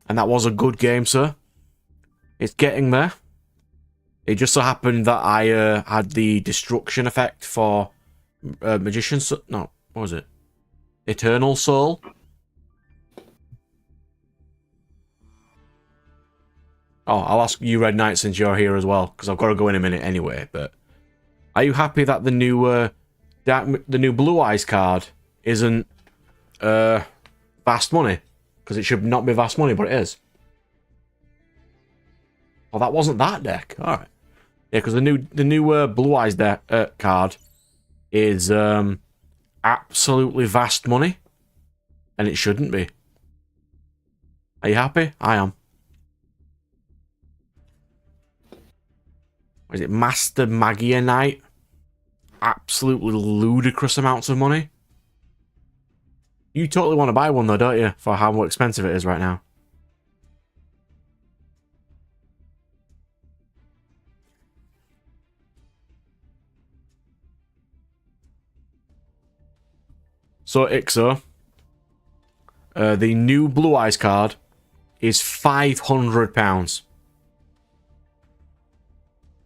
and that was a good game, sir. It's getting there. It just so happened that I had the destruction effect for Magician's... No, what was it? Eternal Soul. Oh, I'll ask you, Red Knight, since you're here as well, because I've got to go in a minute anyway. But are you happy that the new Blue Eyes card isn't vast money? Because it should not be vast money, but it is. Oh, that wasn't that deck. All right. Yeah, because the new Blue Eyes deck card is absolutely vast money, and it shouldn't be. Are you happy? I am. What is it? Master Magia Knight? Absolutely ludicrous amounts of money. You totally want to buy one though, don't you? For how expensive it is right now. So, Ixo, the new Blue Eyes card is £500.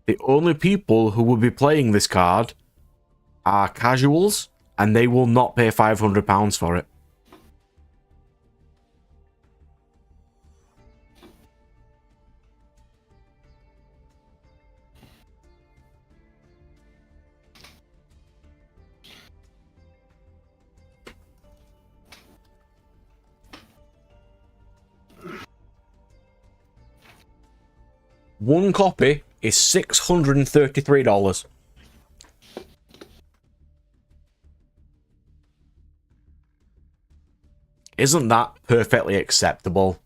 The only people who will be playing this card are casuals, and they will not pay £500 for it. One copy is $633. Isn't that perfectly acceptable?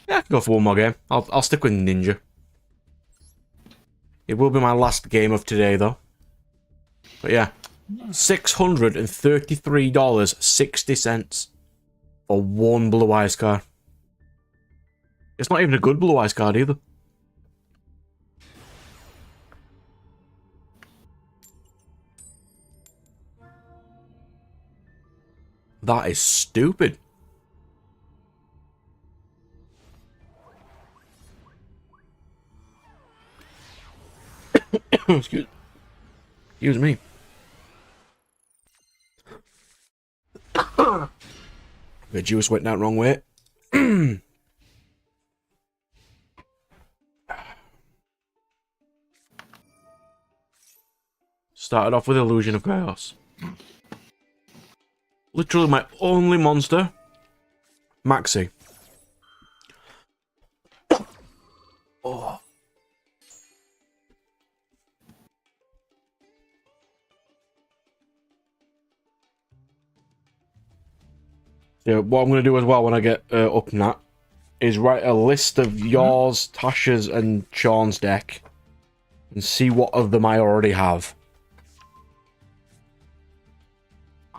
Yeah, I can go for one more game. I'll stick with Ninja. It will be my last game of today, though. But yeah, $633.60 for one Blue Eyes card. It's not even a good Blue Eyes card either. That is stupid. Excuse me. The juice went that wrong way. Started off with Illusion of Chaos. Literally my only monster. Maxi. Oh. Yeah, what I'm going to do as well when I get up in that is write a list of yours, Tasha's, and Sean's deck and see what of them I already have.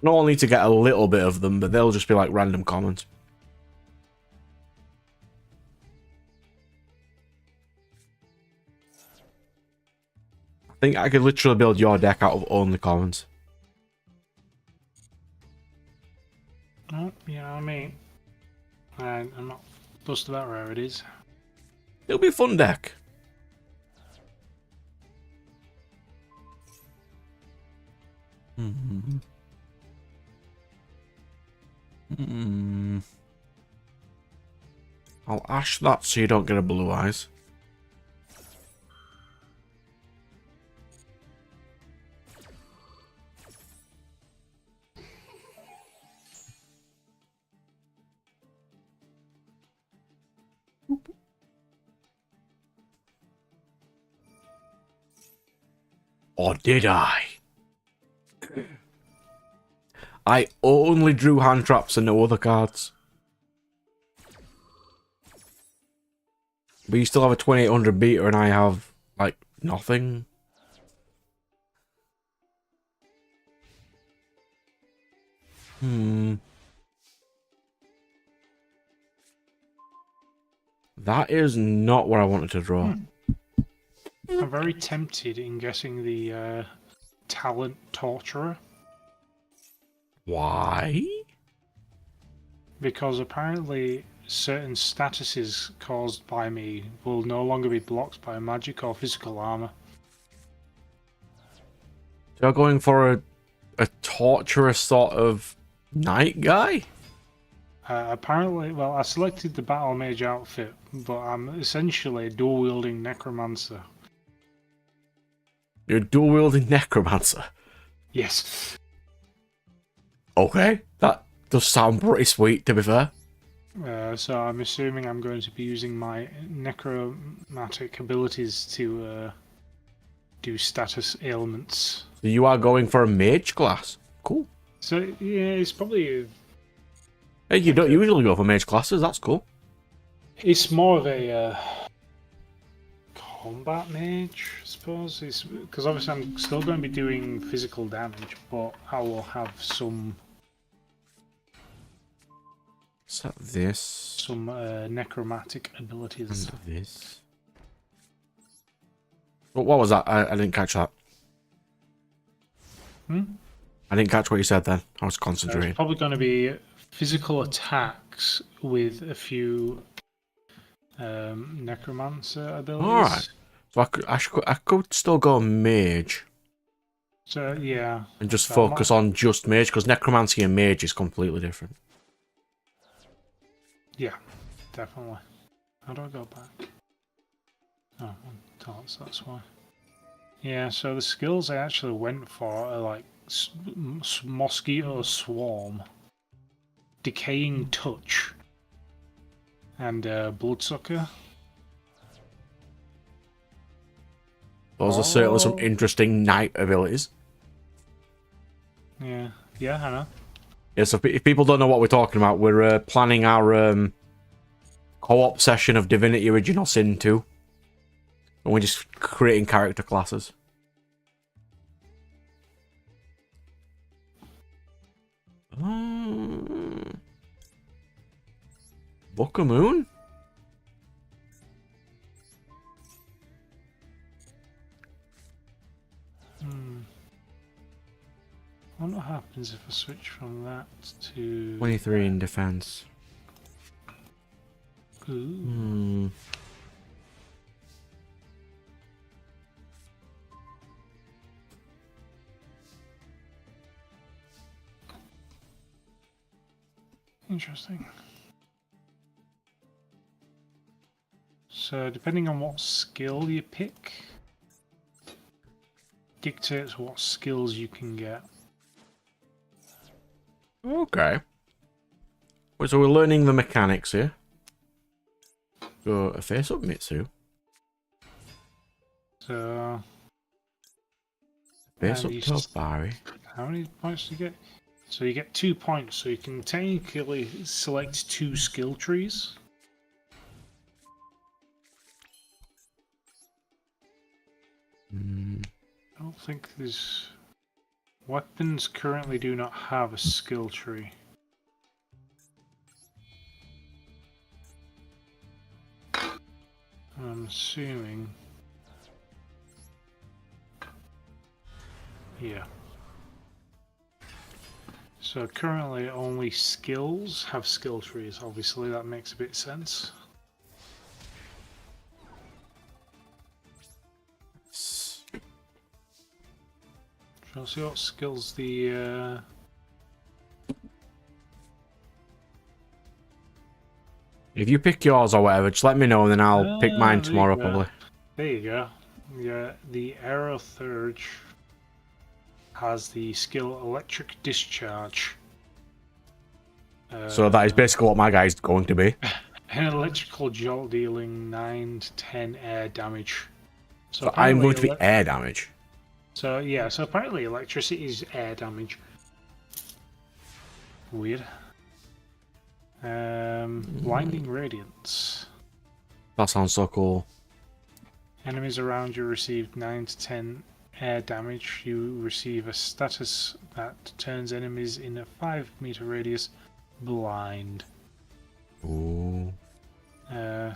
Not only to get a little bit of them, but they'll just be like random commons. I think I could literally build your deck out of only commons. Oh, you know what I mean? I'm not fussed about rarities. It'll be a fun deck. I'll ash that so you don't get a blue eyes. Or did I? I only drew hand traps and no other cards. But you still have a 2800 beta and I have, like, nothing. That is not what I wanted to draw. I'm very tempted in getting the talent torturer. Why? Because apparently certain statuses caused by me will no longer be blocked by magic or physical armor. So you're going for a torturous sort of knight guy? Apparently, well, I selected the battle mage outfit, but I'm essentially a dual-wielding necromancer. You're a dual-wielding necromancer. Yes. Okay, that does sound pretty sweet, to be fair. So I'm assuming I'm going to be using my necromantic abilities to do status ailments. So you are going for a mage class. Cool. So yeah, it's probably Hey, you don't usually go for mage classes, that's cool. it's more of a combat mage, I suppose. It's because obviously I'm still going to be doing physical damage, but I will have some Set this. some necromantic abilities. And this. What was that? I didn't catch that. I didn't catch what you said then. I was concentrating. It's probably going to be physical attacks with a few necromancer abilities. Alright. So I could still go mage So yeah, and just So focus on just mage, because necromancy and mage is completely different. yeah, definitely. How do I go back? Oh, talents, that's why. Yeah, so the skills I actually went for are like Mosquito Swarm, Decaying Touch, and Bloodsucker. Those are certainly some interesting knight abilities. Yeah, I know. Yeah, so if people don't know what we're talking about, we're planning our co-op session of Divinity Original Sin 2. And we're just creating character classes. Book of Moon? I wonder what happens if I switch from that to 23 in defense. Ooh. Interesting. So depending on what skill you pick, dictates what skills you can get. Okay. Well, so we're learning the mechanics here. Go a face up Mitsu. So Face and up you Tobari. how many points do you get? So you get 2 points, so you can technically select 2 skill trees. I don't think there's Weapons currently do not have a skill tree. I'm assuming. Yeah. So currently only skills have skill trees. Obviously that makes a bit of sense. Shall I see what skills the If you pick yours or whatever, just let me know and then I'll pick mine there you tomorrow go. probably. There you go. Yeah, the Aerothurge has the skill Electric Discharge. So that is basically what my guy's going to be. An electrical jolt dealing 9 to 10 air damage. So I'm going to be ele- air damage. So yeah, so apparently electricity is air damage. Weird. Blinding Radiance. That sounds so cool. Enemies around you receive 9 to 10 air damage. You receive a status that turns enemies in a 5-meter radius blind. Ooh.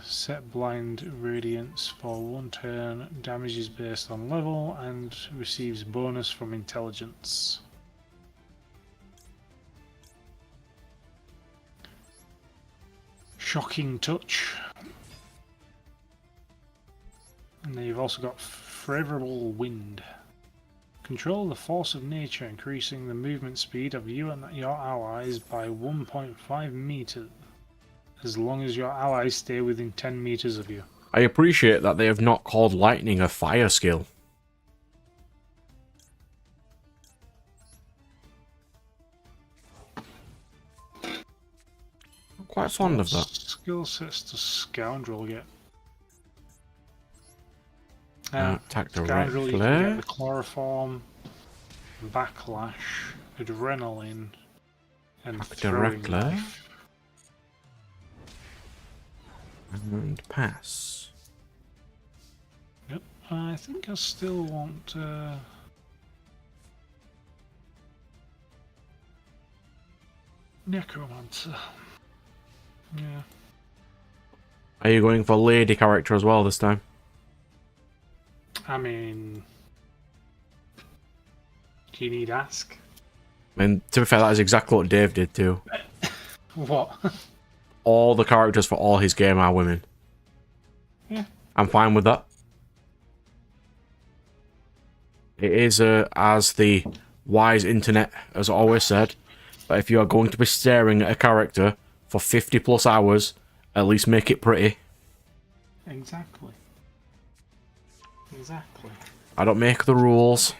Set blind radiance for 1 turn. Damage is based on level and receives bonus from intelligence. Shocking Touch. And then you've also got Favorable Wind. Control the force of nature, increasing the movement speed of you and your allies by 1.5 meters, as long as your allies stay within 10 meters of you. I appreciate that they have not called lightning a fire skill. I'm quite fond of that. Skill sets to Scoundrel get. Attack Scoundrel, you can directly. get the Chloroform, Backlash, Adrenaline, and Attack Throwing directly. Knife. And pass. Yep, I think I still want Necromancer. Yeah. Are you going for lady character as well this time? I mean, do you need ask? I mean, to be fair, that is exactly what Dave did too. What? All the characters for all his game are women. Yeah. I'm fine with that. It is, as the wise internet has always said, that if you are going to be staring at a character for 50 plus hours, at least make it pretty. Exactly. Exactly. I don't make the rules.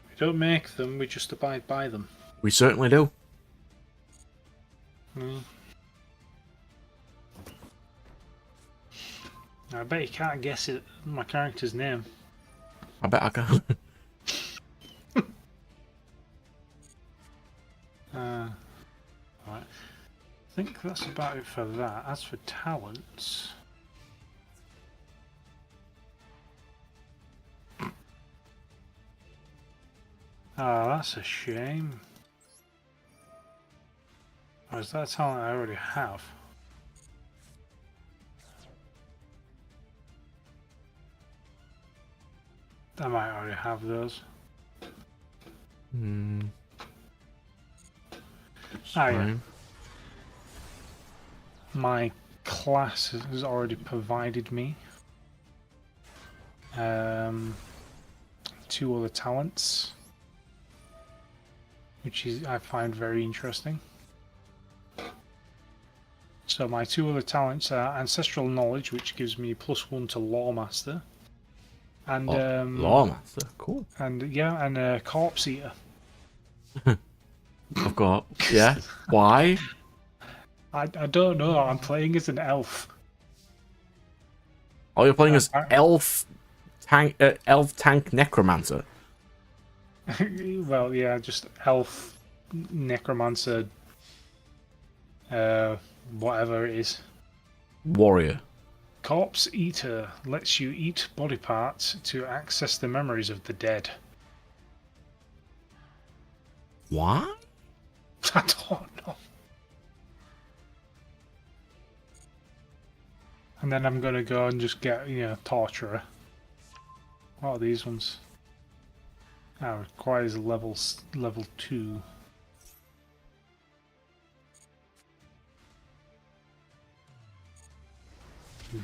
We don't make them, we just abide by them. We certainly do. I bet you can't guess it, my character's name. I bet I can. Right. I think that's about it for that. As for talents... Oh, that's a shame. Or is that a talent I already have? I might already have those. Yeah. My class has already provided me 2 other talents, which is I find very interesting. So my 2 other talents are Ancestral Knowledge, which gives me +1 to Lawmaster, and Lawmaster, cool. and Corpse Eater. I've got, yeah. Why? I don't know. I'm playing as an elf. Oh, you're playing as elf tank necromancer. Well, yeah, just elf necromancer. Whatever it is. Warrior. Corpse Eater lets you eat body parts to access the memories of the dead. What? I don't know. And then I'm gonna go and just get, Torturer. What are these ones? Oh, requires level 2.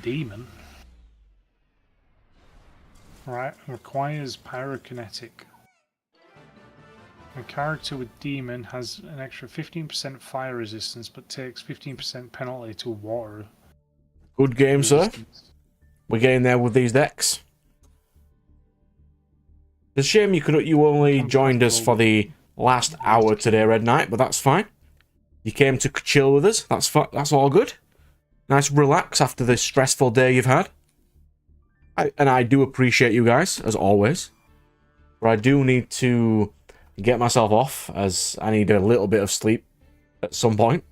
Demon. Right, requires pyrokinetic. A character with demon has an extra 15% fire resistance, but takes 15% penalty to water Good game, sir. resistance. We're getting there with these decks. It's a shame you only joined us for the last hour today, Red Knight, but that's fine. You came to chill with us. That's all good. Nice relax after this stressful day you've had. I do appreciate you guys, as always. But I do need to get myself off, as I need a little bit of sleep at some point.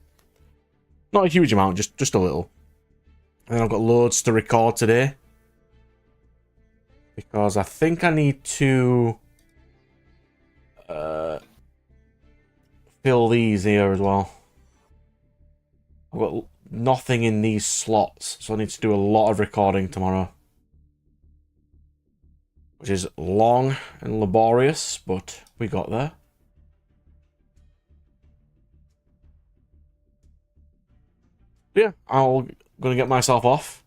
Not a huge amount, just a little. And I've got loads to record today. Because I think I need to fill these here as well. I've got nothing in these slots, so I need to do a lot of recording tomorrow. Which is long and laborious, but we got there. Yeah, I'm gonna get myself off.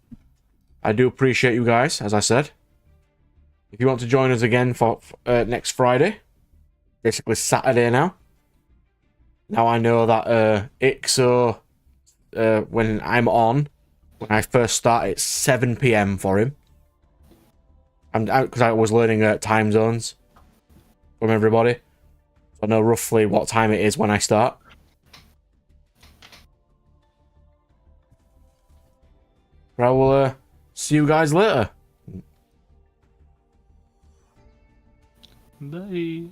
I do appreciate you guys, as I said. If you want to join us again for next Friday, basically Saturday now. Now I know that Ixo, when I'm on, when I first start, it's 7 PM for him. I'm out because I was learning time zones from everybody. So I know roughly what time it is when I start. But I will see you guys later. Bye.